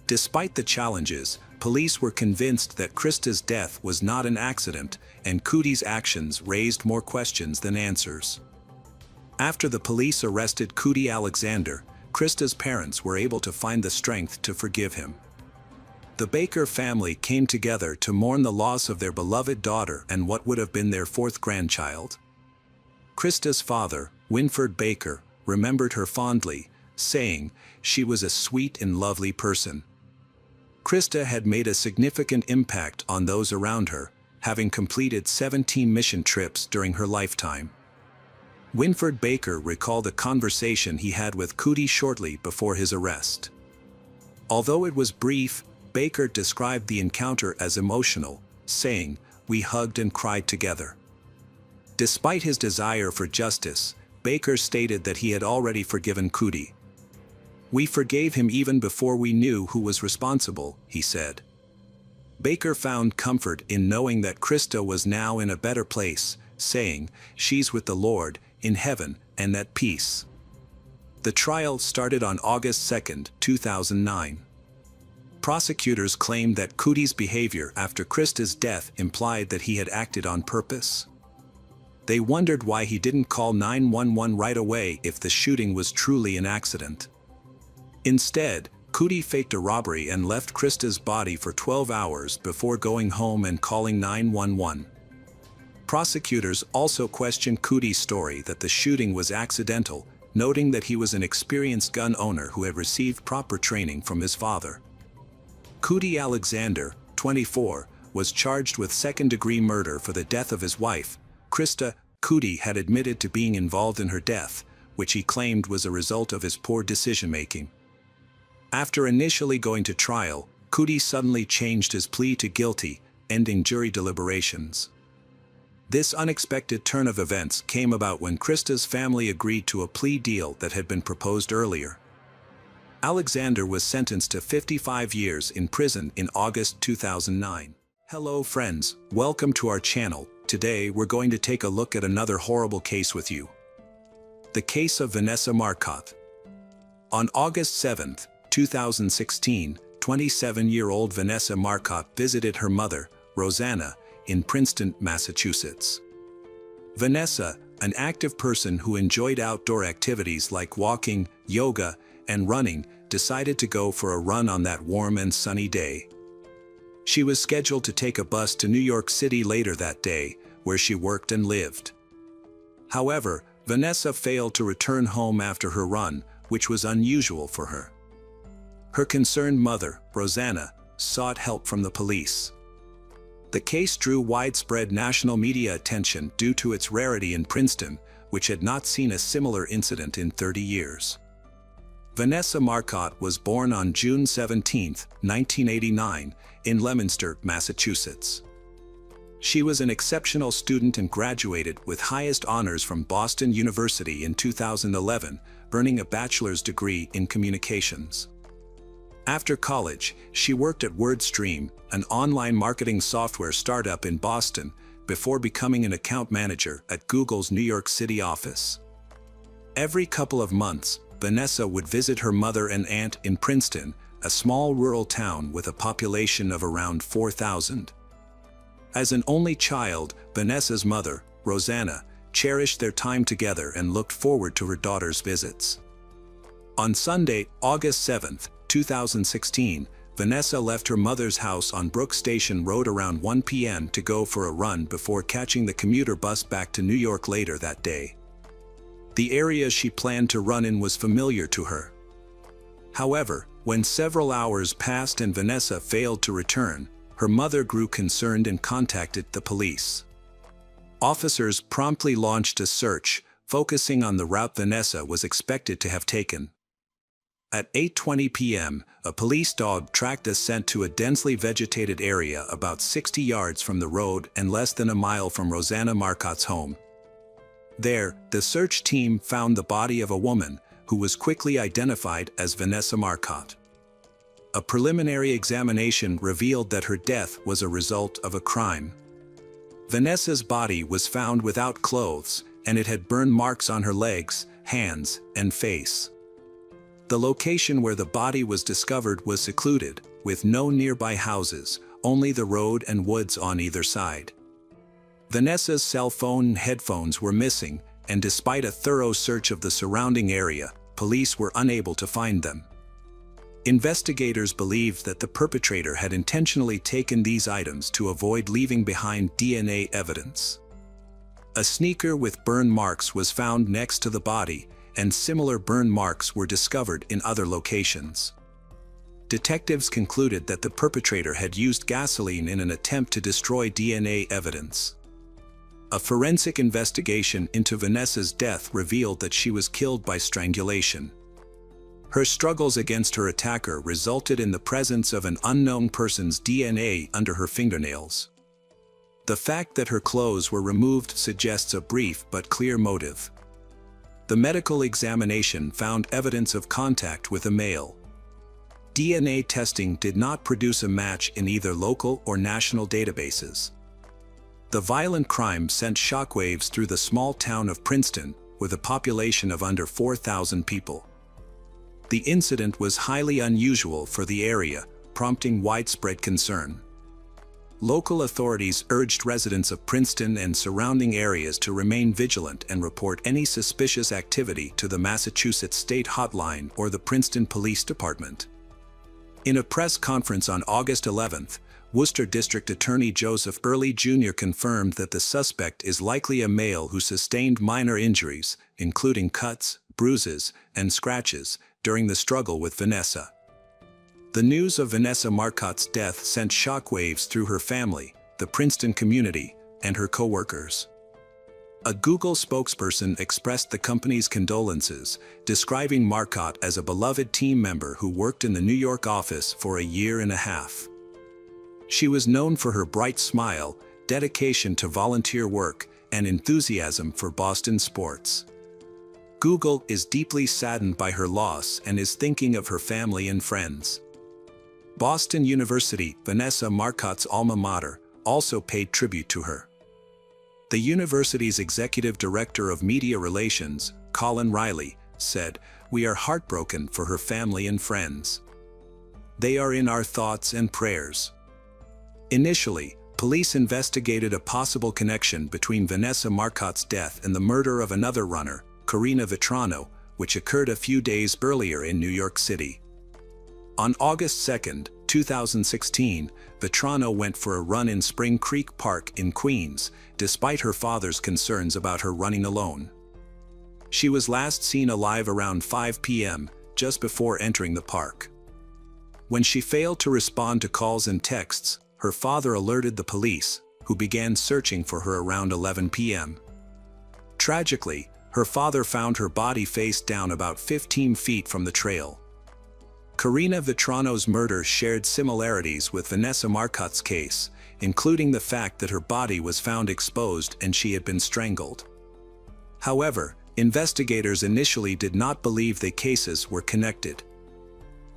S1: Despite the challenges, police were convinced that Krista's death was not an accident, and Cootie's actions raised more questions than answers. After the police arrested Cootie Alexander, Krista's parents were able to find the strength to forgive him. The Baker family came together to mourn the loss of their beloved daughter and what would have been their fourth grandchild. Krista's father, Winford Baker, remembered her fondly, saying, "She was a sweet and lovely person." Krista had made a significant impact on those around her, having completed 17 mission trips during her lifetime. Winford Baker recalled a conversation he had with Cootie shortly before his arrest. Although it was brief, Baker described the encounter as emotional, saying, "We hugged and cried together." Despite his desire for justice, Baker stated that he had already forgiven Cootie. "We forgave him even before we knew who was responsible," he said. Baker found comfort in knowing that Krista was now in a better place, saying, "She's with the Lord, in heaven, and at peace." The trial started on August 2, 2009. Prosecutors claimed that Cootie's behavior after Krista's death implied that he had acted on purpose. They wondered why he didn't call 911 right away if the shooting was truly an accident. Instead, Cootie faked a robbery and left Krista's body for 12 hours before going home and calling 911. Prosecutors also questioned Cootie's story that the shooting was accidental, noting that he was an experienced gun owner who had received proper training from his father. Cootie Alexander, 24, was charged with second-degree murder for the death of his wife, Krista. Cootie had admitted to being involved in her death, which he claimed was a result of his poor decision-making. After initially going to trial, Cootie suddenly changed his plea to guilty, ending jury deliberations. This unexpected turn of events came about when Krista's family agreed to a plea deal that had been proposed earlier. Alexander was sentenced to 55 years in prison in August 2009. Hello friends, welcome to our channel. Today we're going to take a look at another horrible case with you. The case of Vanessa Marcotte. On August 7, 2016, 27-year-old Vanessa Marcotte visited her mother, Rosanna, in Princeton, Massachusetts. Vanessa, an active person who enjoyed outdoor activities like walking, yoga, and running, decided to go for a run on that warm and sunny day. She was scheduled to take a bus to New York City later that day, where she worked and lived. However, Vanessa failed to return home after her run, which was unusual for her. Her concerned mother, Rosanna, sought help from the police. The case drew widespread national media attention due to its rarity in Princeton, which had not seen a similar incident in 30 years. Vanessa Marcotte was born on June 17, 1989, in Leominster, Massachusetts. She was an exceptional student and graduated with highest honors from Boston University in 2011, earning a bachelor's degree in communications. After college, she worked at WordStream, an online marketing software startup in Boston, before becoming an account manager at Google's New York City office. Every couple of months, Vanessa would visit her mother and aunt in Princeton, a small rural town with a population of around 4,000. As an only child, Vanessa's mother, Rosanna, cherished their time together and looked forward to her daughter's visits. On Sunday, August 7, 2016, Vanessa left her mother's house on Brook Station Road around 1 p.m. to go for a run before catching the commuter bus back to New York later that day. The area she planned to run in was familiar to her. However, when several hours passed and Vanessa failed to return, her mother grew concerned and contacted the police. Officers promptly launched a search, focusing on the route Vanessa was expected to have taken. At 8:20 p.m., a police dog tracked a scent to a densely vegetated area about 60 yards from the road and less than a mile from Rosanna Marcotte's home. There, the search team found the body of a woman, who was quickly identified as Vanessa Marcotte. A preliminary examination revealed that her death was a result of a crime. Vanessa's body was found without clothes, and it had burn marks on her legs, hands, and face. The location where the body was discovered was secluded, with no nearby houses, only the road and woods on either side. Vanessa's cell phone and headphones were missing, and despite a thorough search of the surrounding area, police were unable to find them. Investigators believed that the perpetrator had intentionally taken these items to avoid leaving behind DNA evidence. A sneaker with burn marks was found next to the body, and similar burn marks were discovered in other locations. Detectives concluded that the perpetrator had used gasoline in an attempt to destroy DNA evidence. A forensic investigation into Vanessa's death revealed that she was killed by strangulation. Her struggles against her attacker resulted in the presence of an unknown person's DNA under her fingernails. The fact that her clothes were removed suggests a brief but clear motive. The medical examination found evidence of contact with a male. DNA testing did not produce a match in either local or national databases. The violent crime sent shockwaves through the small town of Princeton, with a population of under 4,000 people. The incident was highly unusual for the area, prompting widespread concern. Local authorities urged residents of Princeton and surrounding areas to remain vigilant and report any suspicious activity to the Massachusetts State Hotline or the Princeton Police Department. In a press conference on August 11th, Worcester District Attorney Joseph Early Jr. confirmed that the suspect is likely a male who sustained minor injuries, including cuts, bruises, and scratches, during the struggle with Vanessa. The news of Vanessa Marcotte's death sent shockwaves through her family, the Princeton community, and her co-workers. A Google spokesperson expressed the company's condolences, describing Marcotte as a beloved team member who worked in the New York office for a year and a half. She was known for her bright smile, dedication to volunteer work, and enthusiasm for Boston sports. Google is deeply saddened by her loss and is thinking of her family and friends. Boston University, Vanessa Marcotte's alma mater, also paid tribute to her. The university's executive director of media relations, Colin Riley, said, "We are heartbroken for her family and friends. They are in our thoughts and prayers." Initially, police investigated a possible connection between Vanessa Marcotte's death and the murder of another runner, Karina Vetrano, which occurred a few days earlier in New York City. On August 2, 2016, Vetrano went for a run in Spring Creek Park in Queens, despite her father's concerns about her running alone. She was last seen alive around 5 p.m., just before entering the park. When she failed to respond to calls and texts, her father alerted the police, who began searching for her around 11 p.m. Tragically, her father found her body face down about 15 feet from the trail. Karina Vetrano's murder shared similarities with Vanessa Marcotte's case, including the fact that her body was found exposed and she had been strangled. However, investigators initially did not believe the cases were connected.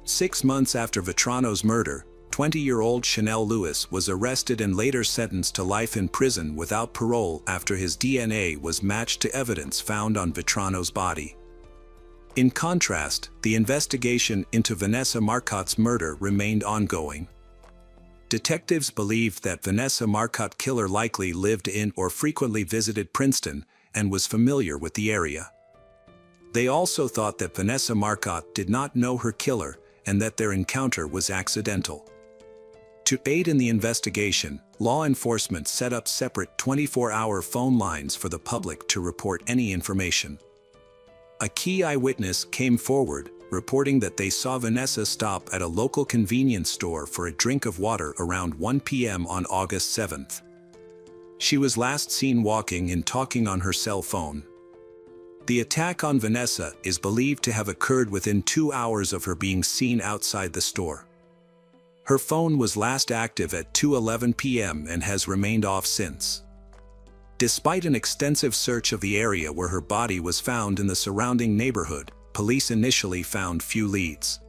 S1: 6 months after Vetrano's murder, 20-year-old Chanel Lewis was arrested and later sentenced to life in prison without parole after his DNA was matched to evidence found on Vetrano's body. In contrast, the investigation into Vanessa Marcotte's murder remained ongoing. Detectives believed that Vanessa Marcotte killer likely lived in or frequently visited Princeton and was familiar with the area. They also thought that Vanessa Marcotte did not know her killer and that their encounter was accidental. To aid in the investigation, law enforcement set up separate 24-hour phone lines for the public to report any information. A key eyewitness came forward, reporting that they saw Vanessa stop at a local convenience store for a drink of water around 1 p.m. on August 7th. She was last seen walking and talking on her cell phone. The attack on Vanessa is believed to have occurred within 2 hours of her being seen outside the store. Her phone was last active at 2:11 p.m. and has remained off since. Despite an extensive search of the area where her body was found in the surrounding neighborhood, police initially found few leads.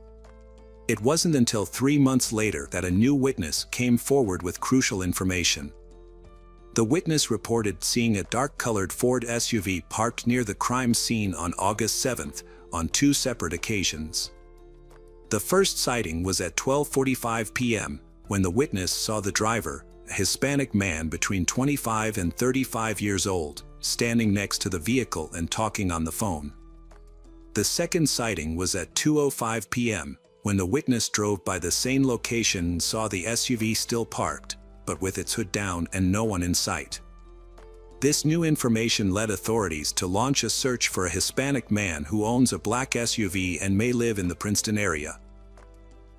S1: It wasn't until 3 months later that a new witness came forward with crucial information. The witness reported seeing a dark-colored Ford SUV parked near the crime scene on August 7th on 2 separate occasions. The first sighting was at 12:45 p.m., when the witness saw the driver, a Hispanic man between 25 and 35 years old, standing next to the vehicle and talking on the phone. The second sighting was at 2:05 p.m., when the witness drove by the same location and saw the SUV still parked, but with its hood down and no one in sight. This new information led authorities to launch a search for a Hispanic man who owns a black SUV and may live in the Princeton area.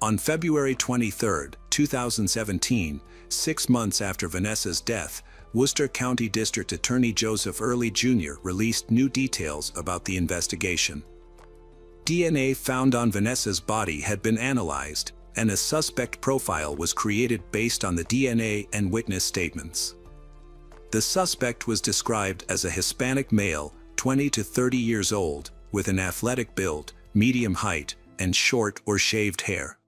S1: On February 23, 2017, 6 months after Vanessa's death, Worcester County District Attorney Joseph Early Jr. released new details about the investigation. DNA found on Vanessa's body had been analyzed, and a suspect profile was created based on the DNA and witness statements. The suspect was described as a Hispanic male, 20 to 30 years old, with an athletic build, medium height, and short or shaved hair.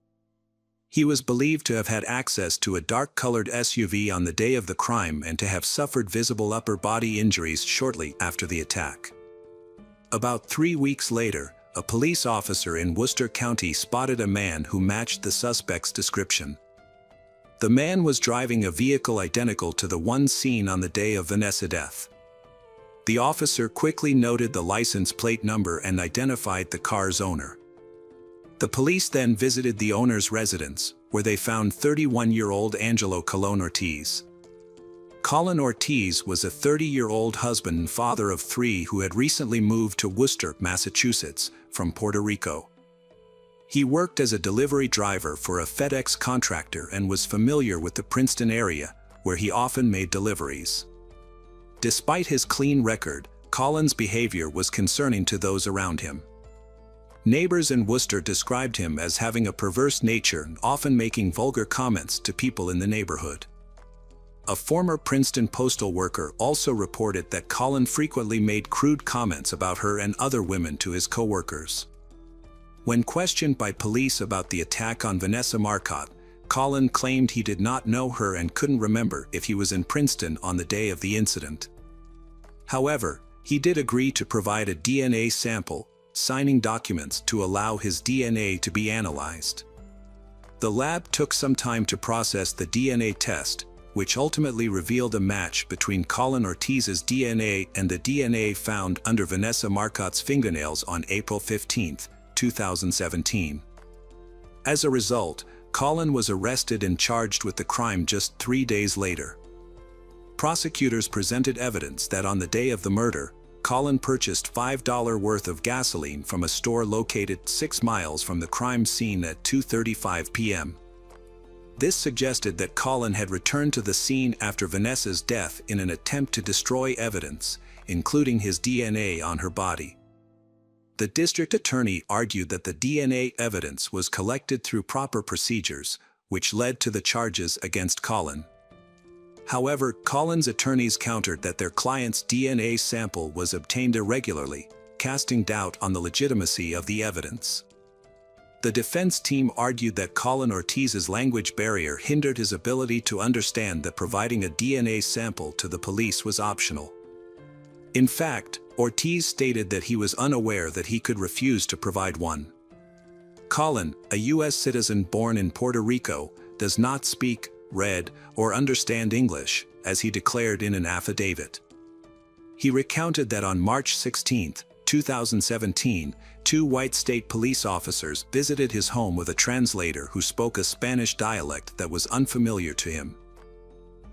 S1: He was believed to have had access to a dark-colored SUV on the day of the crime and to have suffered visible upper body injuries shortly after the attack. About 3 weeks later, a police officer in Worcester County spotted a man who matched the suspect's description. The man was driving a vehicle identical to the one seen on the day of Vanessa's death. The officer quickly noted the license plate number and identified the car's owner. The police then visited the owner's residence, where they found 31-year-old Angelo Colon Ortiz. Colin Ortiz was a 30-year-old husband and father of 3 who had recently moved to Worcester, Massachusetts, from Puerto Rico. He worked as a delivery driver for a FedEx contractor and was familiar with the Princeton area, where he often made deliveries. Despite his clean record, Colin's behavior was concerning to those around him. Neighbors in Worcester described him as having a perverse nature and often making vulgar comments to people in the neighborhood. A former Princeton postal worker also reported that Colin frequently made crude comments about her and other women to his co-workers. When questioned by police about the attack on Vanessa Marcotte, Colin claimed he did not know her and couldn't remember if he was in Princeton on the day of the incident. However, he did agree to provide a DNA sample, signing documents to allow his DNA to be analyzed. The lab took some time to process the DNA test, which ultimately revealed a match between Colin Ortiz's DNA and the DNA found under Vanessa Marcotte's fingernails on April 15, 2017. As a result, Colin was arrested and charged with the crime just 3 days later. Prosecutors presented evidence that on the day of the murder, Colin purchased $5 worth of gasoline from a store located 6 miles from the crime scene at 2:35 p.m. This suggested that Colin had returned to the scene after Vanessa's death in an attempt to destroy evidence, including his DNA on her body. The district attorney argued that the DNA evidence was collected through proper procedures, which led to the charges against Colin. However, Colin's attorneys countered that their client's DNA sample was obtained irregularly, casting doubt on the legitimacy of the evidence. The defense team argued that Colin Ortiz's language barrier hindered his ability to understand that providing a DNA sample to the police was optional. In fact, Ortiz stated that he was unaware that he could refuse to provide one. Colin, a U.S. citizen born in Puerto Rico, does not speak, read, or understand English, as he declared in an affidavit. He recounted that on March 16, 2017, two white state police officers visited his home with a translator who spoke a Spanish dialect that was unfamiliar to him.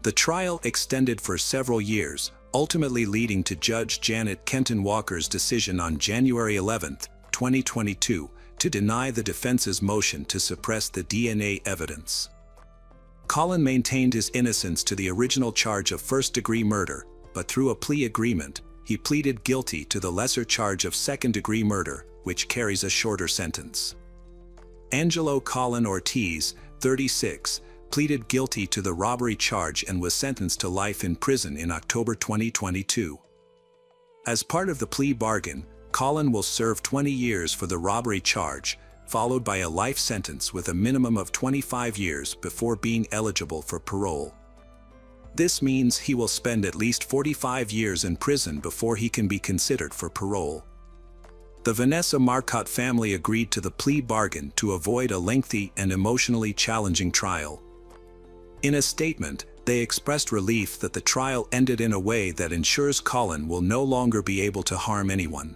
S1: The trial extended for several years, ultimately leading to Judge Janet Kenton Walker's decision on January 11, 2022, to deny the defense's motion to suppress the DNA evidence. Colin maintained his innocence to the original charge of first-degree murder, but through a plea agreement, he pleaded guilty to the lesser charge of second-degree murder, which carries a shorter sentence. Angelo Colin Ortiz, 36, pleaded guilty to the robbery charge and was sentenced to life in prison in October 2022. As part of the plea bargain, Colin will serve 20 years for the robbery charge, followed by a life sentence with a minimum of 25 years before being eligible for parole. This means he will spend at least 45 years in prison before he can be considered for parole. The Vanessa Marcotte family agreed to the plea bargain to avoid a lengthy and emotionally challenging trial. In a statement, they expressed relief that the trial ended in a way that ensures Colin will no longer be able to harm anyone.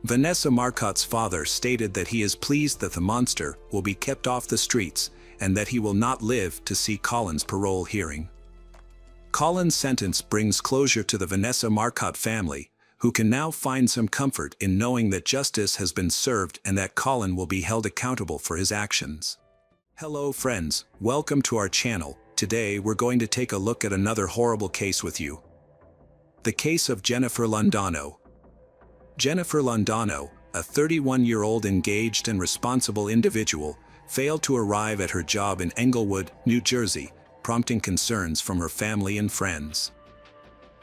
S1: Vanessa Marcotte's father stated that he is pleased that the monster will be kept off the streets and that he will not live to see Colin's parole hearing. Colin's sentence brings closure to the Vanessa Marcotte family, who can now find some comfort in knowing that justice has been served and that Colin will be held accountable for his actions. Hello friends, welcome to our channel. Today we're going to take a look at another horrible case with you. The case of Jennifer Londano. Jennifer Londano, a 31-year-old engaged and responsible individual, failed to arrive at her job in Englewood, New Jersey, prompting concerns from her family and friends.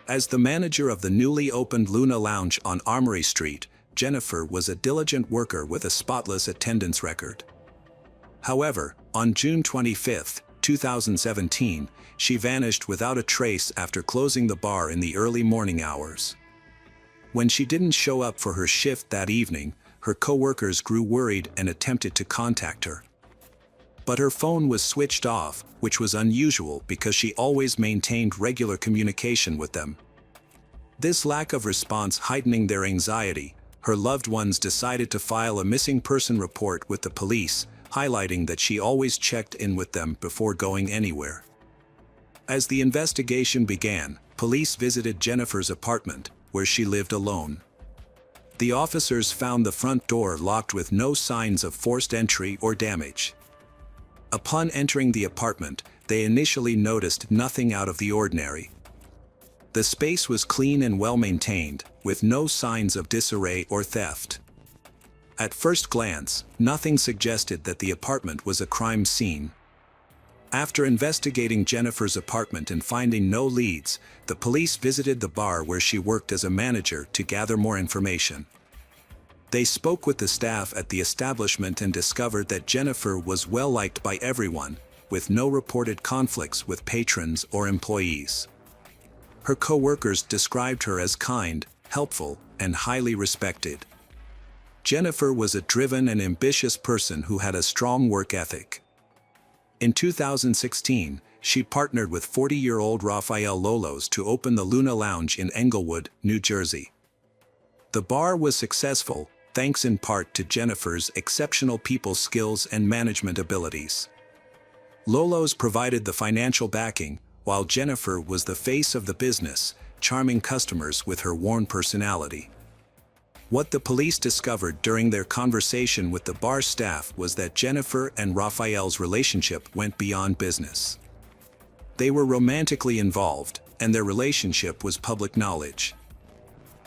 S1: As the manager of the newly opened Luna Lounge on Armory Street, Jennifer was a diligent worker with a spotless attendance record. However, on June 25, 2017, she vanished without a trace after closing the bar in the early morning hours. When she didn't show up for her shift that evening, her co-workers grew worried and attempted to contact her. But her phone was switched off, which was unusual because she always maintained regular communication with them. This lack of response heightening their anxiety, her loved ones decided to file a missing person report with the police, highlighting that she always checked in with them before going anywhere. As the investigation began, police visited Jennifer's apartment, where she lived alone. The officers found the front door locked with no signs of forced entry or damage. Upon entering the apartment, they initially noticed nothing out of the ordinary. The space was clean and well-maintained, with no signs of disarray or theft. At first glance, nothing suggested that the apartment was a crime scene. After investigating Jennifer's apartment and finding no leads, the police visited the bar where she worked as a manager to gather more information. They spoke with the staff at the establishment and discovered that Jennifer was well-liked by everyone, with no reported conflicts with patrons or employees. Her co-workers described her as kind, helpful, and highly respected. Jennifer was a driven and ambitious person who had a strong work ethic. In 2016, she partnered with 40-year-old Rafael Lolos to open the Luna Lounge in Englewood, New Jersey. The bar was successful, thanks in part to Jennifer's exceptional people skills and management abilities. Lolos provided the financial backing, while Jennifer was the face of the business, charming customers with her warm personality. What the police discovered during their conversation with the bar staff was that Jennifer and Rafael's relationship went beyond business. They were romantically involved, and their relationship was public knowledge.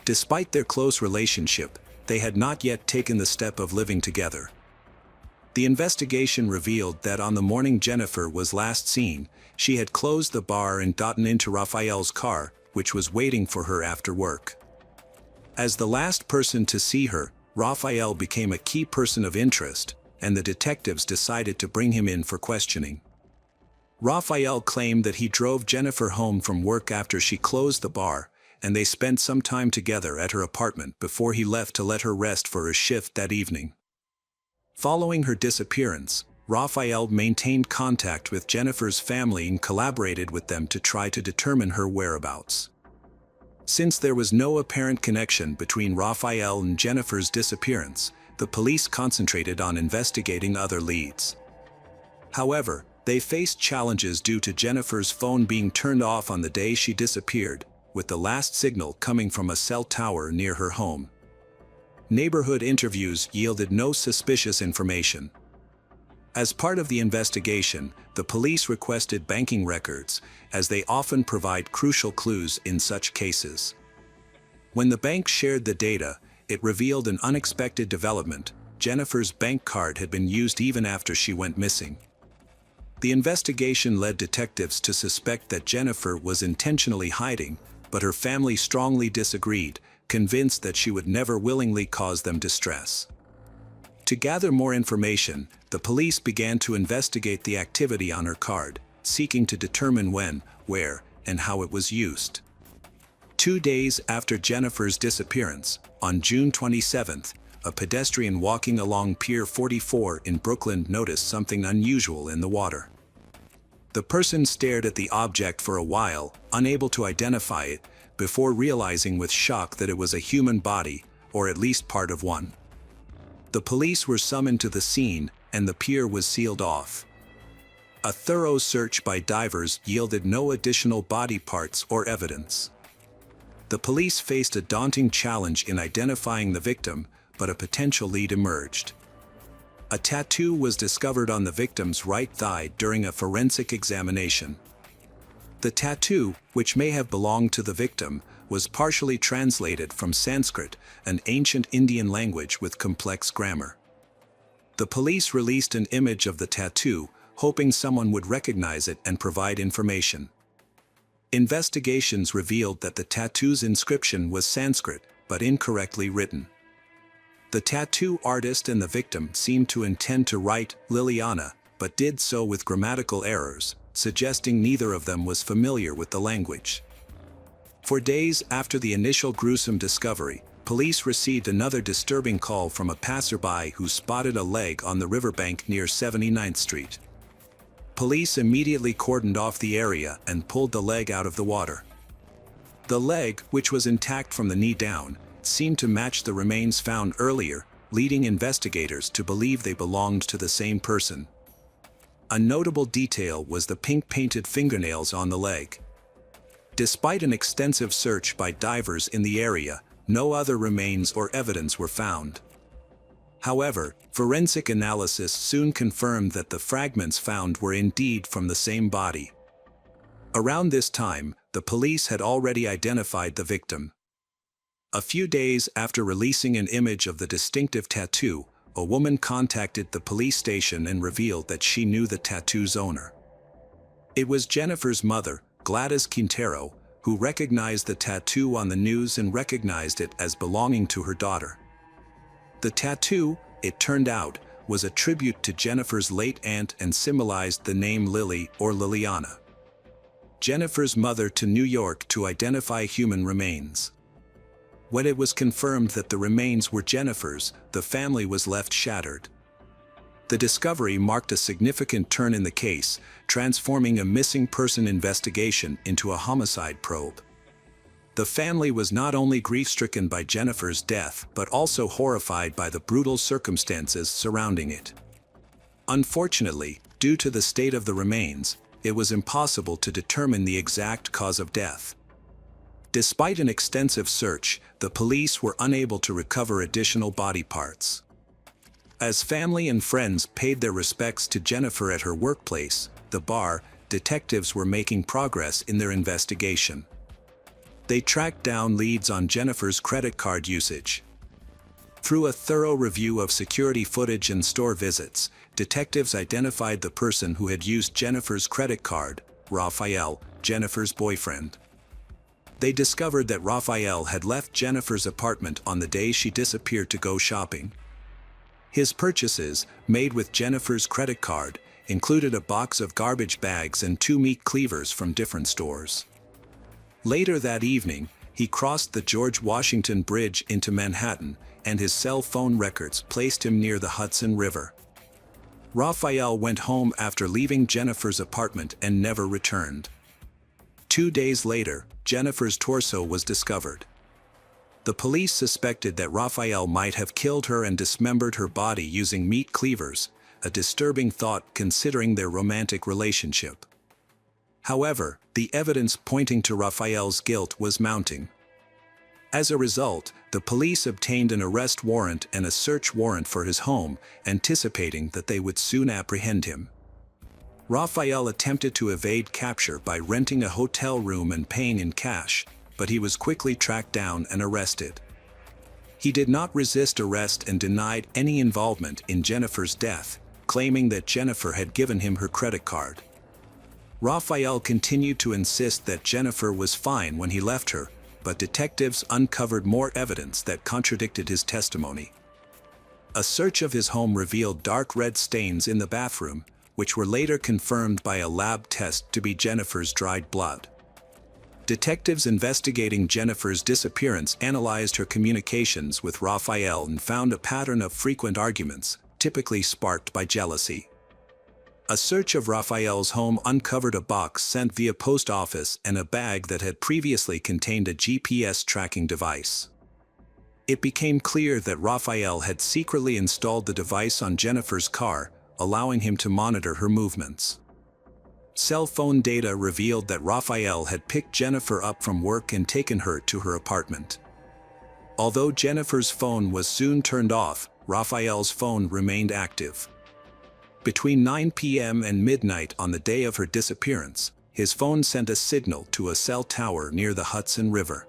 S1: Despite their close relationship, they had not yet taken the step of living together. The investigation revealed that on the morning Jennifer was last seen, she had closed the bar and gotten into Rafael's car, which was waiting for her after work. As the last person to see her, Rafael became a key person of interest, and the detectives decided to bring him in for questioning. Rafael claimed that he drove Jennifer home from work after she closed the bar, and they spent some time together at her apartment before he left to let her rest for her shift that evening. Following her disappearance, Rafael maintained contact with Jennifer's family and collaborated with them to try to determine her whereabouts. Since there was no apparent connection between Raphael and Jennifer's disappearance, the police concentrated on investigating other leads. However, they faced challenges due to Jennifer's phone being turned off on the day she disappeared, with the last signal coming from a cell tower near her home. Neighborhood interviews yielded no suspicious information. As part of the investigation, the police requested banking records, as they often provide crucial clues in such cases. When the bank shared the data, it revealed an unexpected development: Jennifer's bank card had been used even after she went missing. The investigation led detectives to suspect that Jennifer was intentionally hiding, but her family strongly disagreed, convinced that she would never willingly cause them distress. To gather more information, the police began to investigate the activity on her card, seeking to determine when, where, and how it was used. 2 days after Jennifer's disappearance, on June 27th, a pedestrian walking along Pier 44 in Brooklyn noticed something unusual in the water. The person stared at the object for a while, unable to identify it, before realizing with shock that it was a human body, or at least part of one. The police were summoned to the scene, and the pier was sealed off. A thorough search by divers yielded no additional body parts or evidence. The police faced a daunting challenge in identifying the victim, but a potential lead emerged. A tattoo was discovered on the victim's right thigh during a forensic examination. The tattoo, which may have belonged to the victim, was partially translated from Sanskrit, an ancient Indian language with complex grammar. The police released an image of the tattoo, hoping someone would recognize it and provide information. Investigations revealed that the tattoo's inscription was Sanskrit, but incorrectly written. The tattoo artist and the victim seemed to intend to write Liliana, but did so with grammatical errors, suggesting neither of them was familiar with the language. For days after the initial gruesome discovery, police received another disturbing call from a passerby who spotted a leg on the riverbank near 79th Street. Police immediately cordoned off the area and pulled the leg out of the water. The leg, which was intact from the knee down, seemed to match the remains found earlier, leading investigators to believe they belonged to the same person. A notable detail was the pink-painted fingernails on the leg. Despite an extensive search by divers in the area, no other remains or evidence were found. However, forensic analysis soon confirmed that the fragments found were indeed from the same body. Around this time, the police had already identified the victim. A few days after releasing an image of the distinctive tattoo, a woman contacted the police station and revealed that she knew the tattoo's owner. It was Jennifer's mother, Gladys Quintero, who recognized the tattoo on the news and recognized it as belonging to her daughter. The tattoo, it turned out, was a tribute to Jennifer's late aunt and symbolized the name Lily or Liliana. Jennifer's mother to New York to identify human remains. When it was confirmed that the remains were Jennifer's, the family was left shattered. The discovery marked a significant turn in the case, transforming a missing person investigation into a homicide probe. The family was not only grief-stricken by Jennifer's death, but also horrified by the brutal circumstances surrounding it. Unfortunately, due to the state of the remains, it was impossible to determine the exact cause of death. Despite an extensive search, the police were unable to recover additional body parts. As family and friends paid their respects to Jennifer at her workplace, the bar, detectives were making progress in their investigation. They tracked down leads on Jennifer's credit card usage. Through a thorough review of security footage and store visits, detectives identified the person who had used Jennifer's credit card, Raphael, Jennifer's boyfriend. They discovered that Raphael had left Jennifer's apartment on the day she disappeared to go shopping. His purchases, made with Jennifer's credit card, included a box of garbage bags and 2 meat cleavers from different stores. Later that evening, he crossed the George Washington Bridge into Manhattan, and his cell phone records placed him near the Hudson River. Raphael went home after leaving Jennifer's apartment and never returned. 2 days later, Jennifer's torso was discovered. The police suspected that Raphael might have killed her and dismembered her body using meat cleavers, a disturbing thought considering their romantic relationship. However, the evidence pointing to Raphael's guilt was mounting. As a result, the police obtained an arrest warrant and a search warrant for his home, anticipating that they would soon apprehend him. Raphael attempted to evade capture by renting a hotel room and paying in cash, but he was quickly tracked down and arrested. He did not resist arrest and denied any involvement in Jennifer's death, claiming that Jennifer had given him her credit card. Raphael continued to insist that Jennifer was fine when he left her, but detectives uncovered more evidence that contradicted his testimony. A search of his home revealed dark red stains in the bathroom, which were later confirmed by a lab test to be Jennifer's dried blood. Detectives investigating Jennifer's disappearance analyzed her communications with Raphael and found a pattern of frequent arguments, typically sparked by jealousy. A search of Raphael's home uncovered a box sent via post office and a bag that had previously contained a GPS tracking device. It became clear that Raphael had secretly installed the device on Jennifer's car, allowing him to monitor her movements. Cell phone data revealed that Raphael had picked Jennifer up from work and taken her to her apartment. Although Jennifer's phone was soon turned off, Raphael's phone remained active. Between 9 p.m. and midnight on the day of her disappearance, his phone sent a signal to a cell tower near the Hudson River.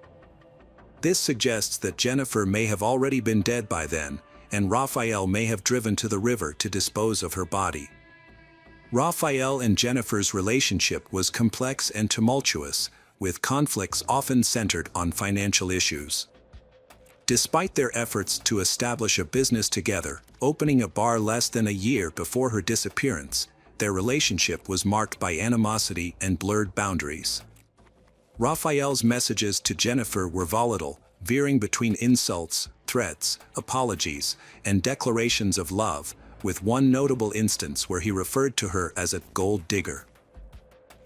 S1: This suggests that Jennifer may have already been dead by then, and Raphael may have driven to the river to dispose of her body. Raphael and Jennifer's relationship was complex and tumultuous, with conflicts often centered on financial issues. Despite their efforts to establish a business together, opening a bar less than a year before her disappearance, their relationship was marked by animosity and blurred boundaries. Raphael's messages to Jennifer were volatile, veering between insults, threats, apologies, and declarations of love, with one notable instance where he referred to her as a gold digger.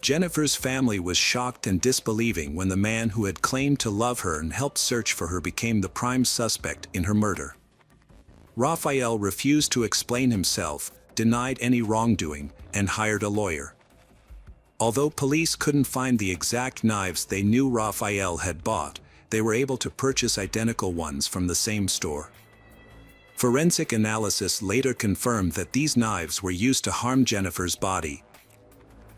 S1: Jennifer's family was shocked and disbelieving when the man who had claimed to love her and helped search for her became the prime suspect in her murder. Raphael refused to explain himself, denied any wrongdoing, and hired a lawyer. Although police couldn't find the exact knives they knew Raphael had bought, they were able to purchase identical ones from the same store. Forensic analysis later confirmed that these knives were used to harm Jennifer's body.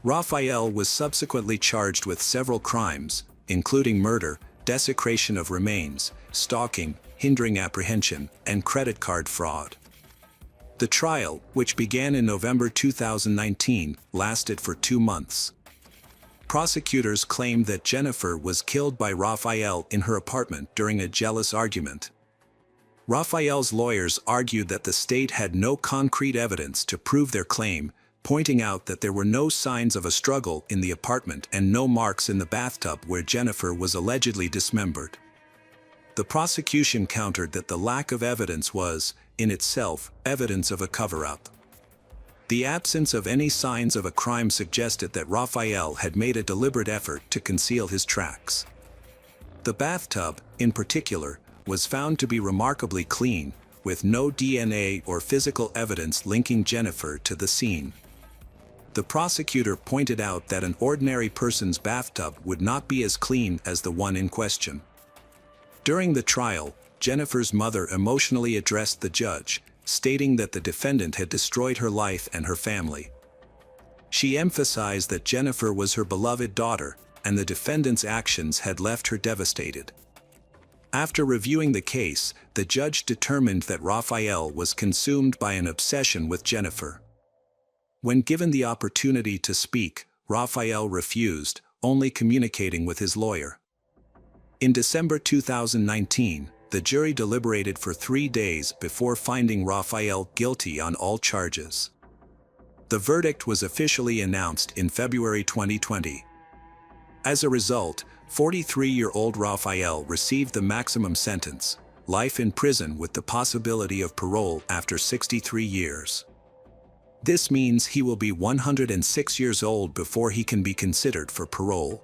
S1: Raphael was subsequently charged with several crimes, including murder, desecration of remains, stalking, hindering apprehension, and credit card fraud. The trial, which began in November 2019, lasted for 2 months. Prosecutors claimed that Jennifer was killed by Raphael in her apartment during a jealous argument. Raphael's lawyers argued that the state had no concrete evidence to prove their claim, pointing out that there were no signs of a struggle in the apartment and no marks in the bathtub where Jennifer was allegedly dismembered. The prosecution countered that the lack of evidence was, in itself, evidence of a cover-up. The absence of any signs of a crime suggested that Raphael had made a deliberate effort to conceal his tracks. The bathtub, in particular, was found to be remarkably clean, with no DNA or physical evidence linking Jennifer to the scene. The prosecutor pointed out that an ordinary person's bathtub would not be as clean as the one in question. During the trial, Jennifer's mother emotionally addressed the judge, stating that the defendant had destroyed her life and her family. She emphasized that Jennifer was her beloved daughter, and the defendant's actions had left her devastated. After reviewing the case, the judge determined that Raphael was consumed by an obsession with Jennifer. When given the opportunity to speak, Raphael refused, only communicating with his lawyer. In December 2019, the jury deliberated for 3 days before finding Raphael guilty on all charges. The verdict was officially announced in February 2020. As a result, 43-year-old Raphael received the maximum sentence, life in prison with the possibility of parole after 63 years. This means he will be 106 years old before he can be considered for parole.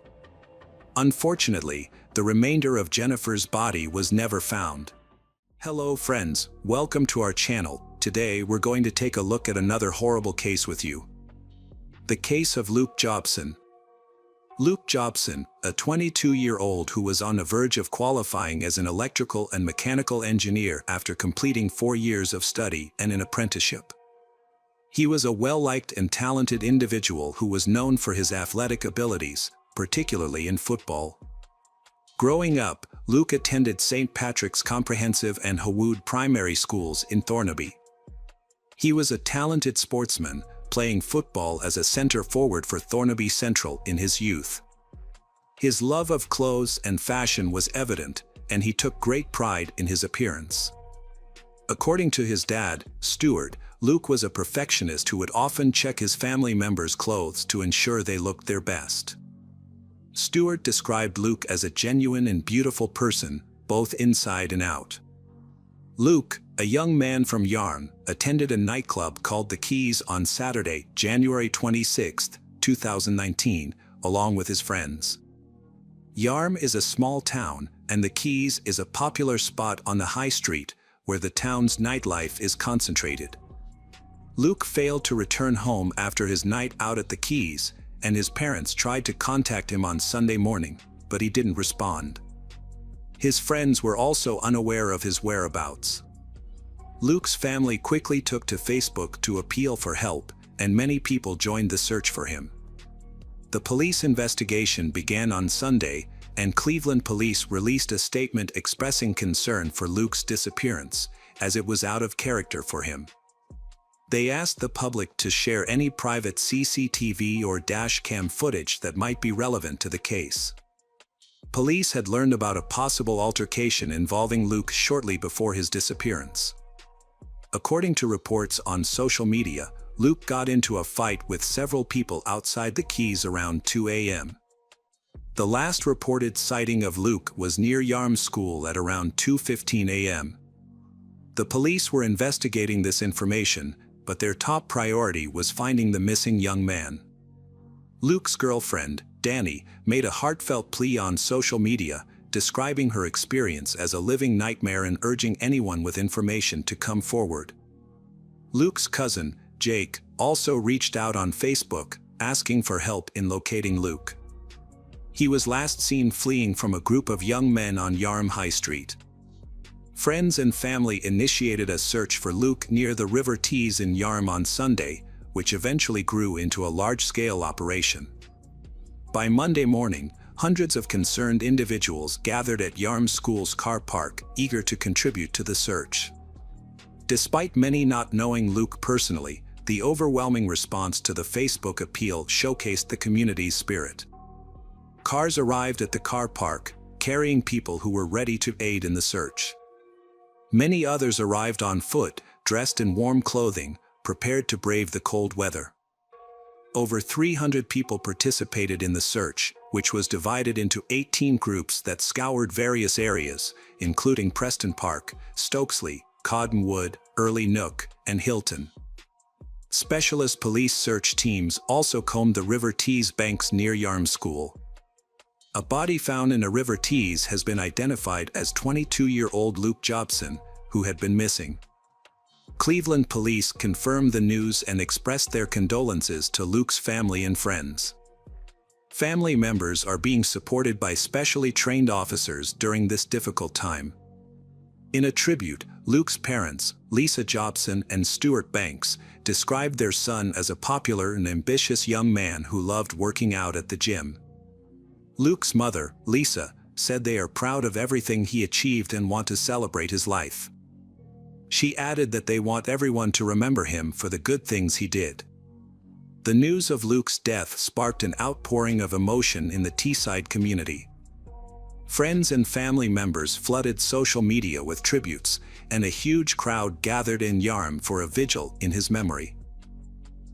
S1: Unfortunately, the remainder of Jennifer's body was never found. Hello friends, welcome to our channel. Today we're going to take a look at another horrible case with you. The case of Luke Jobson. Luke Jobson, a 22-year-old who was on the verge of qualifying as an electrical and mechanical engineer after completing 4 years of study and an apprenticeship. He was a well-liked and talented individual who was known for his athletic abilities, particularly in football. Growing up, Luke attended St. Patrick's Comprehensive and Hawood Primary Schools in Thornaby. He was a talented sportsman, playing football as a center forward for Thornaby Central in his youth. His love of clothes and fashion was evident, and he took great pride in his appearance. According to his dad, Stuart, Luke was a perfectionist who would often check his family members' clothes to ensure they looked their best. Stuart described Luke as a genuine and beautiful person, both inside and out. Luke, a young man from Yarm, attended a nightclub called The Keys on Saturday, January 26, 2019, along with his friends. Yarm is a small town, and The Keys is a popular spot on the high street, where the town's nightlife is concentrated. Luke failed to return home after his night out at The Keys, and his parents tried to contact him on Sunday morning, but he didn't respond. His friends were also unaware of his whereabouts. Luke's family quickly took to Facebook to appeal for help, and many people joined the search for him. The police investigation began on Sunday, and Cleveland police released a statement expressing concern for Luke's disappearance, as it was out of character for him. They asked the public to share any private CCTV or dashcam footage that might be relevant to the case. Police had learned about a possible altercation involving Luke shortly before his disappearance. According to reports on social media, Luke got into a fight with several people outside The Keys around 2 a.m. The last reported sighting of Luke was near Yarm School at around 2:15 a.m. The police were investigating this information, but their top priority was finding the missing young man. Luke's girlfriend, Danny, made a heartfelt plea on social media, describing her experience as a living nightmare and urging anyone with information to come forward. Luke's cousin, Jake, also reached out on Facebook, asking for help in locating Luke. He was last seen fleeing from a group of young men on Yarm High Street. Friends and family initiated a search for Luke near the River Tees in Yarm on Sunday, which eventually grew into a large-scale operation. By Monday morning, hundreds of concerned individuals gathered at Yarm School's car park, eager to contribute to the search. Despite many not knowing Luke personally, the overwhelming response to the Facebook appeal showcased the community's spirit. Cars arrived at the car park, carrying people who were ready to aid in the search. Many others arrived on foot, dressed in warm clothing, prepared to brave the cold weather. Over 300 people participated in the search, which was divided into 18 groups that scoured various areas, including Preston Park, Stokesley, Cottonwood, Early Nook, and Hilton. Specialist police search teams also combed the River Tees banks near Yarm School. A body found in a River Tees has been identified as 22-year-old Luke Jobson, who had been missing. Cleveland police confirmed the news and expressed their condolences to Luke's family and friends. Family members are being supported by specially trained officers during this difficult time. In a tribute, Luke's parents, Lisa Jobson and Stuart Banks, described their son as a popular and ambitious young man who loved working out at the gym. Luke's mother, Lisa, said they are proud of everything he achieved and want to celebrate his life. She added that they want everyone to remember him for the good things he did. The news of Luke's death sparked an outpouring of emotion in the Teesside community. Friends and family members flooded social media with tributes, and a huge crowd gathered in Yarm for a vigil in his memory.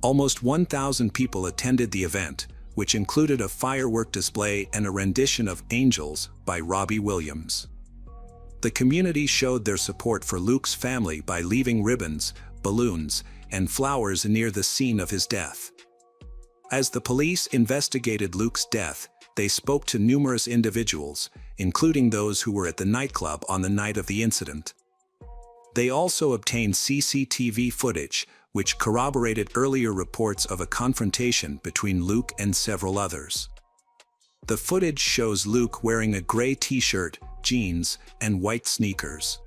S1: Almost 1,000 people attended the event, which included a firework display and a rendition of Angels by Robbie Williams. The community showed their support for Luke's family by leaving ribbons, balloons, and flowers near the scene of his death. As the police investigated Luke's death, they spoke to numerous individuals, including those who were at the nightclub on the night of the incident. They also obtained CCTV footage, which corroborated earlier reports of a confrontation between Luke and several others. The footage shows Luke wearing a gray t-shirt, jeans, and white sneakers.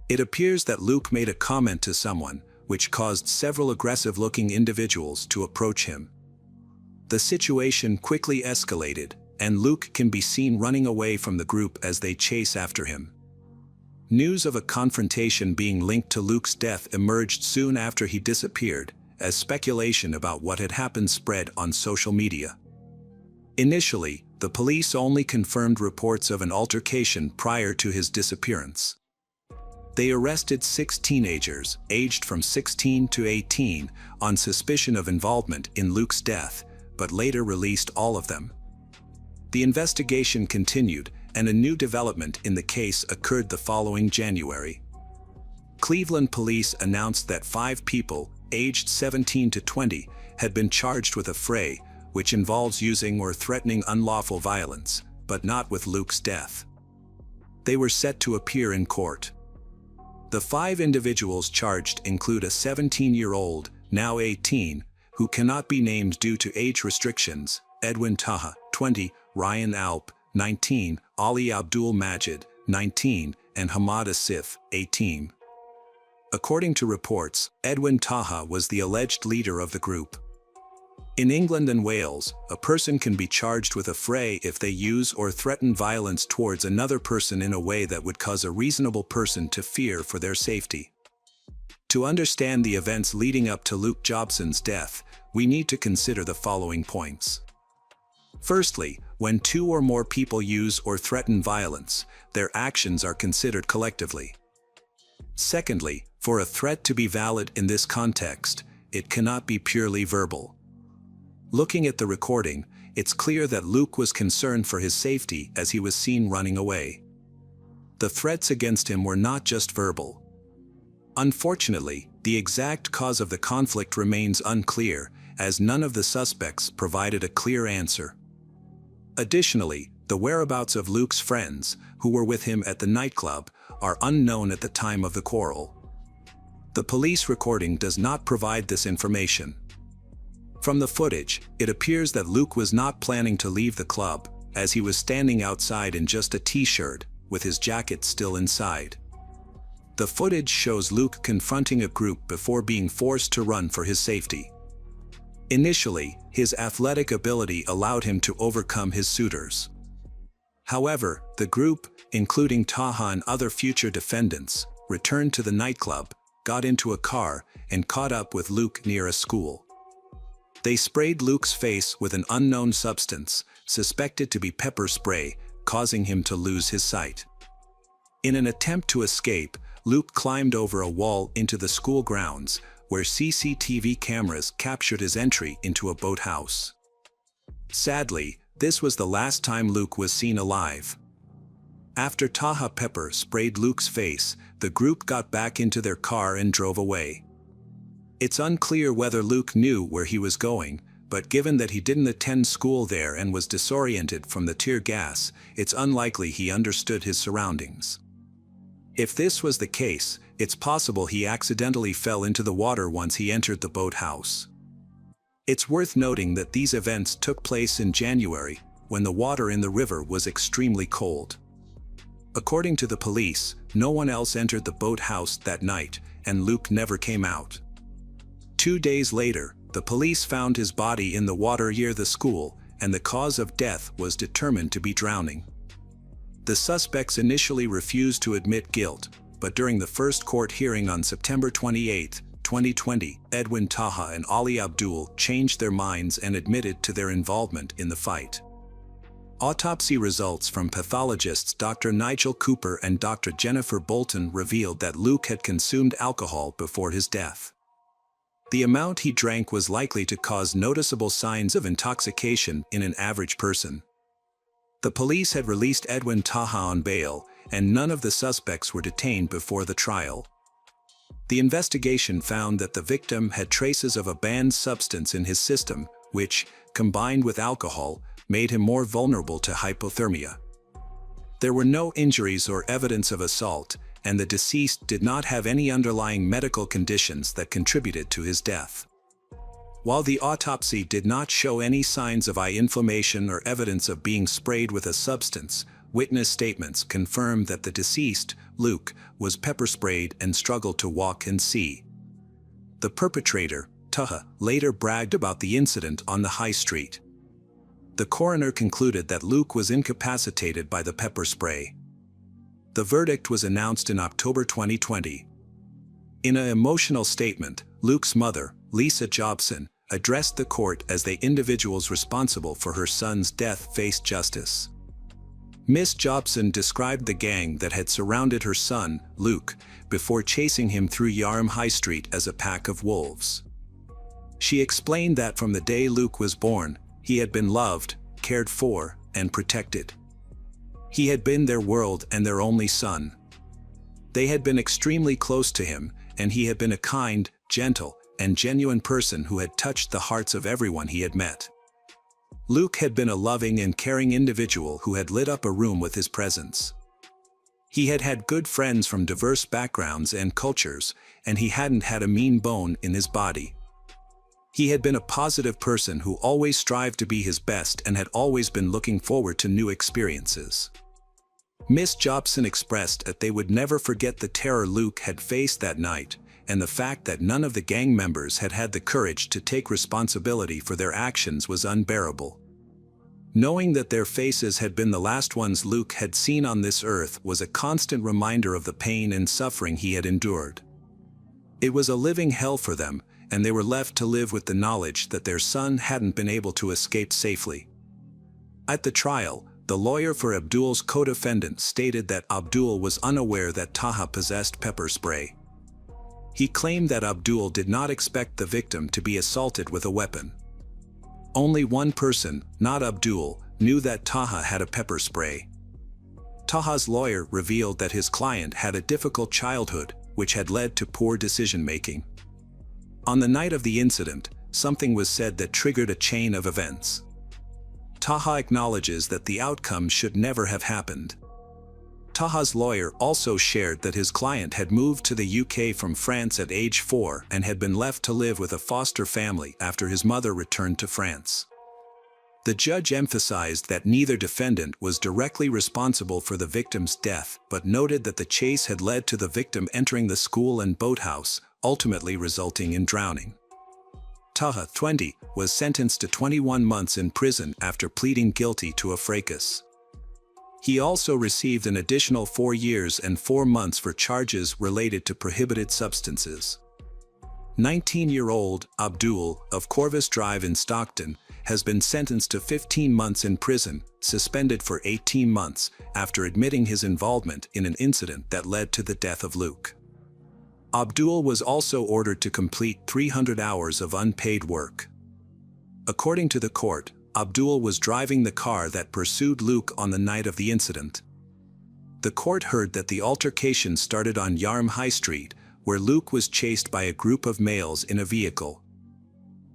S1: It appears that Luke made a comment to someone, which caused several aggressive-looking individuals to approach him. The situation quickly escalated, and Luke can be seen running away from the group as they chase after him. News of a confrontation being linked to Luke's death emerged soon after he disappeared, as speculation about what had happened spread on social media. Initially, the police only confirmed reports of an altercation prior to his disappearance. They arrested 6 teenagers, aged from 16 to 18, on suspicion of involvement in Luke's death, but later released all of them. The investigation continued, and a new development in the case occurred the following January. Cleveland police announced that 5 people, aged 17 to 20, had been charged with a fray, which involves using or threatening unlawful violence, but not with Luke's death. They were set to appear in court. The 5 individuals charged include a 17-year-old, now 18, who cannot be named due to age restrictions, Edwin Taha, 20, Ryan Alp, 19, Ali Abdul Majid, 19, and Hamad Asif, 18. According to reports, Edwin Taha was the alleged leader of the group. In England and Wales, a person can be charged with a fray if they use or threaten violence towards another person in a way that would cause a reasonable person to fear for their safety. To understand the events leading up to Luke Jobson's death, we need to consider the following points. Firstly, when 2 or more people use or threaten violence, their actions are considered collectively. Secondly, for a threat to be valid in this context, it cannot be purely verbal. Looking at the recording, it's clear that Luke was concerned for his safety as he was seen running away. The threats against him were not just verbal. Unfortunately, the exact cause of the conflict remains unclear, as none of the suspects provided a clear answer. Additionally, the whereabouts of Luke's friends, who were with him at the nightclub, are unknown at the time of the quarrel. The police recording does not provide this information. From the footage, it appears that Luke was not planning to leave the club, as he was standing outside in just a t-shirt, with his jacket still inside. The footage shows Luke confronting a group before being forced to run for his safety. Initially, his athletic ability allowed him to overcome his suitors. However, the group, including Taha and other future defendants, returned to the nightclub, got into a car, and caught up with Luke near a school. They sprayed Luke's face with an unknown substance, suspected to be pepper spray, causing him to lose his sight. In an attempt to escape, Luke climbed over a wall into the school grounds, where CCTV cameras captured his entry into a boathouse. Sadly, this was the last time Luke was seen alive. After Taha pepper sprayed Luke's face, the group got back into their car and drove away. It's unclear whether Luke knew where he was going, but given that he didn't attend school there and was disoriented from the tear gas, it's unlikely he understood his surroundings. If this was the case, it's possible he accidentally fell into the water once he entered the boathouse. It's worth noting that these events took place in January, when the water in the river was extremely cold. According to the police, no one else entered the boathouse that night, and Luke never came out. 2 days later, the police found his body in the water near the school, and the cause of death was determined to be drowning. The suspects initially refused to admit guilt, but during the first court hearing on September 28, 2020, Edwin Taha and Ali Abdul changed their minds and admitted to their involvement in the fight. Autopsy results from pathologists Dr. Nigel Cooper and Dr. Jennifer Bolton revealed that Luke had consumed alcohol before his death. The amount he drank was likely to cause noticeable signs of intoxication in an average person. The police had released Edwin Taha on bail, and none of the suspects were detained before the trial. The investigation found that the victim had traces of a banned substance in his system, which, combined with alcohol, made him more vulnerable to hypothermia. There were no injuries or evidence of assault, and the deceased did not have any underlying medical conditions that contributed to his death. While the autopsy did not show any signs of eye inflammation or evidence of being sprayed with a substance, witness statements confirmed that the deceased, Luke, was pepper-sprayed and struggled to walk and see. The perpetrator, Taha, later bragged about the incident on the high street. The coroner concluded that Luke was incapacitated by the pepper spray. The verdict was announced in October 2020. In an emotional statement, Luke's mother, Lisa Jobson, addressed the court as the individuals responsible for her son's death faced justice. Ms. Jobson described the gang that had surrounded her son, Luke, before chasing him through Yarm High Street as a pack of wolves. She explained that from the day Luke was born, he had been loved, cared for, and protected. He had been their world and their only son. They had been extremely close to him, and he had been a kind, gentle, and genuine person who had touched the hearts of everyone he had met. Luke had been a loving and caring individual who had lit up a room with his presence. He had had good friends from diverse backgrounds and cultures, and he hadn't had a mean bone in his body. He had been a positive person who always strived to be his best and had always been looking forward to new experiences. Miss Jobson expressed that they would never forget the terror Luke had faced that night, and the fact that none of the gang members had had the courage to take responsibility for their actions was unbearable. Knowing that their faces had been the last ones Luke had seen on this earth was a constant reminder of the pain and suffering he had endured. It was a living hell for them, and they were left to live with the knowledge that their son hadn't been able to escape safely. At the trial, the lawyer for Abdul's co-defendant stated that Abdul was unaware that Taha possessed pepper spray. He claimed that Abdul did not expect the victim to be assaulted with a weapon. Only one person, not Abdul, knew that Taha had a pepper spray. Taha's lawyer revealed that his client had a difficult childhood, which had led to poor decision-making. On the night of the incident, something was said that triggered a chain of events. Taha acknowledges that the outcome should never have happened. Taha's lawyer also shared that his client had moved to the UK from France at age 4 and had been left to live with a foster family after his mother returned to France. The judge emphasized that neither defendant was directly responsible for the victim's death, but noted that the chase had led to the victim entering the school and boathouse, ultimately resulting in drowning. Taha, 20, was sentenced to 21 months in prison after pleading guilty to a fracas. He also received an additional 4 years and 4 months for charges related to prohibited substances. 19-year-old Abdul, of Corvus Drive in Stockton, has been sentenced to 15 months in prison, suspended for 18 months, after admitting his involvement in an incident that led to the death of Luke. Abdul was also ordered to complete 300 hours of unpaid work. According to the court, Abdul was driving the car that pursued Luke on the night of the incident. The court heard that the altercation started on Yarm High Street, where Luke was chased by a group of males in a vehicle.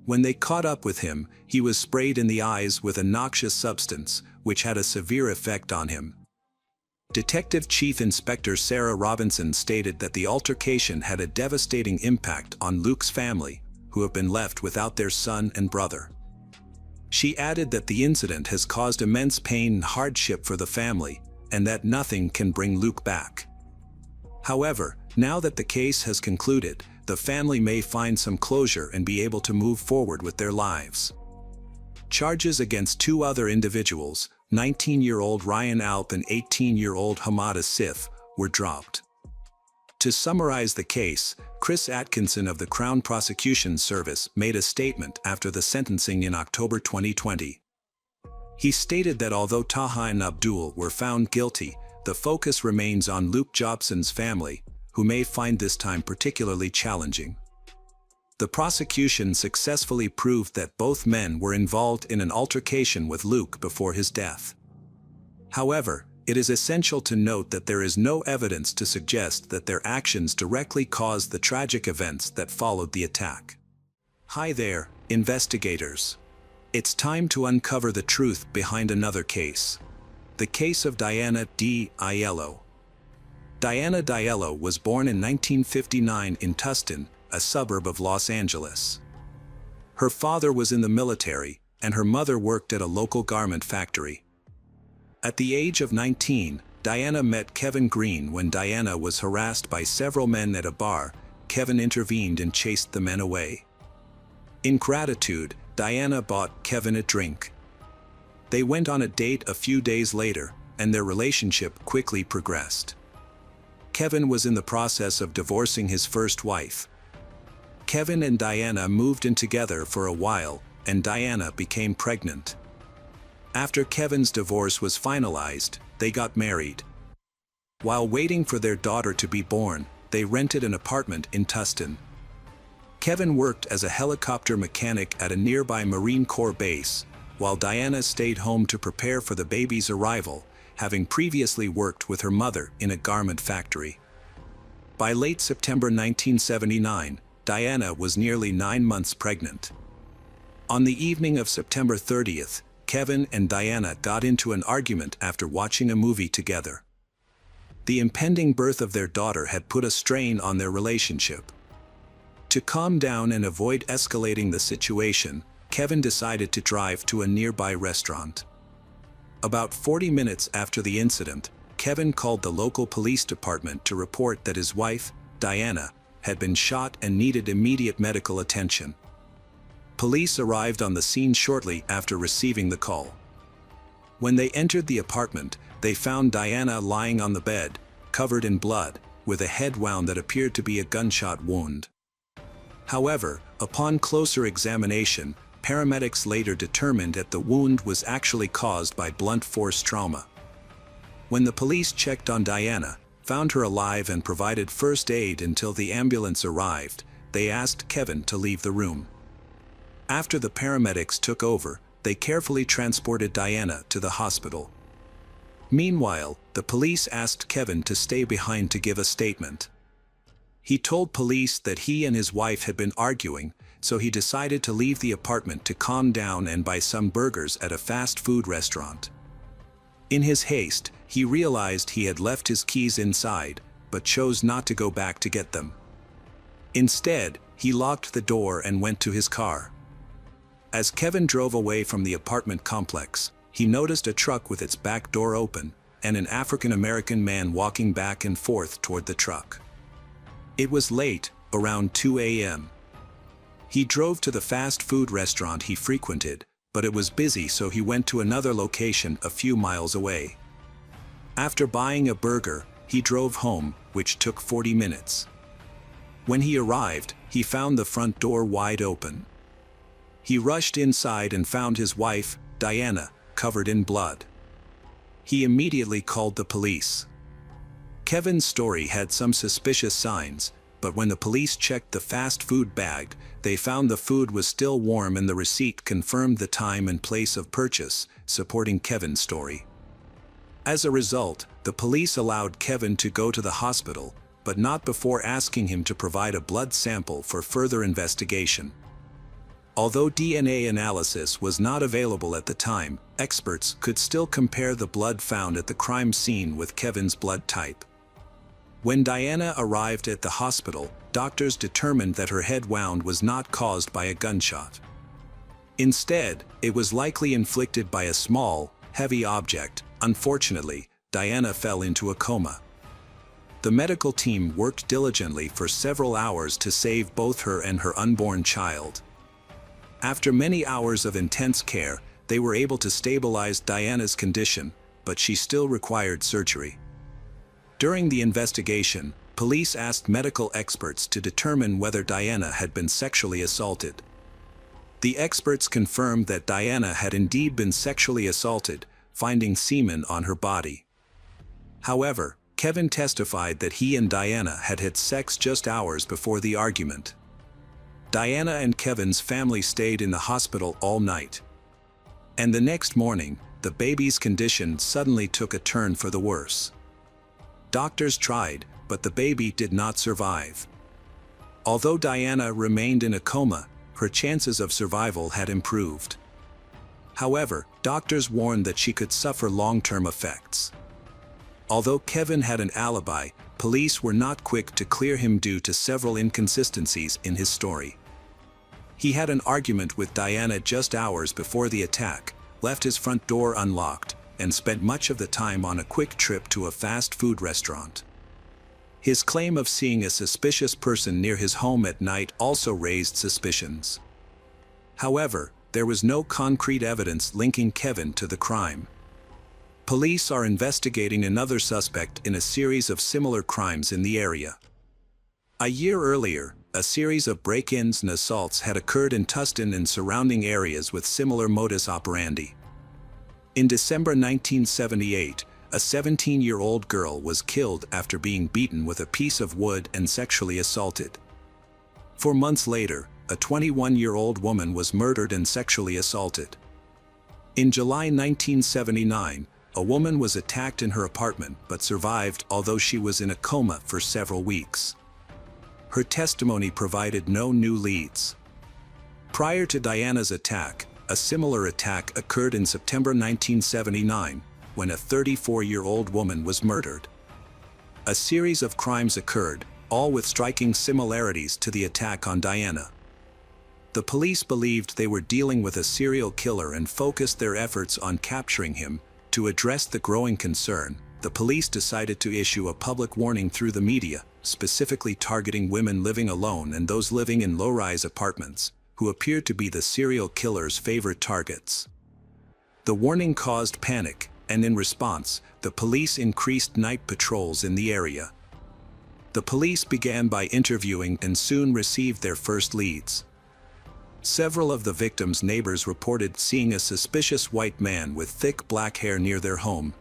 S1: When they caught up with him, he was sprayed in the eyes with a noxious substance, which had a severe effect on him. Detective Chief Inspector Sarah Robinson stated that the altercation had a devastating impact on Luke's family, who have been left without their son and brother. She added that the incident has caused immense pain and hardship for the family, and that nothing can bring Luke back. However, now that the case has concluded, the family may find some closure and be able to move forward with their lives. Charges against 2 other individuals, 19-year-old Ryan Alp and 18-year-old Hamada Sif, were dropped. To summarize the case, Chris Atkinson of the Crown Prosecution Service made a statement after the sentencing in October 2020. He stated that although Taha and Abdul were found guilty, the focus remains on Luke Jobson's family, who may find this time particularly challenging. The prosecution successfully proved that both men were involved in an altercation with Luke before his death. However, it is essential to note that there is no evidence to suggest that their actions directly caused the tragic events that followed the attack. Hi there, investigators. It's time to uncover the truth behind another case. The case of Diana D'Aiello. Diana D'Aiello was born in 1959 in Tustin, a suburb of Los Angeles. Her father was in the military, and her mother worked at a local garment factory. At the age of 19, Diana met Kevin Green. When Diana was harassed by several men at a bar, Kevin intervened and chased the men away. In gratitude, Diana bought Kevin a drink. They went on a date a few days later, and their relationship quickly progressed. Kevin was in the process of divorcing his first wife. Kevin and Diana moved in together for a while, and Diana became pregnant. After Kevin's divorce was finalized, they got married. While waiting for their daughter to be born, they rented an apartment in Tustin. Kevin worked as a helicopter mechanic at a nearby Marine Corps base, while Diana stayed home to prepare for the baby's arrival, having previously worked with her mother in a garment factory. By late September 1979, Diana was nearly 9 months pregnant. On the evening of September 30th, Kevin and Diana got into an argument after watching a movie together. The impending birth of their daughter had put a strain on their relationship. To calm down and avoid escalating the situation, Kevin decided to drive to a nearby restaurant. About 40 minutes after the incident, Kevin called the local police department to report that his wife, Diana, had been shot and needed immediate medical attention. Police arrived on the scene shortly after receiving the call. When they entered the apartment, they found Diana lying on the bed, covered in blood, with a head wound that appeared to be a gunshot wound. However, upon closer examination, paramedics later determined that the wound was actually caused by blunt force trauma. When the police checked on Diana, found her alive and provided first aid until the ambulance arrived, they asked Kevin to leave the room. After the paramedics took over, they carefully transported Diana to the hospital. Meanwhile, the police asked Kevin to stay behind to give a statement. He told police that he and his wife had been arguing, so he decided to leave the apartment to calm down and buy some burgers at a fast food restaurant. In his haste, he realized he had left his keys inside, but chose not to go back to get them. Instead, he locked the door and went to his car. As Kevin drove away from the apartment complex, he noticed a truck with its back door open, and an African-American man walking back and forth toward the truck. It was late, around 2 a.m. He drove to the fast food restaurant he frequented, but it was busy, so he went to another location a few miles away. After buying a burger, he drove home, which took 40 minutes. When he arrived, he found the front door wide open. He rushed inside and found his wife, Diana, covered in blood. He immediately called the police. Kevin's story had some suspicious signs, but when the police checked the fast food bag, they found the food was still warm and the receipt confirmed the time and place of purchase, supporting Kevin's story. As a result, the police allowed Kevin to go to the hospital, but not before asking him to provide a blood sample for further investigation. Although DNA analysis was not available at the time, experts could still compare the blood found at the crime scene with Kevin's blood type. When Diana arrived at the hospital, doctors determined that her head wound was not caused by a gunshot. Instead, it was likely inflicted by a small, heavy object. Unfortunately, Diana fell into a coma. The medical team worked diligently for several hours to save both her and her unborn child. After many hours of intense care, they were able to stabilize Diana's condition, but she still required surgery. During the investigation, police asked medical experts to determine whether Diana had been sexually assaulted. The experts confirmed that Diana had indeed been sexually assaulted, finding semen on her body. However, Kevin testified that he and Diana had had sex just hours before the argument. Diana and Kevin's family stayed in the hospital all night. And the next morning, the baby's condition suddenly took a turn for the worse. Doctors tried, but the baby did not survive. Although Diana remained in a coma, her chances of survival had improved. However, doctors warned that she could suffer long-term effects. Although Kevin had an alibi, police were not quick to clear him due to several inconsistencies in his story. He had an argument with Diana just hours before the attack, left his front door unlocked, and spent much of the time on a quick trip to a fast food restaurant. His claim of seeing a suspicious person near his home at night also raised suspicions. However, there was no concrete evidence linking Kevin to the crime. Police are investigating another suspect in a series of similar crimes in the area. A year earlier, a series of break-ins and assaults had occurred in Tustin and surrounding areas with similar modus operandi. In December 1978, a 17-year-old girl was killed after being beaten with a piece of wood and sexually assaulted. 4 months later, a 21-year-old woman was murdered and sexually assaulted. In July 1979, a woman was attacked in her apartment but survived, although she was in a coma for several weeks. Her testimony provided no new leads. Prior to Diana's attack, a similar attack occurred in September 1979, when a 34-year-old woman was murdered. A series of crimes occurred, all with striking similarities to the attack on Diana. The police believed they were dealing with a serial killer and focused their efforts on capturing him. To address the growing concern, the police decided to issue a public warning through the media, specifically targeting women living alone and those living in low-rise apartments, who appeared to be the serial killer's favorite targets. The warning caused panic, and in response, the police increased night patrols in the area. The police began by interviewing and soon received their first leads. Several of the victims' neighbors reported seeing a suspicious white man with thick black hair near their home.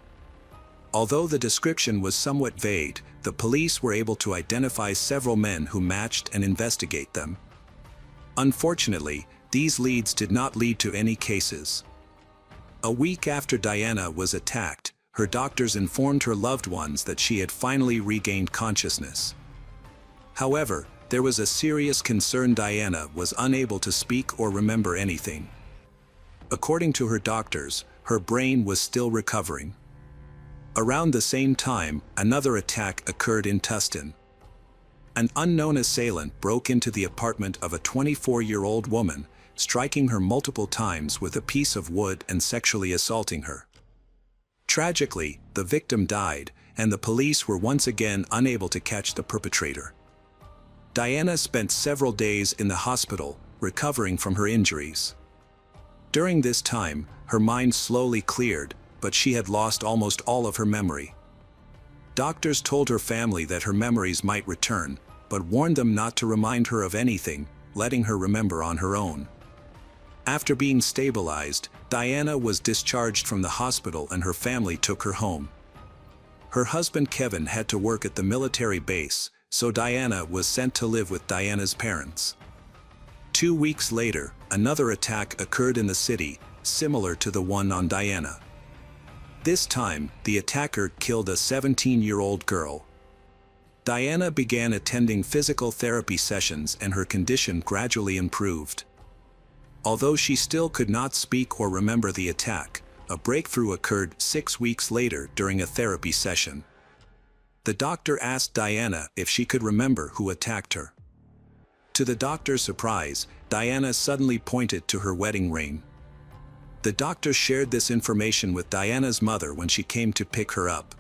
S1: Although the description was somewhat vague, the police were able to identify several men who matched and investigate them. Unfortunately, these leads did not lead to any cases. A week after Diana was attacked, her doctors informed her loved ones that she had finally regained consciousness. However, there was a serious concern: Diana was unable to speak or remember anything. According to her doctors, her brain was still recovering. Around the same time, another attack occurred in Tustin. An unknown assailant broke into the apartment of a 24-year-old woman, striking her multiple times with a piece of wood and sexually assaulting her. Tragically, the victim died, and the police were once again unable to catch the perpetrator. Diana spent several days in the hospital, recovering from her injuries. During this time, her mind slowly cleared, but she had lost almost all of her memory. Doctors told her family that her memories might return, but warned them not to remind her of anything, letting her remember on her own. After being stabilized, Diana was discharged from the hospital and her family took her home. Her husband Kevin had to work at the military base, so Diana was sent to live with Diana's parents. 2 weeks later, another attack occurred in the city, similar to the one on Diana. This time, the attacker killed a 17-year-old girl. Diana began attending physical therapy sessions and her condition gradually improved. Although she still could not speak or remember the attack, a breakthrough occurred 6 weeks later during a therapy session. The doctor asked Diana if she could remember who attacked her. To the doctor's surprise, Diana suddenly pointed to her wedding ring. The doctor shared this information with Diana's mother when she came to pick her up.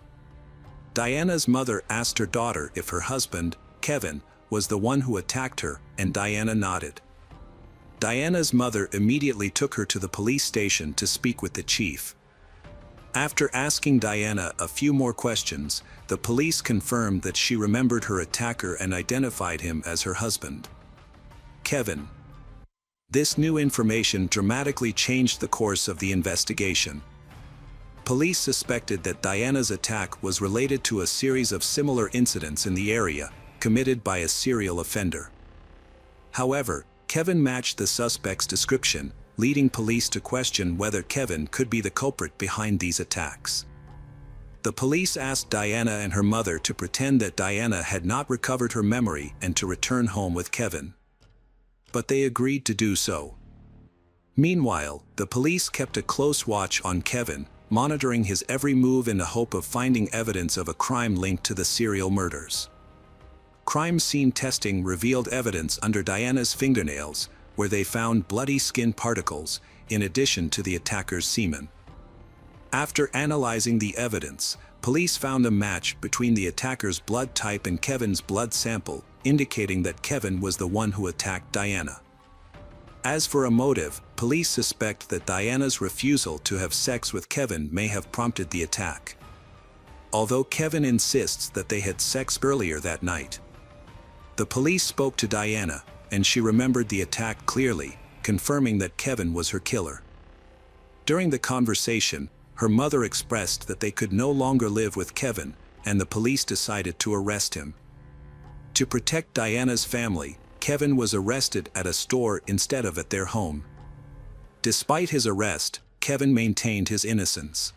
S1: Diana's mother asked her daughter if her husband, Kevin, was the one who attacked her, and Diana nodded. Diana's mother immediately took her to the police station to speak with the chief. After asking Diana a few more questions, the police confirmed that she remembered her attacker and identified him as her husband, Kevin. This new information dramatically changed the course of the investigation. Police suspected that Diana's attack was related to a series of similar incidents in the area, committed by a serial offender. However, Kevin matched the suspect's description, leading police to question whether Kevin could be the culprit behind these attacks. The police asked Diana and her mother to pretend that Diana had not recovered her memory and to return home with Kevin. But they agreed to do so. Meanwhile, the police kept a close watch on Kevin, monitoring his every move in the hope of finding evidence of a crime linked to the serial murders. Crime scene testing revealed evidence under Diana's fingernails, where they found bloody skin particles, in addition to the attacker's semen. After analyzing the evidence, police found a match between the attacker's blood type and Kevin's blood sample, indicating that Kevin was the one who attacked Diana. As for a motive, police suspect that Diana's refusal to have sex with Kevin may have prompted the attack, although Kevin insists that they had sex earlier that night. The police spoke to Diana, and she remembered the attack clearly, confirming that Kevin was her killer. During the conversation, her mother expressed that they could no longer live with Kevin, and the police decided to arrest him. To protect Diana's family, Kevin was arrested at a store instead of at their home. Despite his arrest, Kevin maintained his innocence.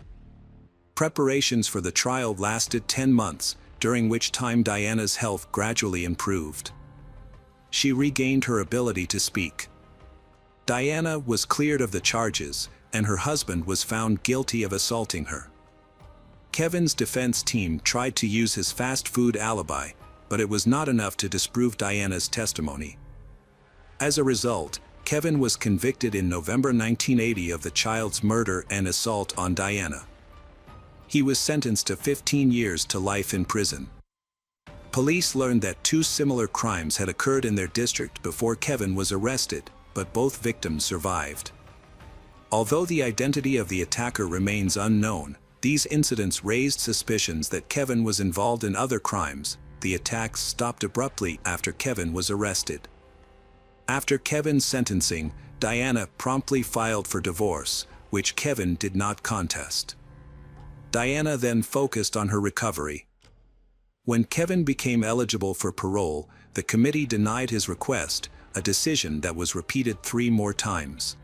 S1: Preparations for the trial lasted 10 months, during which time Diana's health gradually improved. She regained her ability to speak. Diana was cleared of the charges, and her husband was found guilty of assaulting her. Kevin's defense team tried to use his fast food alibi, but it was not enough to disprove Diana's testimony. As a result, Kevin was convicted in November 1980 of the child's murder and assault on Diana. He was sentenced to 15 years to life in prison. Police learned that 2 similar crimes had occurred in their district before Kevin was arrested, but both victims survived. Although the identity of the attacker remains unknown, these incidents raised suspicions that Kevin was involved in other crimes. The attacks stopped abruptly after Kevin was arrested. After Kevin's sentencing, Diana promptly filed for divorce, which Kevin did not contest. Diana then focused on her recovery. When Kevin became eligible for parole, the committee denied his request, a decision that was repeated 3 more times.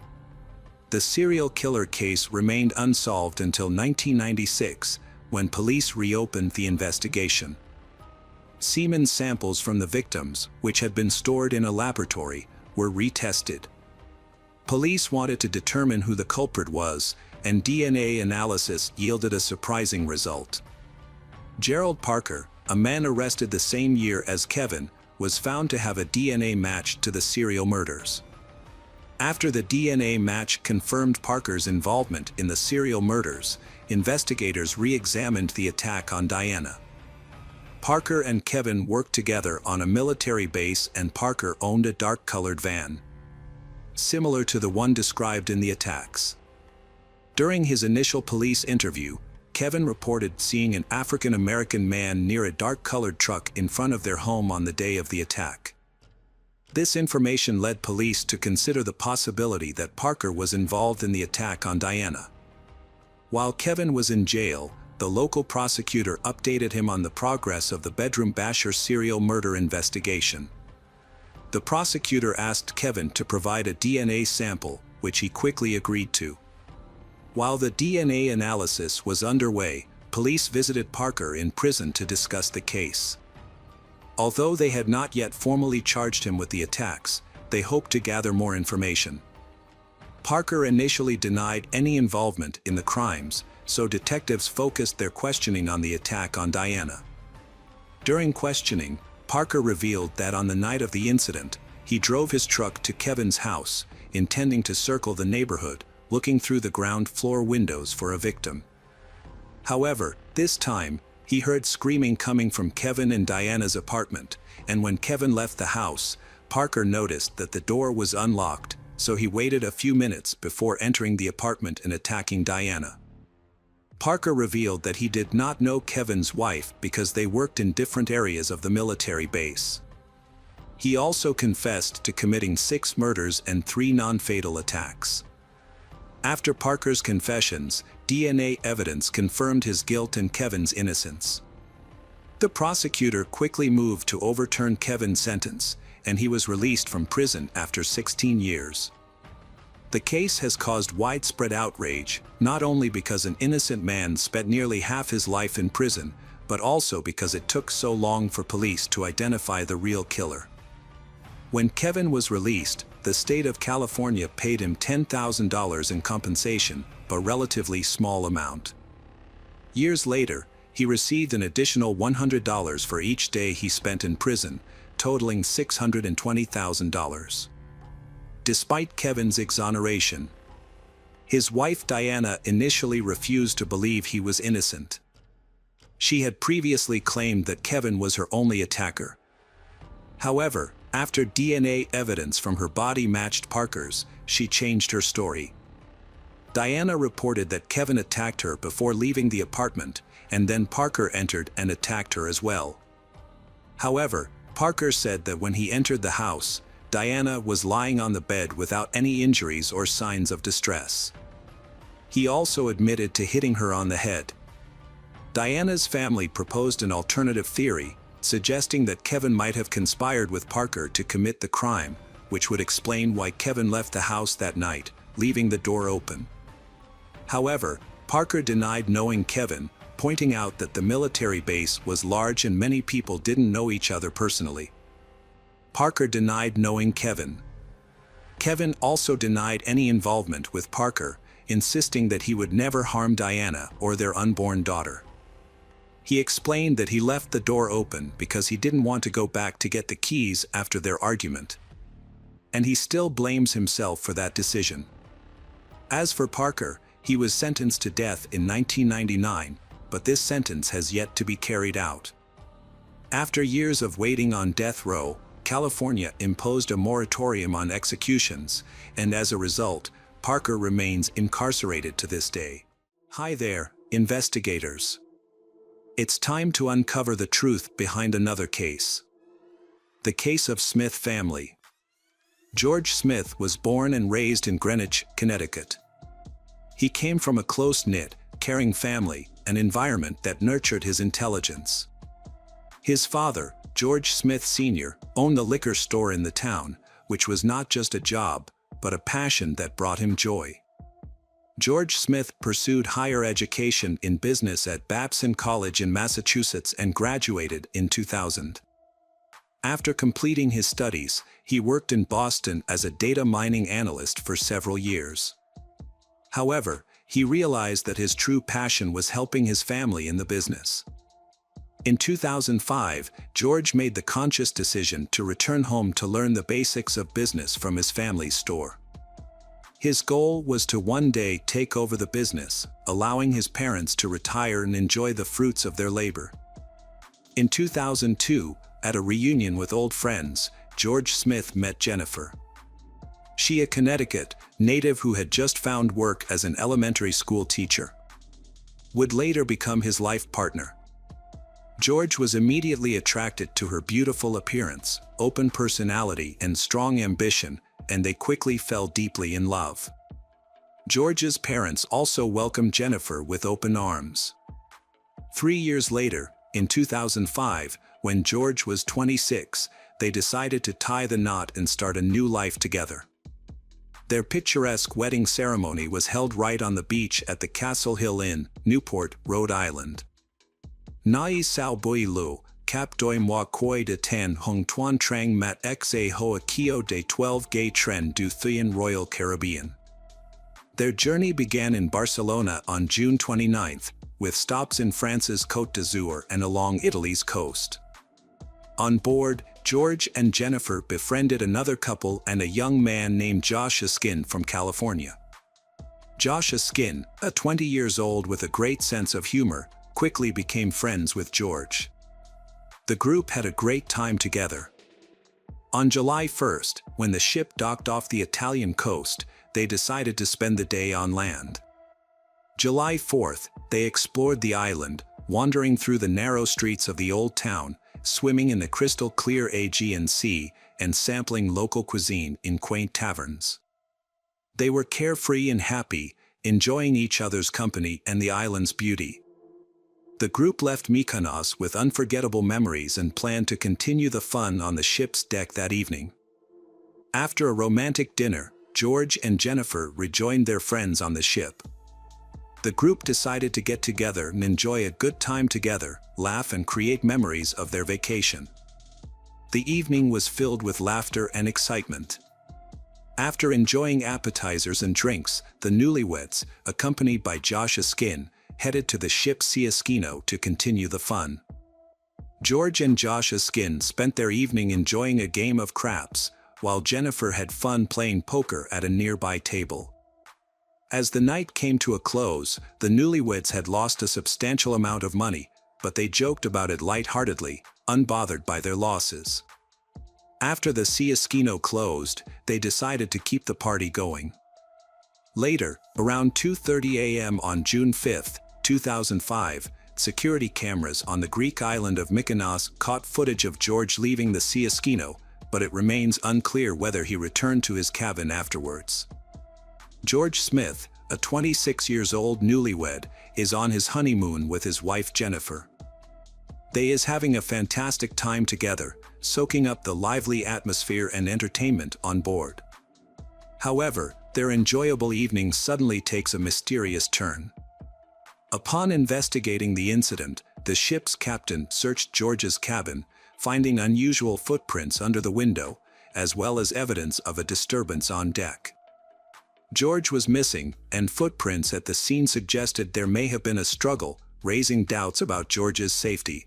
S1: The serial killer case remained unsolved until 1996, when police reopened the investigation. Semen samples from the victims, which had been stored in a laboratory, were retested. Police wanted to determine who the culprit was, and DNA analysis yielded a surprising result. Gerald Parker, a man arrested the same year as Kevin, was found to have a DNA match to the serial murders. After the DNA match confirmed Parker's involvement in the serial murders, investigators re-examined the attack on Diana. Parker and Kevin worked together on a military base, and Parker owned a dark-colored van, similar to the one described in the attacks. During his initial police interview, Kevin reported seeing an African-American man near a dark-colored truck in front of their home on the day of the attack. This information led police to consider the possibility that Parker was involved in the attack on Diana. While Kevin was in jail, the local prosecutor updated him on the progress of the bedroom Bachelor serial murder investigation. The prosecutor asked Kevin to provide a DNA sample, which he quickly agreed to. While the DNA analysis was underway, police visited Parker in prison to discuss the case. Although they had not yet formally charged him with the attacks, they hoped to gather more information. Parker initially denied any involvement in the crimes, so detectives focused their questioning on the attack on Diana. During questioning, Parker revealed that on the night of the incident, he drove his truck to Kevin's house, intending to circle the neighborhood, looking through the ground floor windows for a victim. However, this time, he heard screaming coming from Kevin and Diana's apartment, and when Kevin left the house, Parker noticed that the door was unlocked, so he waited a few minutes before entering the apartment and attacking Diana. Parker revealed that he did not know Kevin's wife because they worked in different areas of the military base. He also confessed to committing 6 murders and 3 non-fatal attacks. After Parker's confessions, DNA evidence confirmed his guilt and Kevin's innocence. The prosecutor quickly moved to overturn Kevin's sentence, and he was released from prison after 16 years. The case has caused widespread outrage, not only because an innocent man spent nearly half his life in prison, but also because it took so long for police to identify the real killer. When Kevin was released, the state of California paid him $10,000 in compensation, a relatively small amount. Years later, he received an additional $100 for each day he spent in prison, totaling $620,000. Despite Kevin's exoneration, his wife Diana initially refused to believe he was innocent. She had previously claimed that Kevin was her only attacker. However, after DNA evidence from her body matched Parker's, she changed her story. Diana reported that Kevin attacked her before leaving the apartment, and then Parker entered and attacked her as well. However, Parker said that when he entered the house, Diana was lying on the bed without any injuries or signs of distress. He also admitted to hitting her on the head. Diana's family proposed an alternative theory, suggesting that Kevin might have conspired with Parker to commit the crime, which would explain why Kevin left the house that night, leaving the door open. However, Parker denied knowing Kevin, pointing out that the military base was large and many people didn't know each other personally. Parker denied knowing Kevin. Kevin also denied any involvement with Parker, insisting that he would never harm Diana or their unborn daughter. He explained that he left the door open because he didn't want to go back to get the keys after their argument. And he still blames himself for that decision. As for Parker, he was sentenced to death in 1999, but this sentence has yet to be carried out. After years of waiting on death row, California imposed a moratorium on executions, and as a result, Parker remains incarcerated to this day. Hi there, investigators. It's time to uncover the truth behind another case. The case of Smith family. George Smith was born and raised in Greenwich, Connecticut. He came from a close-knit, caring family, an environment that nurtured his intelligence. His father, George Smith Sr., owned the liquor store in the town, which was not just a job, but a passion that brought him joy. George Smith pursued higher education in business at Babson College in Massachusetts and graduated in 2000. After completing his studies, he worked in Boston as a data mining analyst for several years. However, he realized that his true passion was helping his family in the business. In 2005, George made the conscious decision to return home to learn the basics of business from his family's store. His goal was to one day take over the business, allowing his parents to retire and enjoy the fruits of their labor. In 2002, at a reunion with old friends, George Smith met Jennifer. She, a Connecticut native who had just found work as an elementary school teacher, would later become his life partner. George was immediately attracted to her beautiful appearance, open personality, and strong ambition, and they quickly fell deeply in love. George's parents also welcomed Jennifer with open arms. 3 years later, in 2005, when George was 26, they decided to tie the knot and start a new life together. Their picturesque wedding ceremony was held right on the beach at the Castle Hill Inn, Newport, Rhode Island. Nai sao bui lu, cap doi moi koi de tan hong tuan trang mat xa hoa kio de 12 gay tren du Thuyen Royal Caribbean. Their journey began in Barcelona on June 29, with stops in France's Côte d'Azur and along Italy's coast. On board, George and Jennifer befriended another couple and a young man named Josh Askin from California. Josh Askin, a 20 years old with a great sense of humor, quickly became friends with George. The group had a great time together. On July 1st, when the ship docked off the Italian coast, they decided to spend the day on land. July 4th, they explored the island, wandering through the narrow streets of the old town, swimming in the crystal-clear Aegean Sea, and sampling local cuisine in quaint taverns. They were carefree and happy, enjoying each other's company and the island's beauty. The group left Mykonos with unforgettable memories and planned to continue the fun on the ship's deck that evening. After a romantic dinner, George and Jennifer rejoined their friends on the ship. The group decided to get together and enjoy a good time together, laugh and create memories of their vacation. The evening was filled with laughter and excitement. After enjoying appetizers and drinks, the newlyweds, accompanied by Josh Askin, headed to the ship Ciaskino to continue the fun. George and Josh Askin spent their evening enjoying a game of craps, while Jennifer had fun playing poker at a nearby table. As the night came to a close, the newlyweds had lost a substantial amount of money, but they joked about it lightheartedly, unbothered by their losses. After the Ciaskino closed, they decided to keep the party going. Later, around 2:30 a.m. on June 5, 2005, security cameras on the Greek island of Mykonos caught footage of George leaving the Ciaskino, but it remains unclear whether he returned to his cabin afterwards. George Smith, a 26-year-old newlywed, is on his honeymoon with his wife Jennifer. They is having a fantastic time together, soaking up the lively atmosphere and entertainment on board. However, their enjoyable evening suddenly takes a mysterious turn. Upon investigating the incident, the ship's captain searched George's cabin, finding unusual footprints under the window, as well as evidence of a disturbance on deck. George was missing, and footprints at the scene suggested there may have been a struggle, raising doubts about George's safety.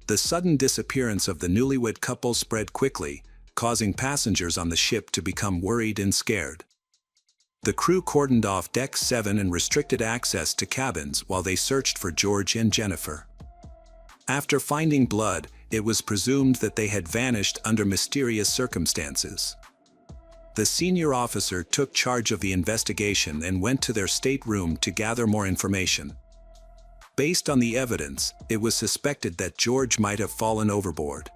S1: The sudden disappearance of the newlywed couple spread quickly, causing passengers on the ship to become worried and scared. The crew cordoned off Deck 7 and restricted access to cabins while they searched for George and Jennifer. After finding blood, it was presumed that they had vanished under mysterious circumstances. The senior officer took charge of the investigation and went to their stateroom to gather more information. Based on the evidence, it was suspected that George might have fallen overboard.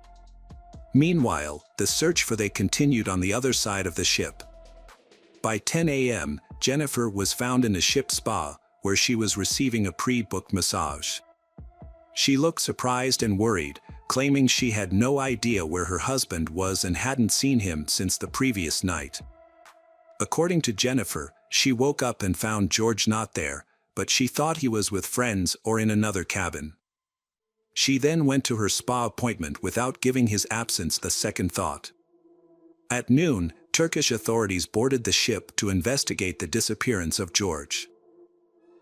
S1: Meanwhile, the search for they continued on the other side of the ship. By 10 a.m., Jennifer was found in a ship spa, where she was receiving a pre-booked massage. She looked surprised and worried, claiming she had no idea where her husband was and hadn't seen him since the previous night. According to Jennifer, she woke up and found George not there, but she thought he was with friends or in another cabin. She then went to her spa appointment without giving his absence the second thought. At noon, Turkish authorities boarded the ship to investigate the disappearance of George.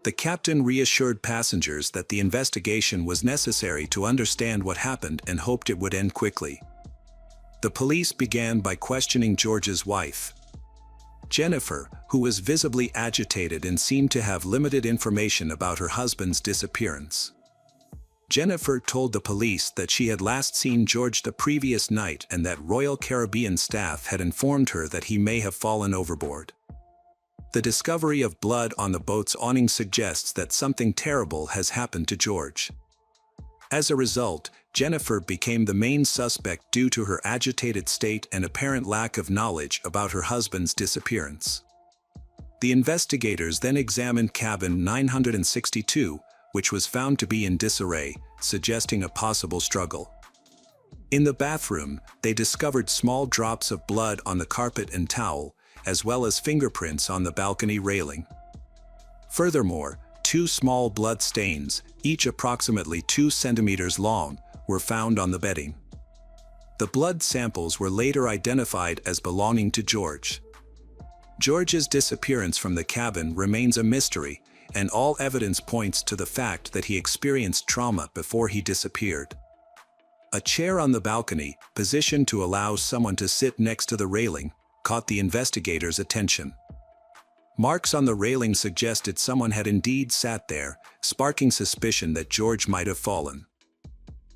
S1: The captain reassured passengers that the investigation was necessary to understand what happened and hoped it would end quickly. The police began by questioning George's wife, Jennifer, who was visibly agitated and seemed to have limited information about her husband's disappearance. Jennifer told the police that she had last seen George the previous night and that Royal Caribbean staff had informed her that he may have fallen overboard. The discovery of blood on the boat's awning suggests that something terrible has happened to George. As a result, Jennifer became the main suspect due to her agitated state and apparent lack of knowledge about her husband's disappearance. The investigators then examined cabin 962, which was found to be in disarray, suggesting a possible struggle. In the bathroom, they discovered small drops of blood on the carpet and towel, as well as fingerprints on the balcony railing. Furthermore, two small blood stains, each approximately 2 centimeters long, were found on the bedding. The blood samples were later identified as belonging to George. George's disappearance from the cabin remains a mystery, and all evidence points to the fact that he experienced trauma before he disappeared. A chair on the balcony, positioned to allow someone to sit next to the railing, caught the investigators' attention. Marks on the railing suggested someone had indeed sat there, sparking suspicion that George might have fallen.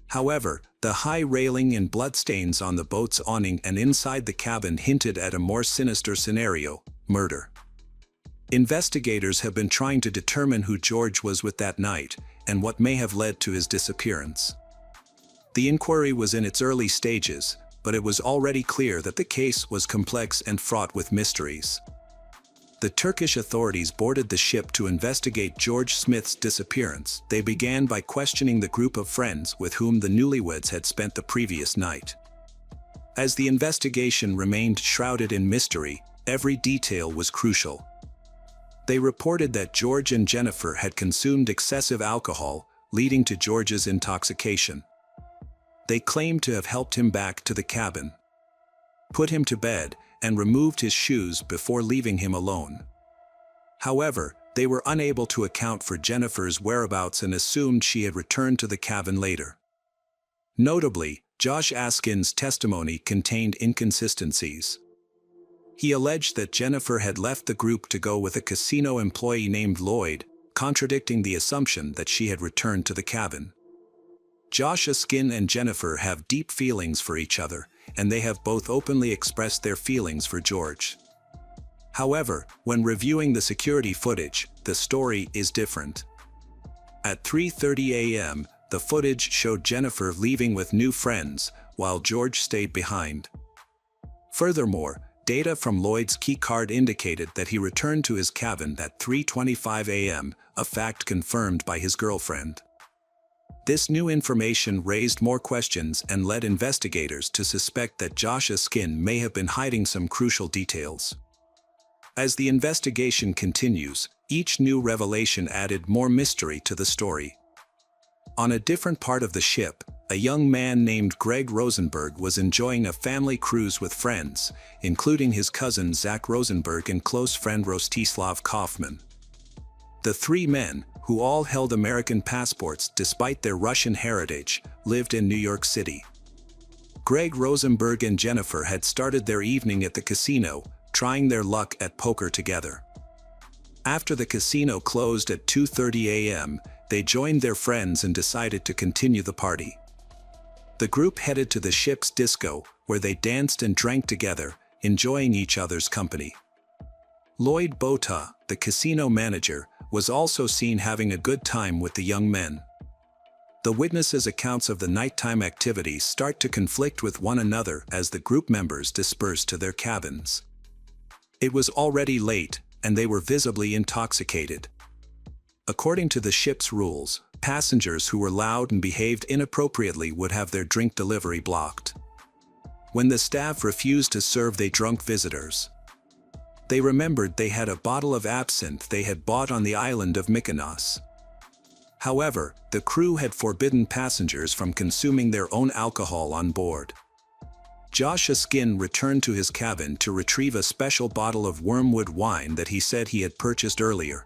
S1: However, the high railing and bloodstains on the boat's awning and inside the cabin hinted at a more sinister scenario: murder. Investigators have been trying to determine who George was with that night, and what may have led to his disappearance. The inquiry was in its early stages, but it was already clear that the case was complex and fraught with mysteries. The Turkish authorities boarded the ship to investigate George Smith's disappearance. They began by questioning the group of friends with whom the newlyweds had spent the previous night. As the investigation remained shrouded in mystery, every detail was crucial. They reported that George and Jennifer had consumed excessive alcohol, leading to George's intoxication. They claimed to have helped him back to the cabin, put him to bed, and removed his shoes before leaving him alone. However, they were unable to account for Jennifer's whereabouts and assumed she had returned to the cabin later. Notably, Josh Askin's testimony contained inconsistencies. He alleged that Jennifer had left the group to go with a casino employee named Lloyd, contradicting the assumption that she had returned to the cabin. Josh Askin and Jennifer have deep feelings for each other, and they have both openly expressed their feelings for George. However, when reviewing the security footage, the story is different. At 3:30 a.m., the footage showed Jennifer leaving with new friends, while George stayed behind. Furthermore, data from Lloyd's keycard indicated that he returned to his cabin at 3:25 a.m., a fact confirmed by his girlfriend. This new information raised more questions and led investigators to suspect that Josh Askin may have been hiding some crucial details. As the investigation continues, each new revelation added more mystery to the story. On a different part of the ship, a young man named Greg Rosenberg was enjoying a family cruise with friends, including his cousin Zach Rosenberg and close friend Rostislav Kaufman. The three men, who all held American passports despite their Russian heritage, lived in New York City. Greg Rosenberg and Jennifer had started their evening at the casino, trying their luck at poker together. After the casino closed at 2:30 a.m., they joined their friends and decided to continue the party. The group headed to the ship's disco, where they danced and drank together, enjoying each other's company. Lloyd Bota, the casino manager, was also seen having a good time with the young men. The witnesses' accounts of the nighttime activities start to conflict with one another as the group members disperse to their cabins. It was already late, and they were visibly intoxicated. According to the ship's rules, passengers who were loud and behaved inappropriately would have their drink delivery blocked. When the staff refused to serve the drunk visitors, they remembered they had a bottle of absinthe they had bought on the island of Mykonos. However, the crew had forbidden passengers from consuming their own alcohol on board. Josh Askin returned to his cabin to retrieve a special bottle of wormwood wine that he said he had purchased earlier.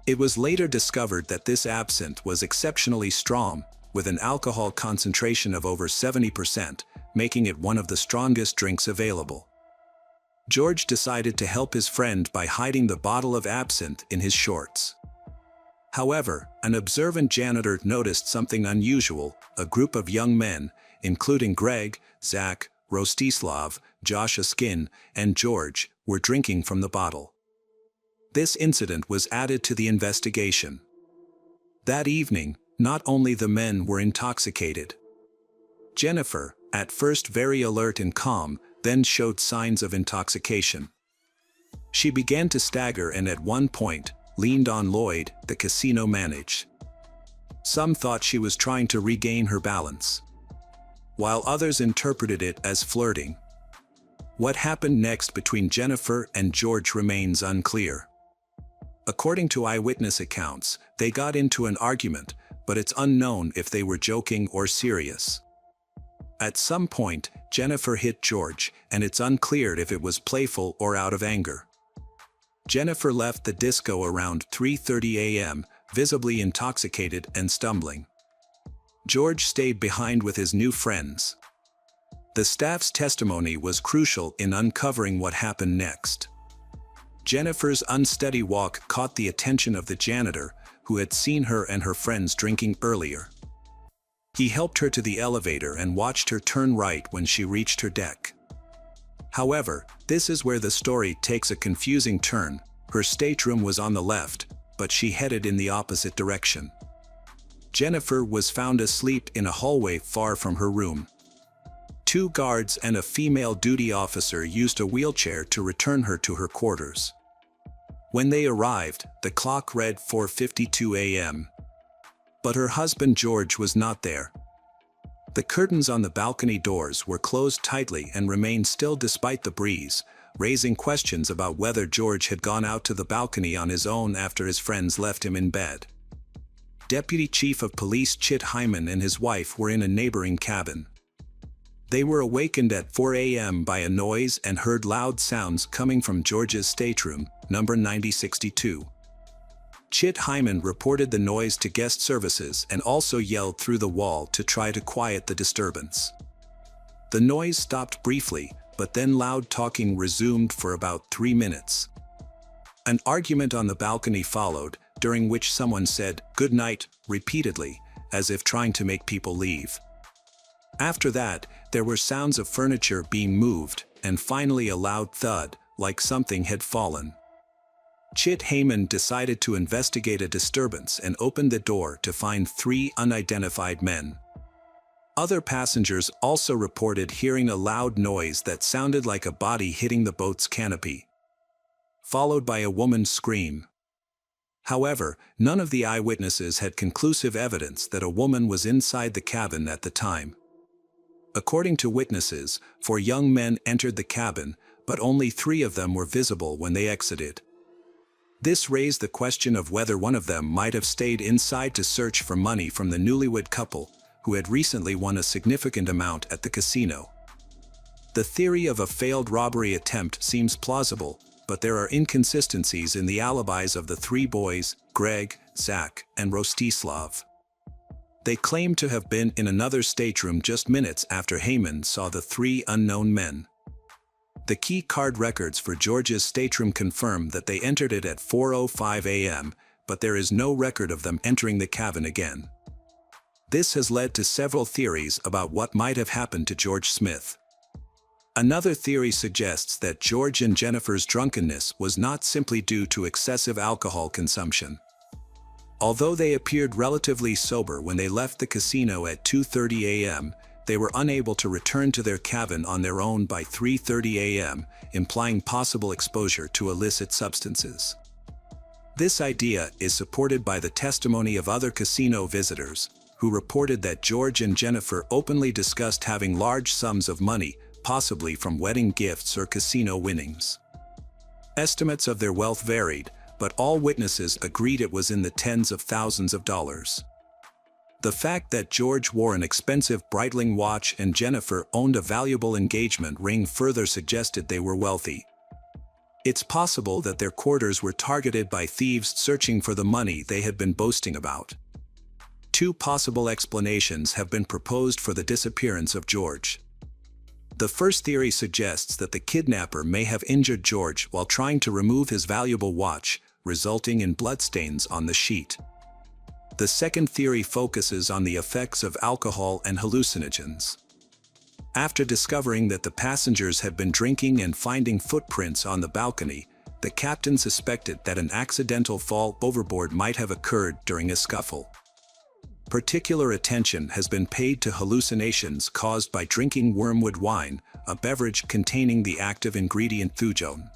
S1: It was later discovered that this absinthe was exceptionally strong, with an alcohol concentration of over 70%, making it one of the strongest drinks available. George decided to help his friend by hiding the bottle of absinthe in his shorts. However, an observant janitor noticed something unusual. A group of young men, including Greg, Zach, Rostislav, Josh Askin, and George, were drinking from the bottle. This incident was added to the investigation. That evening, not only the men were intoxicated. Jennifer, at first very alert and calm, then showed signs of intoxication. She began to stagger and at one point, leaned on Lloyd, the casino manager. Some thought she was trying to regain her balance, while others interpreted it as flirting. What happened next between Jennifer and George remains unclear. According to eyewitness accounts, they got into an argument, but it's unknown if they were joking or serious. At some point, Jennifer hit George, and it's unclear if it was playful or out of anger. Jennifer left the disco around 3:30 a.m., visibly intoxicated and stumbling. George stayed behind with his new friends. The staff's testimony was crucial in uncovering what happened next. Jennifer's unsteady walk caught the attention of the janitor, who had seen her and her friends drinking earlier. He helped her to the elevator and watched her turn right when she reached her deck. However, this is where the story takes a confusing turn. Her stateroom was on the left, but she headed in the opposite direction. Jennifer was found asleep in a hallway far from her room. 2 guards and a female duty officer used a wheelchair to return her to her quarters. When they arrived, the clock read 4:52 a.m. But her husband George was not there. The curtains on the balcony doors were closed tightly and remained still despite the breeze, raising questions about whether George had gone out to the balcony on his own after his friends left him in bed. Deputy Chief of Police Chit Hyman and his wife were in a neighboring cabin. They were awakened at 4 a.m. by a noise and heard loud sounds coming from George's stateroom, number 9062. Chit Hyman reported the noise to guest services and also yelled through the wall to try to quiet the disturbance. The noise stopped briefly, but then loud talking resumed for about 3 minutes. An argument on the balcony followed, during which someone said, "Good night," repeatedly, as if trying to make people leave. After that, there were sounds of furniture being moved, and finally a loud thud, like something had fallen. Chit Hyman decided to investigate a disturbance and opened the door to find 3 unidentified men. Other passengers also reported hearing a loud noise that sounded like a body hitting the boat's canopy, followed by a woman's scream. However, none of the eyewitnesses had conclusive evidence that a woman was inside the cabin at the time. According to witnesses, 4 young men entered the cabin, but only 3 of them were visible when they exited. This raised the question of whether one of them might have stayed inside to search for money from the newlywed couple, who had recently won a significant amount at the casino. The theory of a failed robbery attempt seems plausible, but there are inconsistencies in the alibis of the 3 boys, Greg, Zach, and Rostislav. They claim to have been in another stateroom just minutes after Hyman saw the 3 unknown men. The key card records for George's stateroom confirm that they entered it at 4:05 a.m., but there is no record of them entering the cabin again. This has led to several theories about what might have happened to George Smith. Another theory suggests that George and Jennifer's drunkenness was not simply due to excessive alcohol consumption. Although they appeared relatively sober when they left the casino at 2:30 a.m., they were unable to return to their cabin on their own by 3:30 a.m., implying possible exposure to illicit substances. This idea is supported by the testimony of other casino visitors, who reported that George and Jennifer openly discussed having large sums of money, possibly from wedding gifts or casino winnings. Estimates of their wealth varied, but all witnesses agreed it was in the tens of thousands of dollars. The fact that George wore an expensive Breitling watch and Jennifer owned a valuable engagement ring further suggested they were wealthy. It's possible that their quarters were targeted by thieves searching for the money they had been boasting about. 2 possible explanations have been proposed for the disappearance of George. The first theory suggests that the kidnapper may have injured George while trying to remove his valuable watch, resulting in bloodstains on the sheet. The second theory focuses on the effects of alcohol and hallucinogens. After discovering that the passengers had been drinking and finding footprints on the balcony, the captain suspected that an accidental fall overboard might have occurred during a scuffle. Particular attention has been paid to hallucinations caused by drinking wormwood wine, a beverage containing the active ingredient thujone.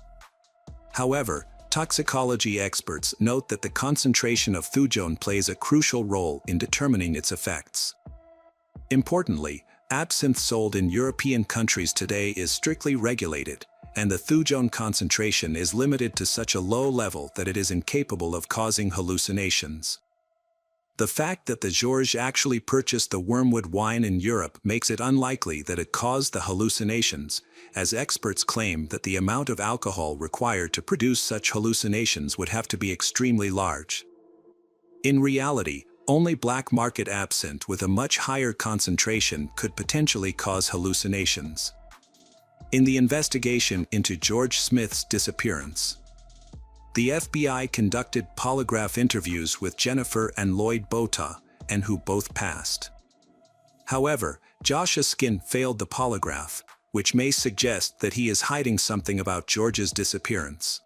S1: However, toxicology experts note that the concentration of thujone plays a crucial role in determining its effects. Importantly, absinthe sold in European countries today is strictly regulated, and the thujone concentration is limited to such a low level that it is incapable of causing hallucinations. The fact that the George actually purchased the wormwood wine in Europe makes it unlikely that it caused the hallucinations, as experts claim that the amount of alcohol required to produce such hallucinations would have to be extremely large. In reality, only black market absinthe with a much higher concentration could potentially cause hallucinations. In the investigation into George Smith's disappearance, the FBI conducted polygraph interviews with Jennifer and Lloyd Bota, and who both passed. However, Joshua Skin failed the polygraph, which may suggest that he is hiding something about George's disappearance.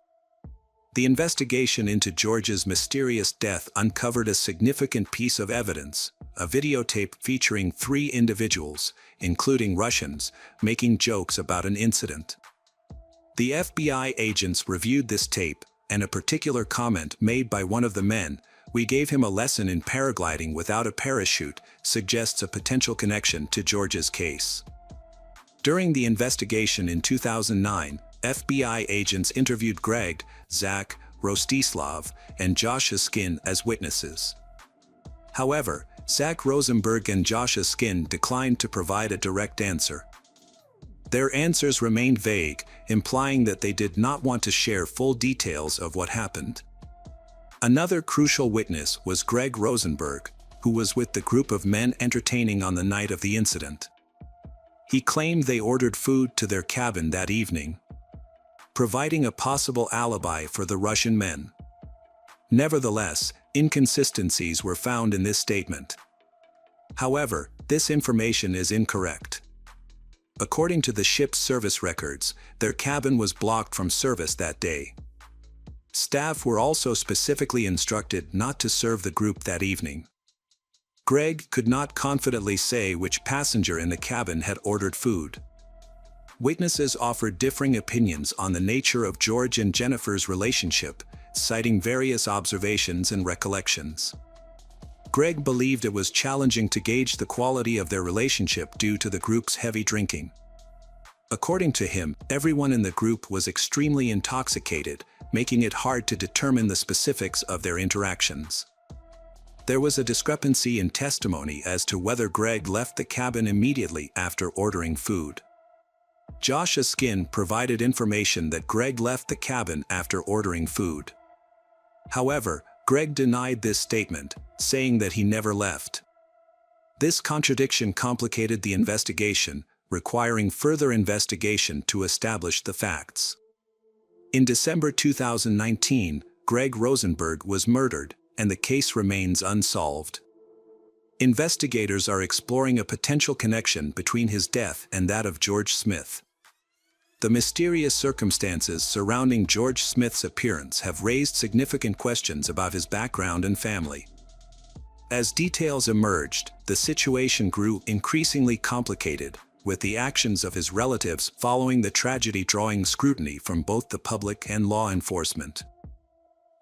S1: The investigation into George's mysterious death uncovered a significant piece of evidence, a videotape featuring 3 individuals, including Russians, making jokes about an incident. The FBI agents reviewed this tape, and a particular comment made by one of the men, "We gave him a lesson in paragliding without a parachute," suggests a potential connection to George's case. During the investigation in 2009, FBI agents interviewed Greg, Zach, Rostislav, and Joshua Skin as witnesses. However, Zach Rosenberg and Joshua Skin declined to provide a direct answer. Their answers remained vague, implying that they did not want to share full details of what happened. Another crucial witness was Greg Rosenberg, who was with the group of men entertaining on the night of the incident. He claimed they ordered food to their cabin that evening, providing a possible alibi for the Russian men. Nevertheless, inconsistencies were found in this statement. However, this information is incorrect. According to the ship's service records, their cabin was blocked from service that day. Staff were also specifically instructed not to serve the group that evening. Greg could not confidently say which passenger in the cabin had ordered food. Witnesses offered differing opinions on the nature of George and Jennifer's relationship, citing various observations and recollections. Greg believed it was challenging to gauge the quality of their relationship due to the group's heavy drinking. According to him, everyone in the group was extremely intoxicated, making it hard to determine the specifics of their interactions. There was a discrepancy in testimony as to whether Greg left the cabin immediately after ordering food. Josh Askin provided information that Greg left the cabin after ordering food. However, Greg denied this statement, saying that he never left. This contradiction complicated the investigation, requiring further investigation to establish the facts. In December 2019, Greg Rosenberg was murdered, and the case remains unsolved. Investigators are exploring a potential connection between his death and that of George Smith. The mysterious circumstances surrounding George Smith's appearance have raised significant questions about his background and family. As details emerged, the situation grew increasingly complicated, with the actions of his relatives following the tragedy drawing scrutiny from both the public and law enforcement.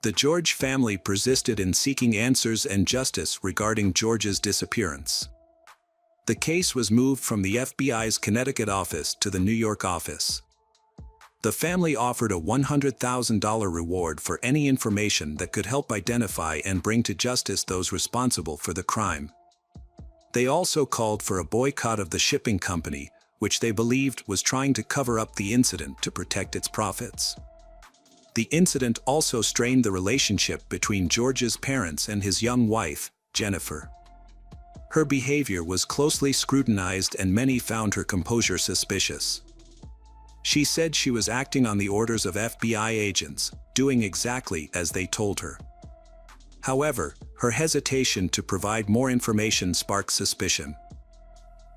S1: The George family persisted in seeking answers and justice regarding George's disappearance. The case was moved from the FBI's Connecticut office to the New York office. The family offered a $100,000 reward for any information that could help identify and bring to justice those responsible for the crime. They also called for a boycott of the shipping company, which they believed was trying to cover up the incident to protect its profits. The incident also strained the relationship between George's parents and his young wife, Jennifer. Her behavior was closely scrutinized and many found her composure suspicious. She said she was acting on the orders of FBI agents, doing exactly as they told her. However, her hesitation to provide more information sparked suspicion.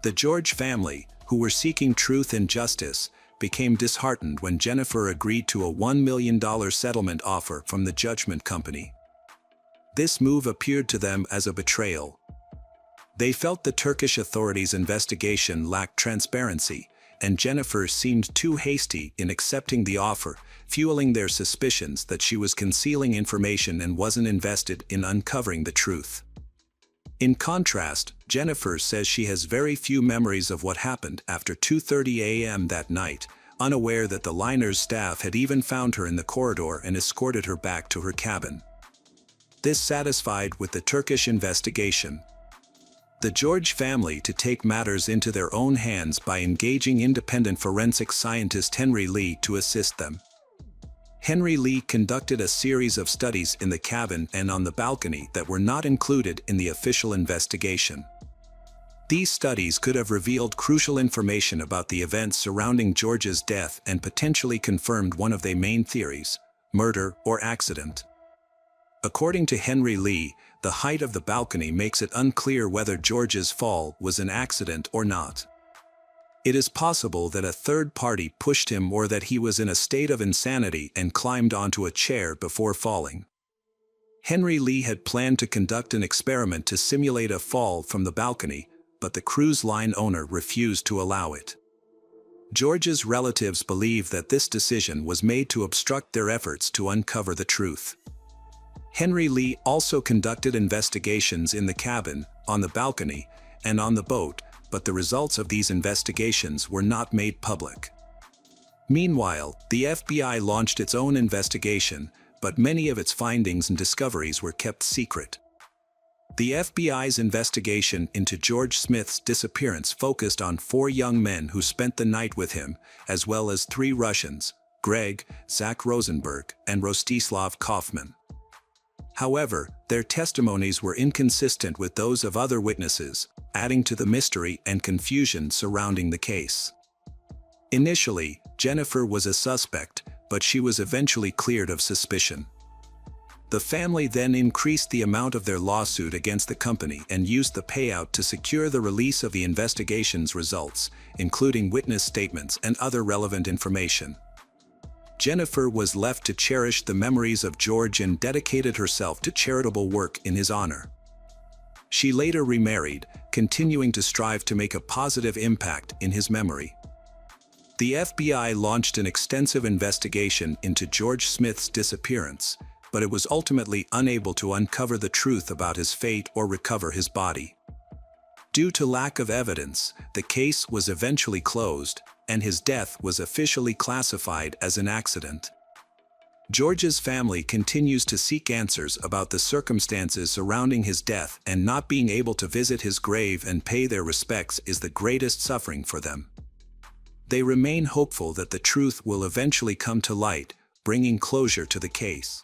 S1: The George family, who were seeking truth and justice, became disheartened when Jennifer agreed to a $1 million settlement offer from the judgment company. This move appeared to them as a betrayal. They felt the Turkish authorities' investigation lacked transparency, and Jennifer seemed too hasty in accepting the offer, fueling their suspicions that she was concealing information and wasn't invested in uncovering the truth. In contrast, Jennifer says she has very few memories of what happened after 2:30 a.m. that night, unaware that the liner's staff had even found her in the corridor and escorted her back to her cabin. This satisfied with the Turkish investigation. The George family to take matters into their own hands by engaging independent forensic scientist Henry Lee to assist them. Henry Lee conducted a series of studies in the cabin and on the balcony that were not included in the official investigation. These studies could have revealed crucial information about the events surrounding George's death and potentially confirmed one of their main theories: murder or accident. According to Henry Lee, the height of the balcony makes it unclear whether George's fall was an accident or not. It is possible that a third party pushed him or that he was in a state of insanity and climbed onto a chair before falling. Henry Lee had planned to conduct an experiment to simulate a fall from the balcony, but the cruise line owner refused to allow it. George's relatives believe that this decision was made to obstruct their efforts to uncover the truth. Henry Lee also conducted investigations in the cabin, on the balcony, and on the boat, but the results of these investigations were not made public. Meanwhile, the FBI launched its own investigation, but many of its findings and discoveries were kept secret. The FBI's investigation into George Smith's disappearance focused on 4 young men who spent the night with him, as well as 3 Russians, Greg, Zach Rosenberg, and Rostislav Kaufman. However, their testimonies were inconsistent with those of other witnesses, adding to the mystery and confusion surrounding the case. Initially, Jennifer was a suspect, but she was eventually cleared of suspicion. The family then increased the amount of their lawsuit against the company and used the payout to secure the release of the investigation's results, including witness statements and other relevant information. Jennifer was left to cherish the memories of George and dedicated herself to charitable work in his honor. She later remarried, continuing to strive to make a positive impact in his memory. The FBI launched an extensive investigation into George Smith's disappearance, but it was ultimately unable to uncover the truth about his fate or recover his body. Due to lack of evidence, the case was eventually closed, and his death was officially classified as an accident. George's family continues to seek answers about the circumstances surrounding his death, and not being able to visit his grave and pay their respects is the greatest suffering for them. They remain hopeful that the truth will eventually come to light, bringing closure to the case.